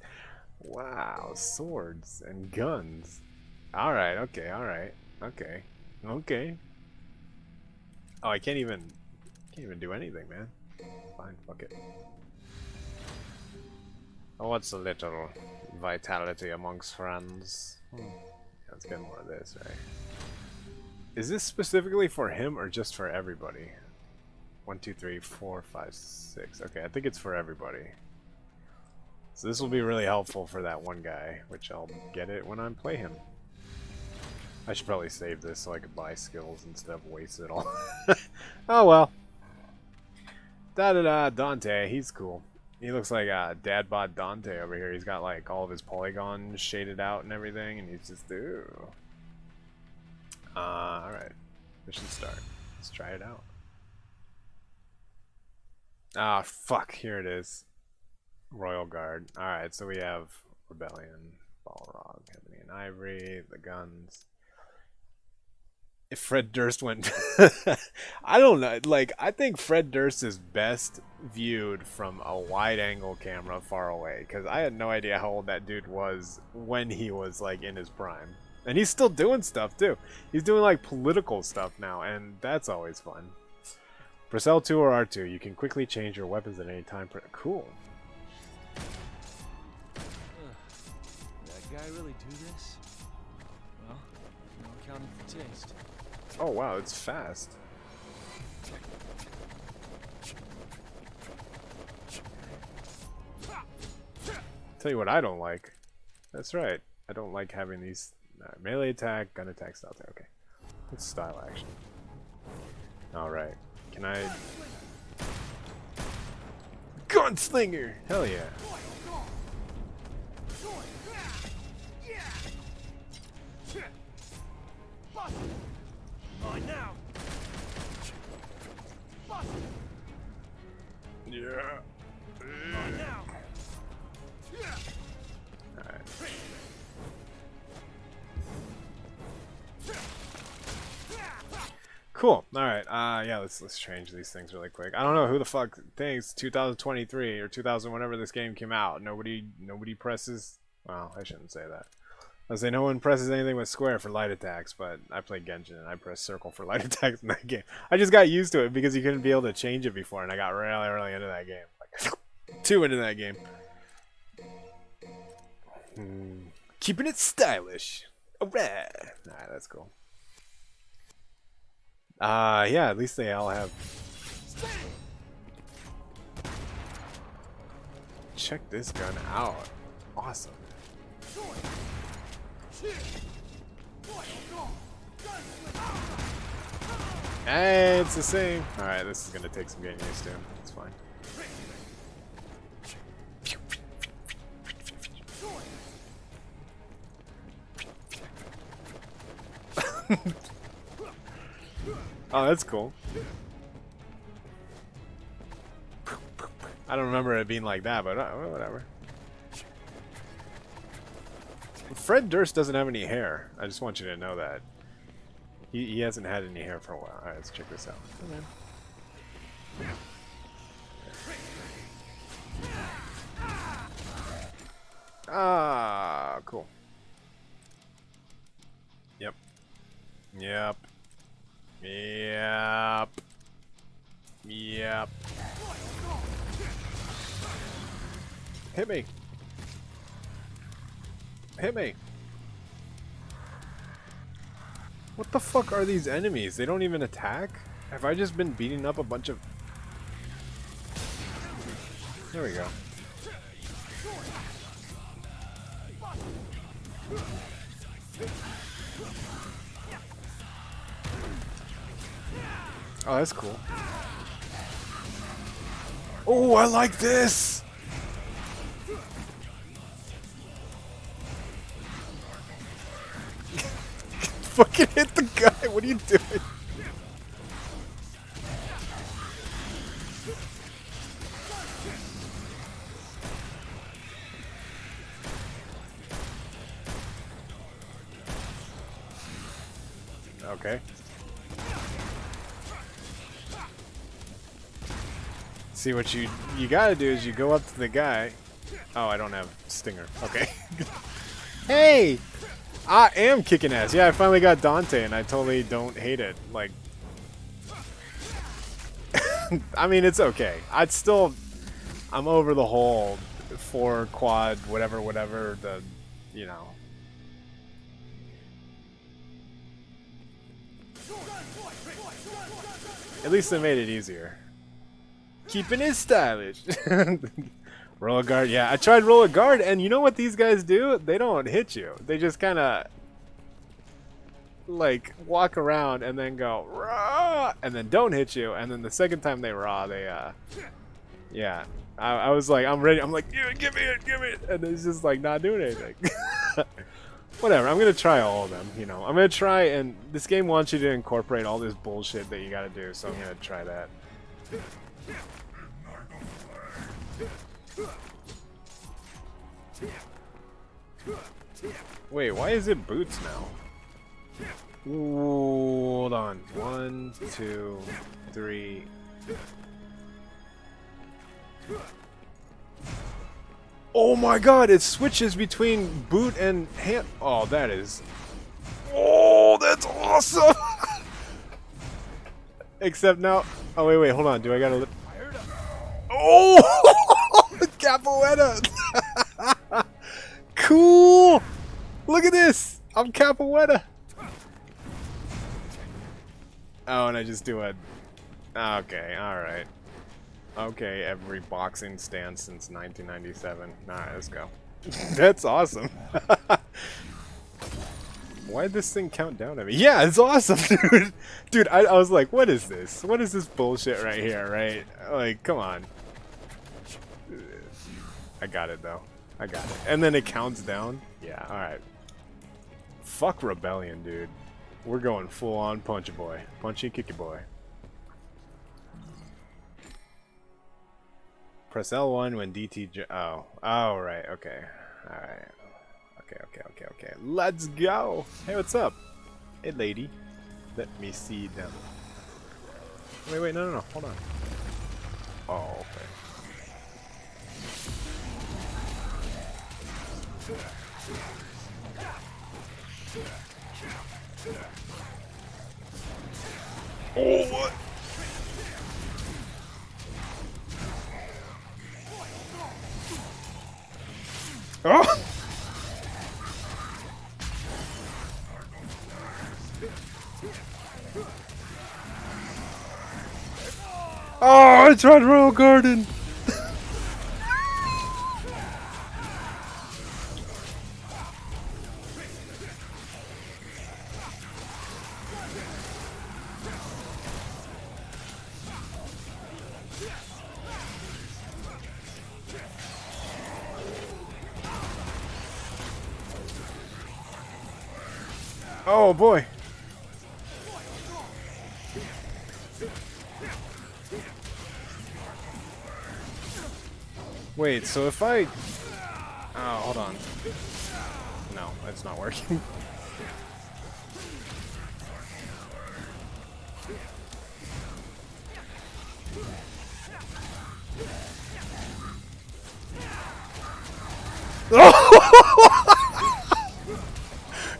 Wow. Swords and guns. Alright. Okay. Alright. Okay. Okay. Oh, I can't even do anything, man. Fine, fuck it. Oh, what's a little vitality amongst friends? Let's get more of this, right? Is this specifically for him or just for everybody? 1, 2, 3, 4, 5, 6. Okay, I think it's for everybody. So this will be really helpful for that one guy, which I'll get it when I play him. I should probably save this so I could buy skills instead of waste it all. Oh well. Da-da-da, Dante, he's cool. He looks like Dad Bod Dante over here. He's got like all of his polygons shaded out and everything, and he's just, ooh. Alright. Mission start. Let's try it out. Ah, fuck, here it is. Royal Guard. Alright, so we have Rebellion, Balrog, Ebony and Ivory, the guns. If Fred Durst went... I don't know, like, I think Fred Durst is best viewed from a wide-angle camera far away, because I had no idea how old that dude was when he was, like, in his prime. And he's still doing stuff, too. He's doing, like, political stuff now, and that's always fun. Press L2 or R2, you can quickly change your weapons at any time. Cool. That guy really do this? Well, no accounting for taste. Oh wow, it's fast. Tell you what I don't like. That's right. I don't like having these melee attack, gun attack, style attack. Okay. It's style action. Alright. Can I... Gunslinger! Hell yeah. Now. Yeah. Now. Alright. Cool. Alright. Yeah, let's change these things really quick. I don't know who the fuck thinks 2023 or 2000 whenever this game came out. Nobody presses. Well, I shouldn't say that. I say no one presses anything but square for light attacks, but I play Genshin and I press circle for light attacks in that game. I just got used to it because you couldn't be able to change it before, and I got really into that game. Like, too into that game. Keeping it stylish. Alright. Alright, that's cool. Yeah, at least they all have... Check this gun out. Awesome. Hey, it's the same. Alright, this is gonna take some getting used to. It's fine. Oh, that's cool. I don't remember it being like that, but whatever. Fred Durst doesn't have any hair. I just want you to know that. He hasn't had any hair for a while. Alright, let's check this out. Ah, cool. Yep. Yep. Yep. Yep. Hit me. Hit me. What the fuck are these enemies? They don't even attack? Have I just been beating up a bunch of... There we go. Oh, that's cool. Oh, I like this! Fucking hit the guy, what are you doing? Okay. See, what you gotta do is you go up to the guy. Oh, I don't have Stinger. Okay. Hey! I am kicking ass. Yeah, I finally got Dante and I totally don't hate it. Like, I mean, it's okay. I'm over the whole 4 quad, whatever, the, you know. At least they made it easier. Keeping it stylish. Roll a guard, yeah. I tried roll a guard, and you know what these guys do? They don't hit you. They just kind of like walk around and then go rah, and then don't hit you, and then the second time they raw, they yeah. I was like, I'm ready. I'm like, yeah, give me it, and it's just like not doing anything. Whatever. I'm gonna try all of them. You know, I'm gonna try, and this game wants you to incorporate all this bullshit that you gotta do, so I'm gonna try that. Wait, why is it boots now? Ooh, hold on. 1, 2, 3. Oh my god, it switches between boot and hand. Oh, that is... Oh, that's awesome! Except now... Oh, wait, hold on. Do I gotta... Oh! Capoeira! Cool! Look at this! I'm Capoeira! Oh, and I just do a... Okay, alright. Okay, every boxing stance since 1997. Alright, let's go. That's awesome. Why did this thing count down at me? Yeah, it's awesome, dude! Dude, I was like, what is this? What is this bullshit right here, right? Like, come on. I got it, though. I got it. And then it counts down? Yeah, alright. Fuck Rebellion, dude. We're going full-on punchy boy. Punchy kicky boy. Press L1 when DT... Oh. Oh, right. Okay. Alright. Okay. Let's go! Hey, what's up? Hey, lady. Let me see them. Wait, no. Hold on. Oh, okay. Oh, what? Oh! Oh, I tried Royal Garden! Oh boy. Wait, so if I... Oh, hold on. No, it's not working.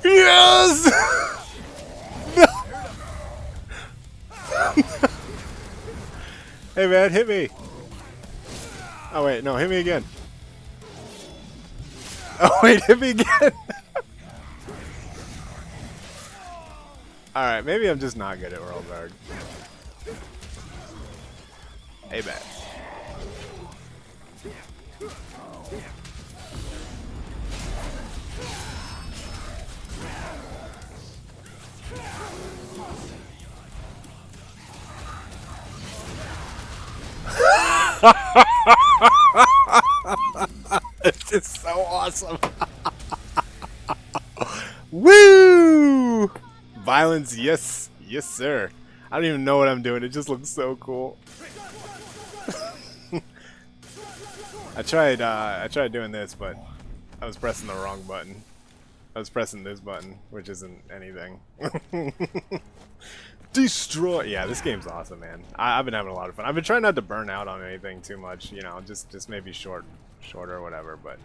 Yes! Hey man, hit me! Oh wait, no, hit me again. Oh wait, hit me again! Alright, maybe I'm just not good at World Guard. Hey man. This is so awesome. Woo! Violence, yes. Yes, sir. I don't even know what I'm doing. It just looks so cool. I tried doing this, but I was pressing the wrong button. I was pressing this button, which isn't anything. Destroy! Yeah, this game's awesome, man. I've been having a lot of fun. I've been trying not to burn out on anything too much, you know, just maybe shorter or whatever, but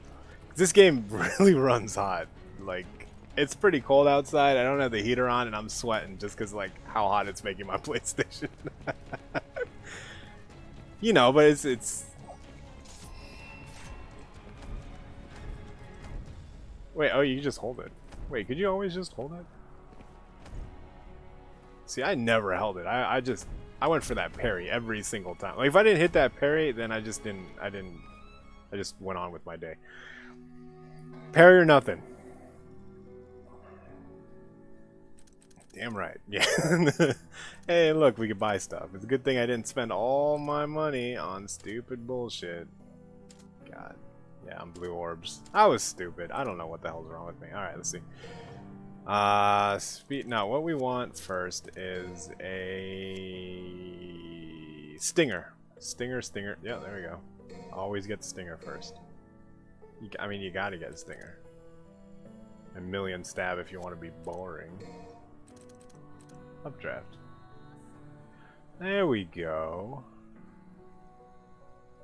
this game really runs hot. Like, it's pretty cold outside. I don't have the heater on, and I'm sweating just because, like, how hot it's making my PlayStation. You know, but it's... Wait, oh, you just hold it. Wait, could you always just hold it? See, I never held it. I went for that parry every single time. Like, if I didn't hit that parry, then I just went on with my day. Parry or nothing. Damn right. Yeah. Hey, look, we could buy stuff. It's a good thing I didn't spend all my money on stupid bullshit. God. Yeah, I'm blue orbs. I was stupid. I don't know what the hell's wrong with me. Alright, let's see. Now what we want first is a stinger. Stinger. Yeah, there we go. Always get the stinger first. I mean, you gotta get a stinger. A million stab if you want to be boring. Updraft. There we go.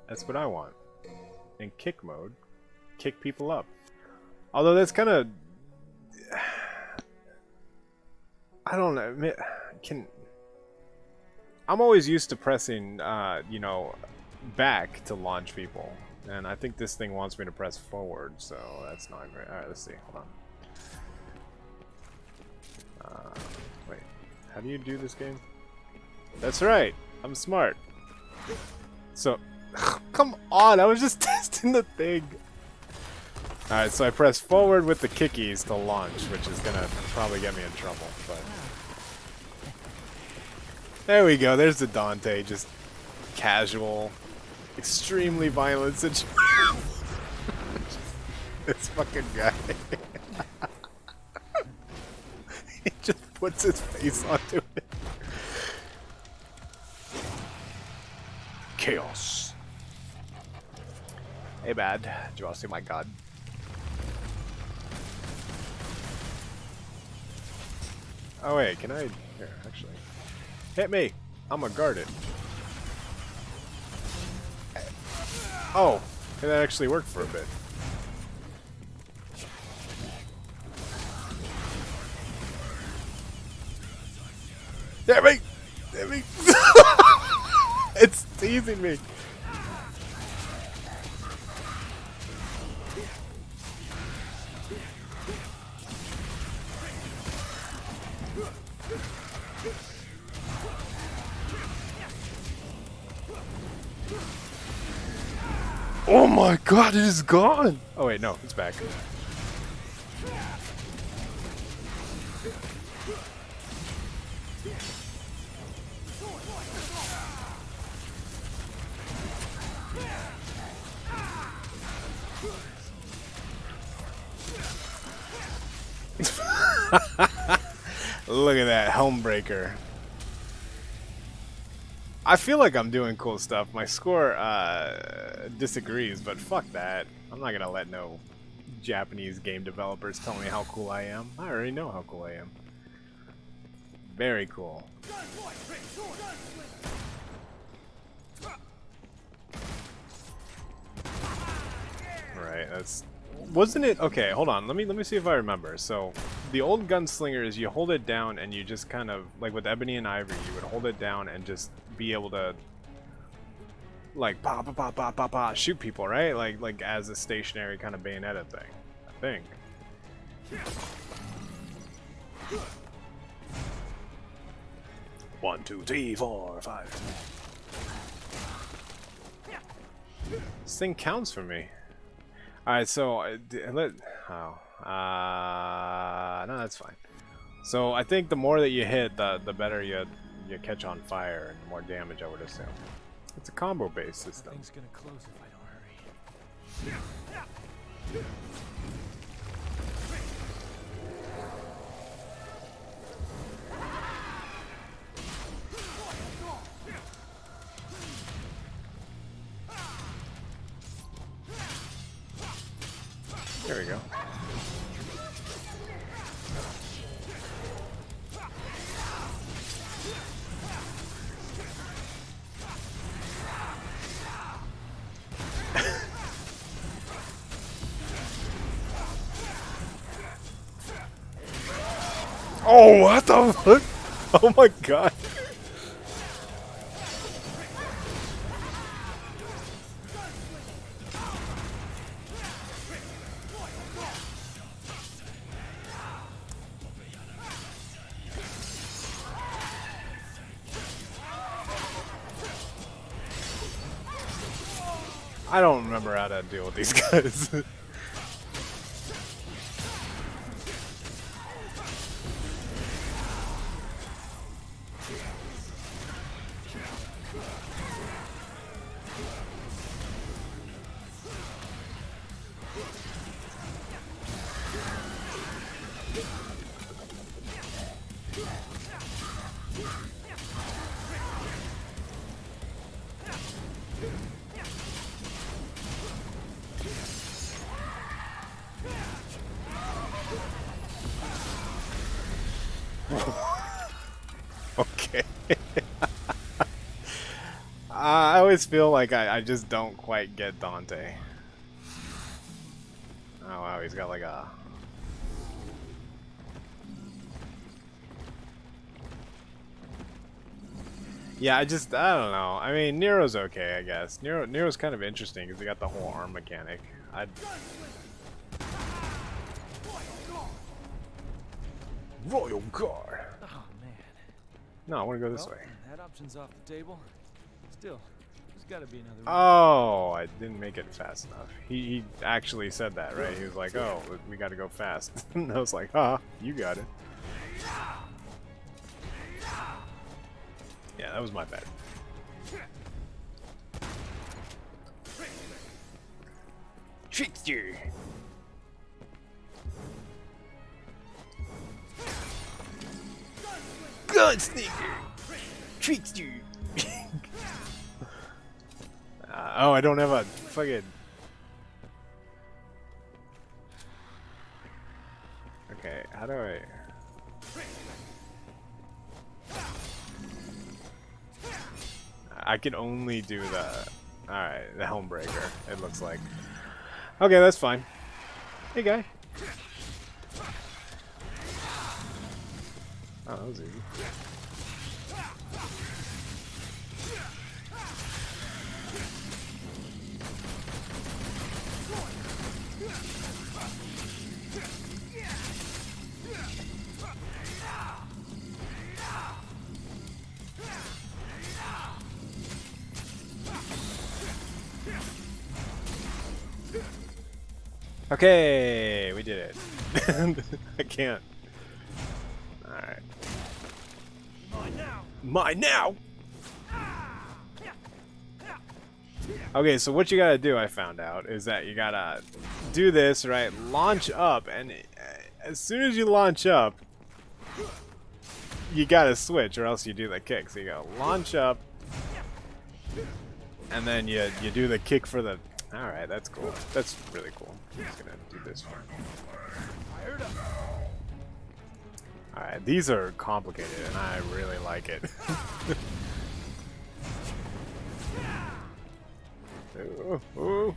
That's what I want. In kick mode, kick people up. Although that's kind of... I don't know. I'm always used to pressing, you know, back to launch people. And I think this thing wants me to press forward, so that's not great. Alright, let's see. Hold on. Wait. How do you do this game? That's right. I'm smart. So, come on. I was just testing the thing. Alright, so I press forward with the kickies to launch, which is gonna probably get me in trouble, but... There we go, there's the Dante, just casual, extremely violent situation. This fucking guy. He just puts his face onto it. Chaos. Hey, bad. Do you want to see my god? Oh wait, can I... Here, actually. Hit me! I'm gonna guard it. Oh! That actually worked for a bit. Damn me! Damn me! It's teasing me! Oh my god, it is gone! Oh wait, no, it's back. Look at that, Helmbreaker. I feel like I'm doing cool stuff. My score disagrees, but fuck that. I'm not gonna let no Japanese game developers tell me how cool I am. I already know how cool I am. Very cool. Right, that's wasn't it? Okay, hold on. Let me see if I remember. So, the old gunslinger is you hold it down and you just kind of like with Ebony and Ivory, you would hold it down and just be able to like pop pop pop pop pop pop shoot people, right? Like as a stationary kind of Bayonetta thing, I think. 1, 2, 3, 4, 5. This thing counts for me. Alright, so no, that's fine. So I think the more that you hit, the better you catch on fire and the more damage, I would assume. It's a combo based system. Thing's gonna close if I don't hurry. There we go. Oh, what the fuck? Oh my god. I don't remember how to deal with these guys. Okay. I always feel like I just don't quite get Dante. Oh wow, he's got like a... Yeah, I don't know. I mean, Nero's okay, I guess. Nero's kind of interesting because he got the whole arm mechanic. Royal Guard. Oh man. No, I want to go this way. That option's off the table. Still, there's got to be another. Oh, I didn't make it fast enough. He actually said that, right? He was like, "Oh, we got to go fast." And I was like, "Ah, you got it." Yeah, that was my bad. Trickster. Gunslinger. Trickster. Oh, I don't have a fucking... Okay, how do I... I can only do the... Alright, the Helmbreaker, it looks like. Okay, that's fine. Hey, guy. Oh, that was easy. Okay, we did it. I can't. Alright. Mine now! Okay, so what you gotta do, I found out, is that you gotta do this, right? Launch up, and as soon as you launch up, you gotta switch, or else you do the kick. So you gotta launch up, and then you do the kick for the... Alright, that's cool. That's really cool. I'm just gonna do this one. Alright, these are complicated, and I really like it. Ooh, ooh.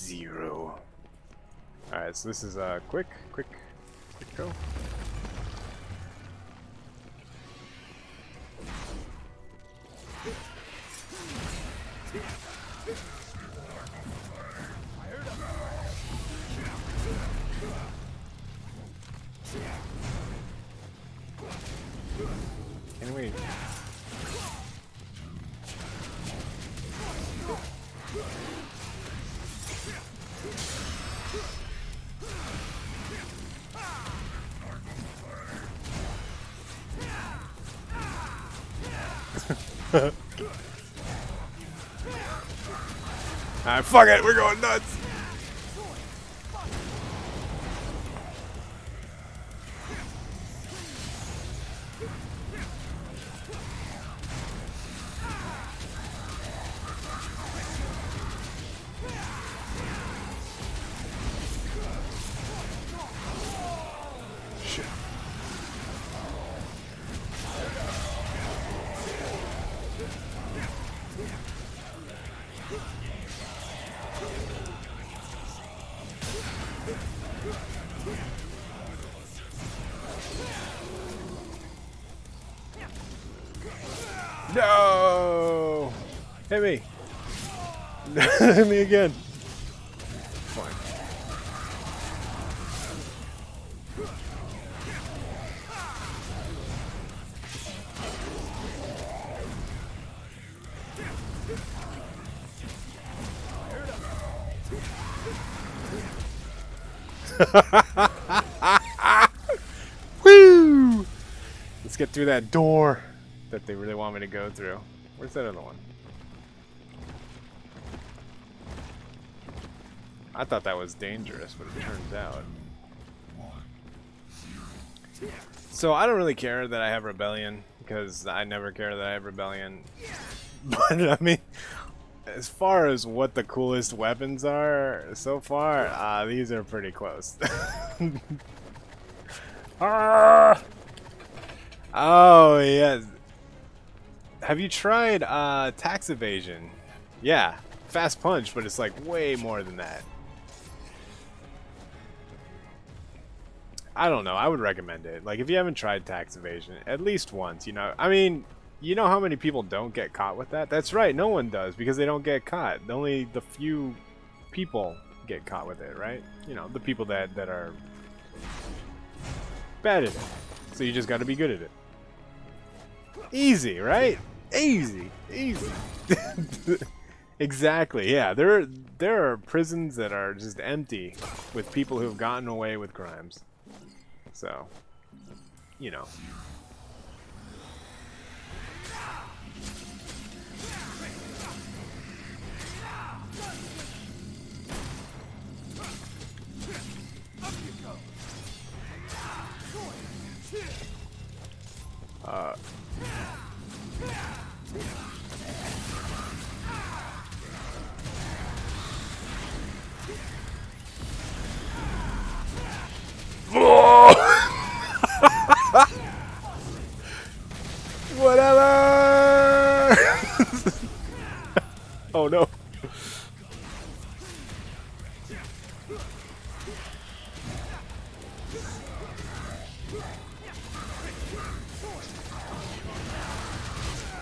0. Alright, so this is a quick go. Can we? Alright, fuck it, we're going nuts. Shit. No! Hit me! Hit me again! Fine. Woo! Let's get through that door that they really want me to go through. Where's that other one? I thought that was dangerous, but it turns out. So I don't really care that I have Rebellion, because I never care that I have Rebellion. But I mean, as far as what the coolest weapons are so far, these are pretty close. Ah! Oh, yes. Have you tried tax evasion? Yeah, fast punch, but it's like way more than that. I don't know. I would recommend it. Like, if you haven't tried tax evasion, at least once, you know. I mean, you know how many people don't get caught with that? That's right. No one does, because they don't get caught. Only the few people get caught with it, right? You know, the people that are bad at it. So you just got to be good at it. Easy, right? Easy. Easy. Exactly. Yeah, there are prisons that are just empty with people who've gotten away with crimes. So, you know. Whatever. Oh no.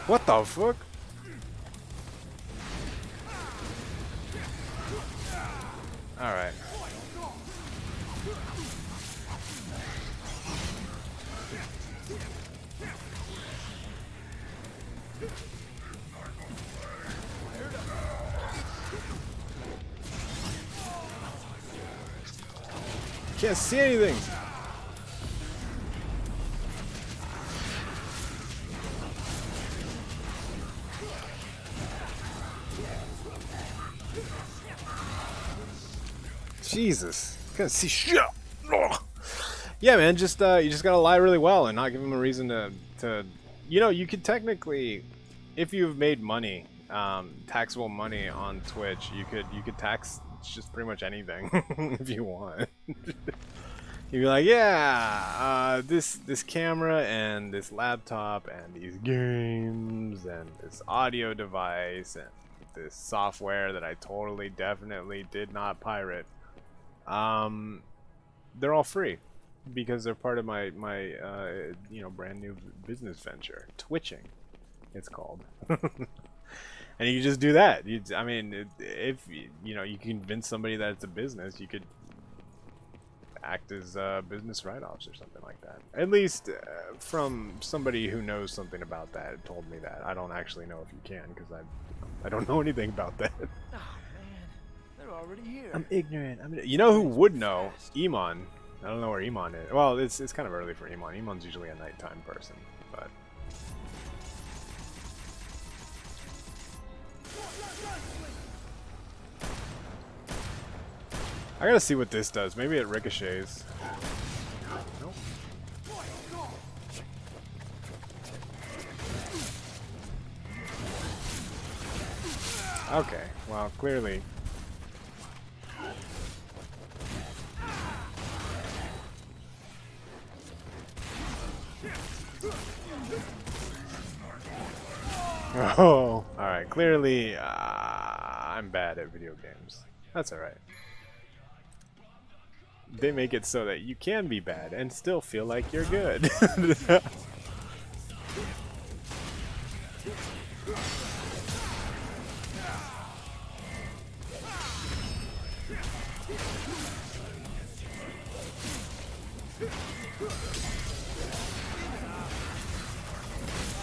What the fuck? All right. Can't see anything. Jesus, can't see shit. Ugh. Yeah, man, just you just gotta lie really well and not give them a reason to. You know, you could technically, if you've made money, taxable money on Twitch, you could tax just pretty much anything if you want. You'd be like, yeah, this camera and this laptop and these games and this audio device and this software that I totally, definitely did not pirate. They're all free because they're part of my you know, brand new business venture, Twitching, it's called. And you just do that. I mean, if you know, you convince somebody that it's a business, you could act as business write-offs or something like that. At least from somebody who knows something about that told me that. I don't actually know if you can because I don't know anything about that. Oh man, they're already here. I'm ignorant. You know who would know? Iman. I don't know where Iman is. Well, it's kind of early for Iman. Iman's usually a nighttime person, but. I gotta see what this does. Maybe it ricochets. Nope. Okay, well, clearly. Oh, alright. Clearly, I'm bad at video games. That's alright. They make it so that you can be bad and still feel like you're good.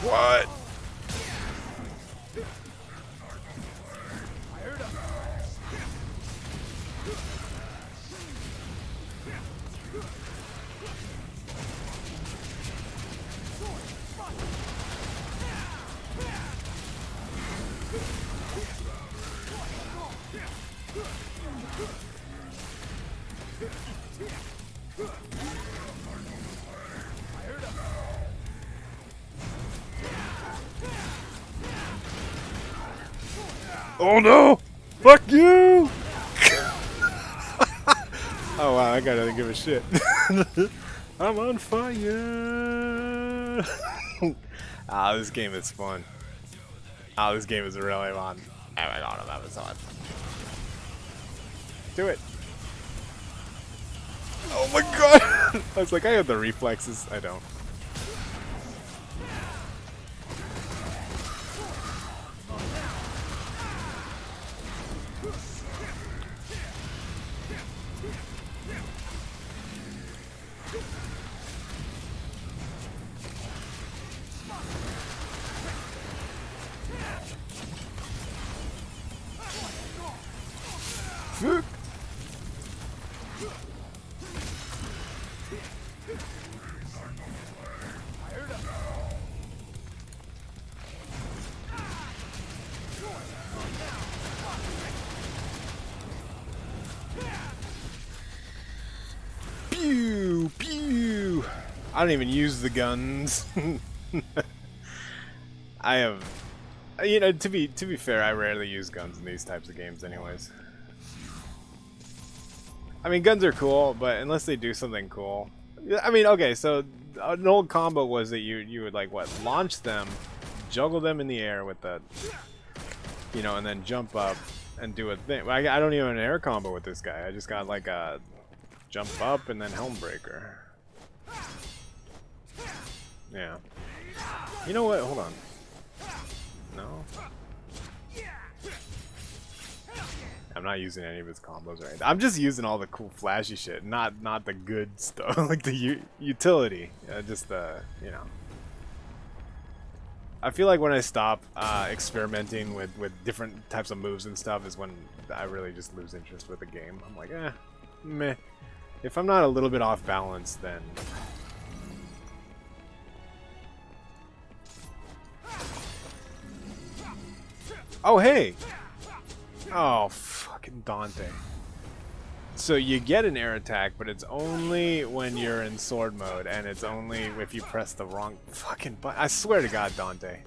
What? Oh no! Fuck you! Oh wow, I gotta give a shit. I'm on fire! Ah, this game is fun. Ah, this game is really fun. Oh my god, I'm having so much fun. Do it! Oh my god! I was like, I have the reflexes. I don't. Pew pew. I don't even use the guns. I have, you know, to be fair, I rarely use guns in these types of games anyways. I mean, guns are cool, but unless they do something cool. I mean, okay, so an old combo was that you would like what, launch them, juggle them in the air with the, you know, and then jump up and do a thing. I don't even have an air combo with this guy. I just got like a jump up and then helm breaker. Yeah. You know what? Hold on. No. I'm not using any of his combos right now. I'm just using all the cool flashy shit, not the good stuff, like the utility. Just the, you know. I feel like when I stop experimenting with different types of moves and stuff is when I really just lose interest with the game. I'm like, meh. If I'm not a little bit off balance, then... Oh, hey! Oh, fucking Dante. So you get an air attack, but it's only when you're in sword mode, and it's only if you press the wrong fucking button. I swear to God, Dante.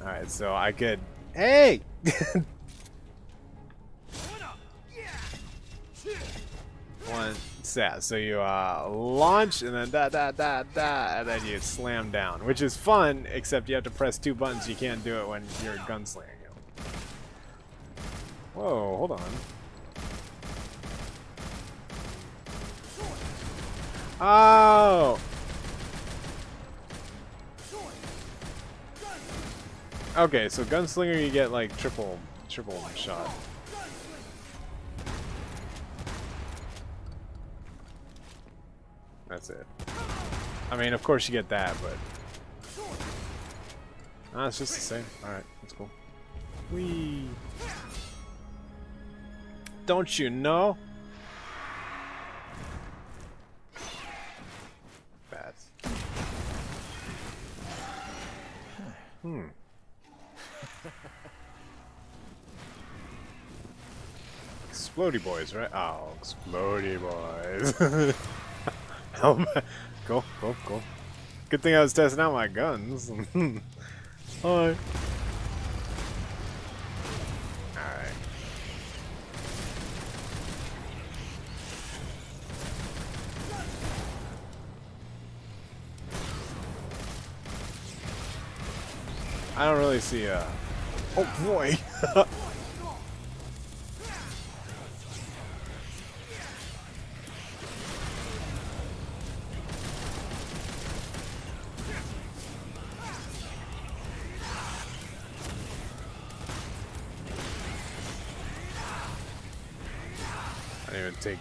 Alright, so I could... Hey! Yeah, so you launch and then and then you slam down, which is fun, except you have to press 2 buttons. You can't do it when you're gunslinging. Whoa, hold on. Oh! Okay, so gunslinger you get like triple shot. That's it. I mean, of course you get that, but it's just the same. All right, that's cool. Whee! Don't you know? Bats. Explodey boys, right? Oh, explodey boys. Go. Good thing I was testing out my guns. Alright. Alright. I don't really see oh boy. I didn't even take.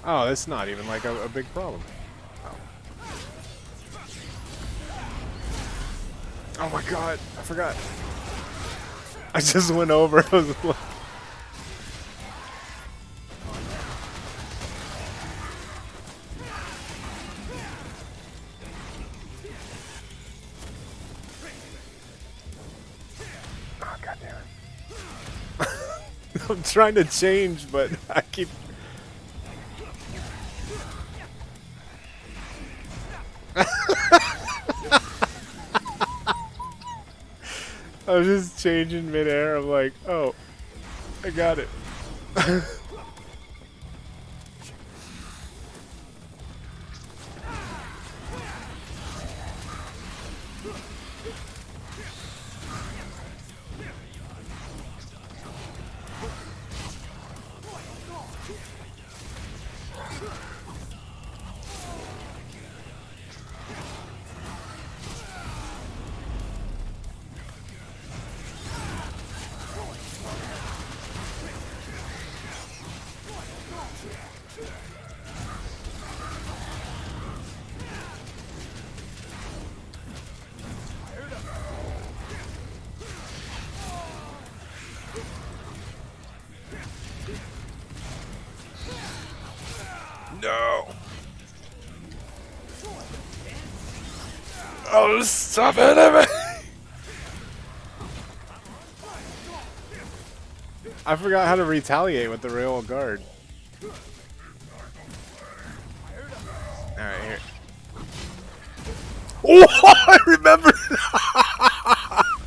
Oh, that's not even like a big problem. Oh my god, I forgot. I just went over. I was like, oh god damn it. I'm trying to change, but I keep. I was just changing midair. I'm like, oh, I got it. No. Oh, stop hitting me! I forgot how to retaliate with the rail guard. Alright, here. Oh, I remember!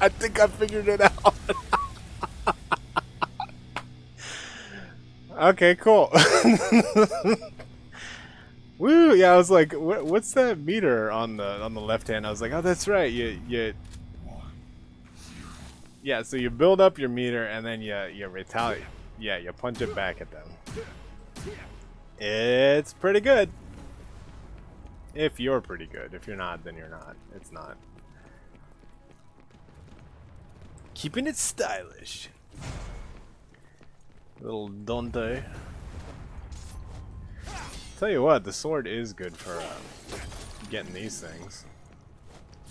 I think I figured it out. Okay, cool. Woo! Yeah, I was like, what's that meter on the left hand? I was like, oh, that's right. Yeah. So you build up your meter and then you retaliate. Yeah, you punch it back at them. It's pretty good. If you're pretty good. If you're not, then you're not. It's not. Keeping it stylish. Little Dante. Tell you what, the sword is good for getting these things.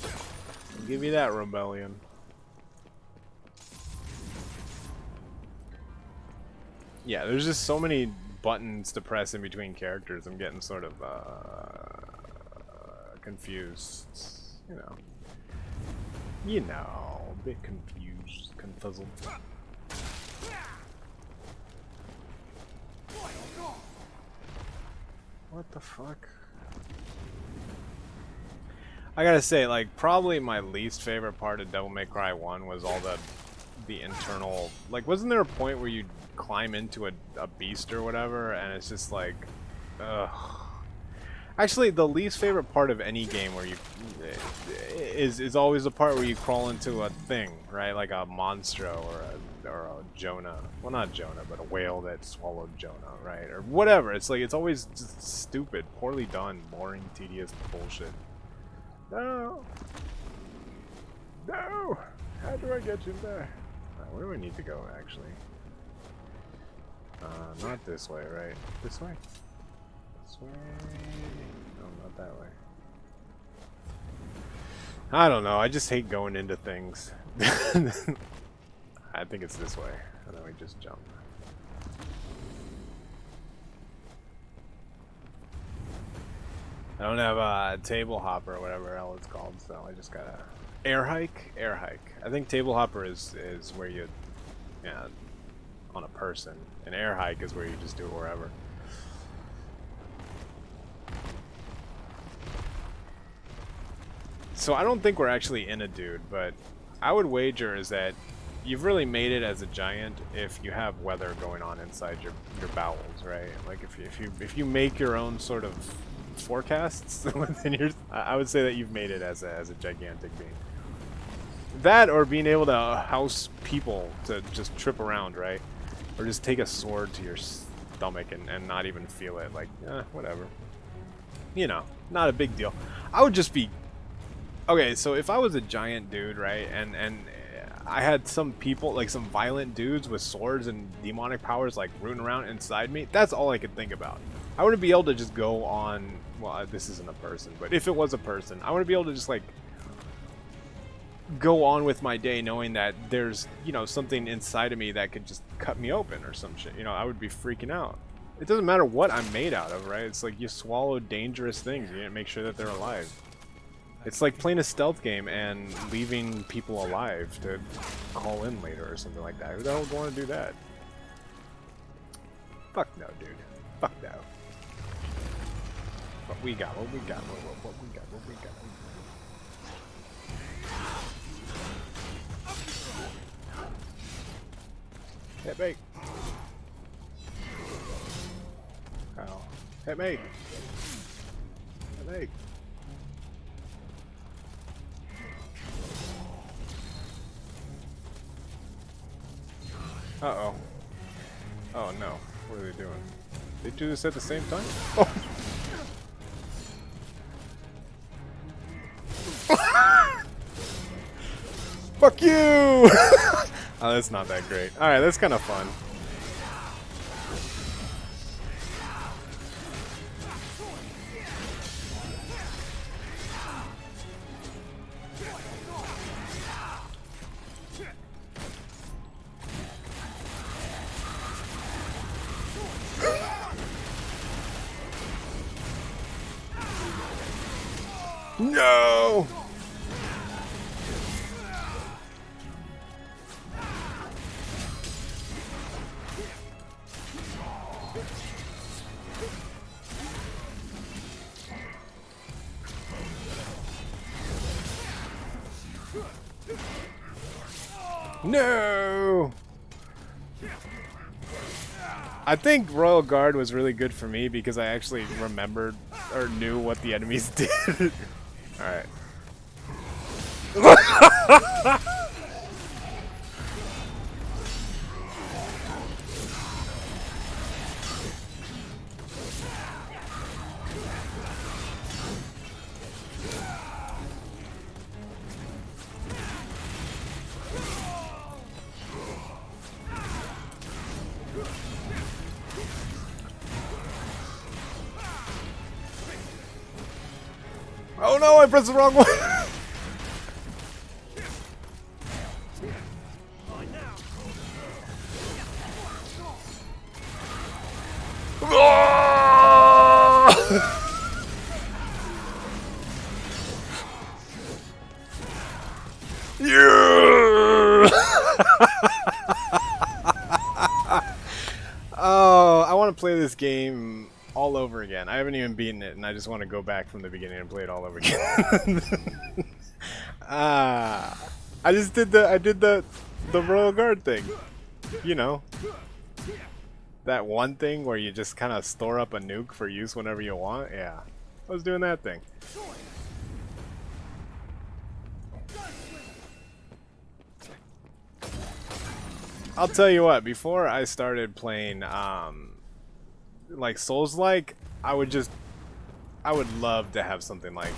I'll give you that, Rebellion. Yeah, there's just so many buttons to press in between characters. I'm getting sort of confused. You know, a bit confused, confuzzled. What the fuck? I gotta say, like, probably my least favorite part of Devil May Cry 1 was all the internal, like, wasn't there a point where you climb into a beast or whatever, and it's just like, ugh. Actually, the least favorite part of any game where you is always the part where you crawl into a thing, right? Like a monstro or a Jonah. Well, not Jonah, but a whale that swallowed Jonah, right? Or whatever. It's like it's always just stupid, poorly done, boring, tedious bullshit. No. No. How do I get you there? Where do I need to go, actually? Not this way, right? This way? This way? No, not that way. I don't know, I just hate going into things. I think it's this way, and then we just jump. I don't have a table hopper or whatever hell it's called, so I just gotta... Air hike? Air hike. I think table hopper is where you... Yeah, on a person. An air hike is where you just do it wherever. So I don't think we're actually in a dude, but I would wager is that you've really made it as a giant if you have weather going on inside your bowels, right? Like if you make your own sort of forecasts within your, I would say that you've made it as a gigantic being. That or being able to house people to just trip around, right? Or just take a sword to your stomach and not even feel it, like, whatever. You know, not a big deal. I would just be... Okay, so if I was a giant dude, right, and I had some people, like some violent dudes with swords and demonic powers, like, rooting around inside me, that's all I could think about. I wouldn't be able to just go on... Well, this isn't a person, but if it was a person, I wouldn't be able to just, like, go on with my day knowing that there's, you know, something inside of me that could just cut me open or some shit. You know, I would be freaking out. It doesn't matter what I'm made out of, right? It's like you swallow dangerous things. You didn't make sure that they're alive. It's like playing a stealth game and leaving people alive to call in later or something like that. Who the hell would want to do that? Fuck no, dude. Fuck no. What we got? What we got? What we got? What we got? Hit me! Ow. Hit me! Hit me! Uh-oh. Oh no. What are they doing? They do this at the same time? Oh! Fuck you! Oh, that's not that great. Alright, that's kind of fun. No! No! I think Royal Guard was really good for me because I actually remembered or knew what the enemies did. Alright. Oh no, I pressed the wrong one! Oh, I want to play this game all over again. I haven't even beaten it, and I just want to go back from the beginning and play it all over again. I just did the Royal Guard thing. You know. That one thing where you just kind of store up a nuke for use whenever you want? Yeah. I was doing that thing. I'll tell you what, before I started playing like Souls-like, I would love to have something like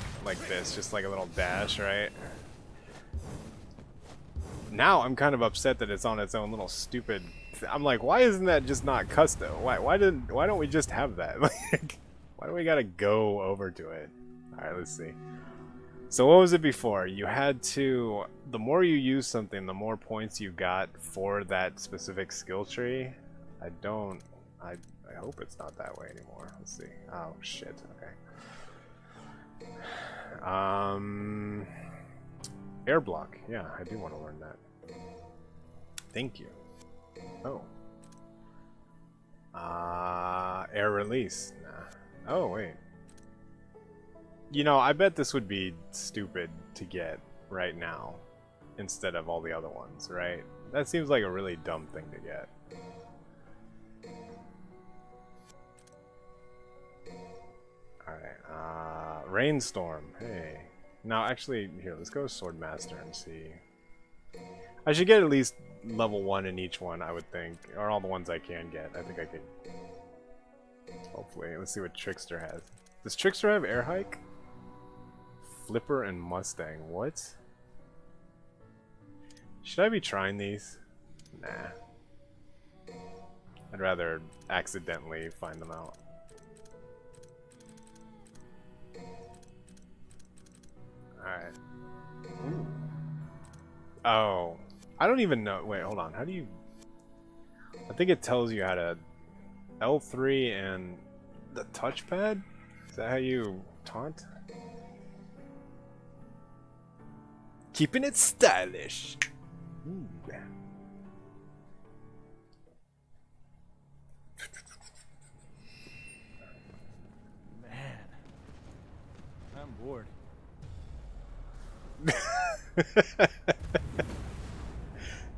this, just like a little dash, right? Now I'm kind of upset that it's on its own little stupid. I'm like, why isn't that just not custom? Why don't we just have that? Like, why do we gotta go over to it? All right, let's see. So what was it before? You had to, the more you use something, the more points you got for that specific skill tree. I hope it's not that way anymore. Let's see. Oh shit. Okay. Air block. Yeah, I do want to learn that. Thank you. Oh. Air release. Nah. Oh wait. You know, I bet this would be stupid to get right now instead of all the other ones, right? That seems like a really dumb thing to get. Alright, Rainstorm. Hey. Now, actually, here, let's go Swordmaster and see. I should get at least level 1 in each one, I would think. Or all the ones I can get. I think I could. Hopefully. Let's see what Trickster has. Does Trickster have Air Hike? Flipper and Mustang. What? Should I be trying these? Nah. I'd rather accidentally find them out. Alright. Oh. I don't even know. Wait, hold on. How do you... I think it tells you how to... L3 and the touchpad? Is that how you taunt? Keeping it stylish. Ooh. Man, I'm bored.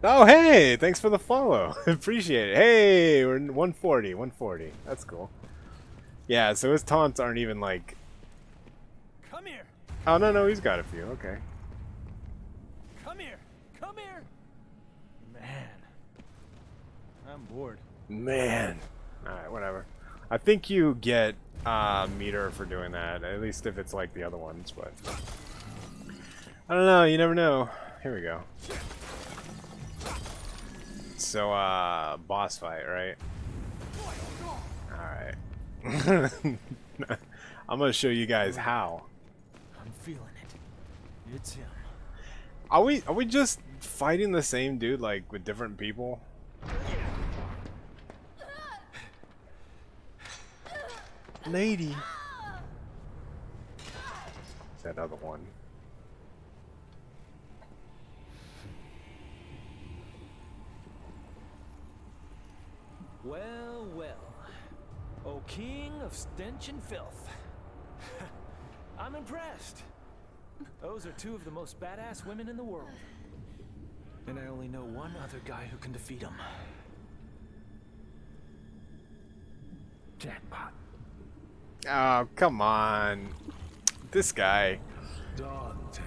Oh, hey! Thanks for the follow. Appreciate it. Hey, we're in 140. 140. That's cool. Yeah, so his taunts aren't even like... Come here. Oh, no, he's got a few. Okay. Come here. Come here. Man, I'm bored. Man. Alright, whatever. I think you get meter for doing that, at least if it's like the other ones, but... I don't know, you never know. Here we go. So, boss fight, right? Alright. I'm gonna show you guys how. I'm feeling it. It's him. Are we just fighting the same dude, like, with different people? Lady. That other one. Well, well. O king of stench and filth. I'm impressed. Those are two of the most badass women in the world. And I only know one other guy who can defeat them. Jackpot. Oh, come on. This guy. Dante.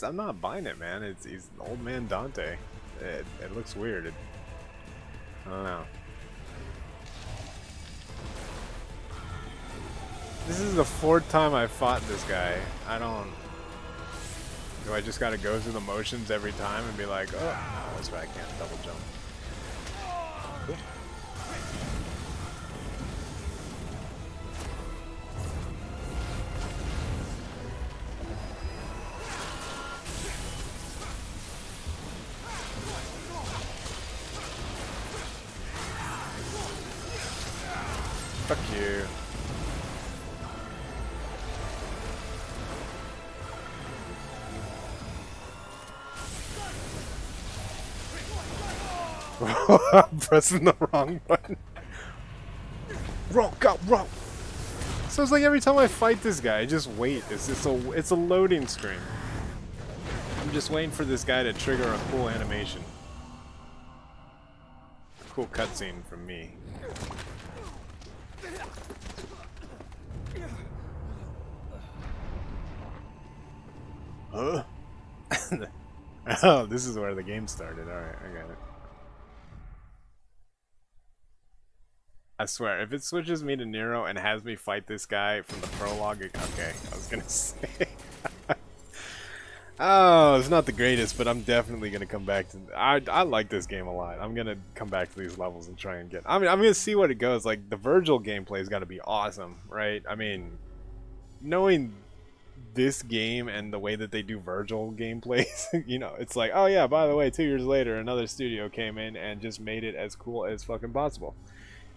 I'm not buying it, man. He's old man Dante. It looks weird. I don't know. This is the 4th time I fought this guy. Do I just gotta go through the motions every time and be like, oh, no, that's right, I can't double jump. Fuck you. I'm pressing the wrong button. Roll, go, roll. So it's like every time I fight this guy, I just wait. It's a loading screen. I'm just waiting for this guy to trigger a cool animation. Cool cutscene from me. Huh? Oh, this is where the game started. Alright, I got it. I swear, if it switches me to Nero and has me fight this guy from the prologue, okay, I was gonna say. Oh, it's not the greatest, but I'm definitely gonna come back to. I like this game a lot. I'm gonna come back to these levels and try and get. I mean, I'm gonna see what it goes. Like the Virgil gameplay's got to be awesome, right? I mean, knowing this game and the way that they do Virgil gameplays, you know, it's like, oh yeah, by the way, 2 years later, another studio came in and just made it as cool as fucking possible.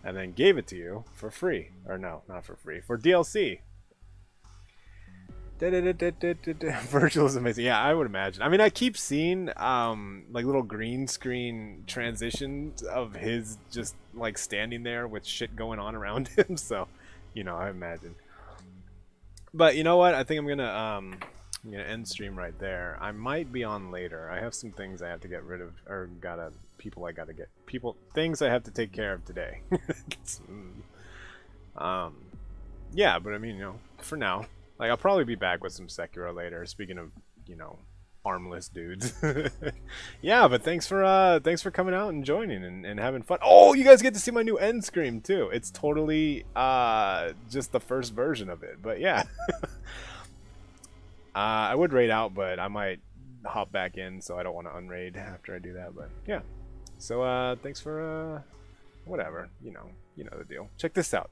And then gave it to you for free. Or no, not for free. For DLC. Virtual is amazing. Yeah, I would imagine. I mean, I keep seeing like little green screen transitions of his just like standing there with shit going on around him. So, you know, I imagine. But you know what? I think I'm gonna end stream right there. I might be on later. I have some things I have to get rid of, or things I have to take care of today. Yeah, but I mean, you know, for now, like I'll probably be back with some Sekiro later. Speaking of, you know, armless dudes. Yeah, but thanks for coming out and joining and having fun. Oh, you guys get to see my new end screen too. It's totally just the first version of it, but yeah. I would raid out, but I might hop back in, so I don't want to unraid after I do that. But yeah, so thanks for whatever, you know the deal. Check this out.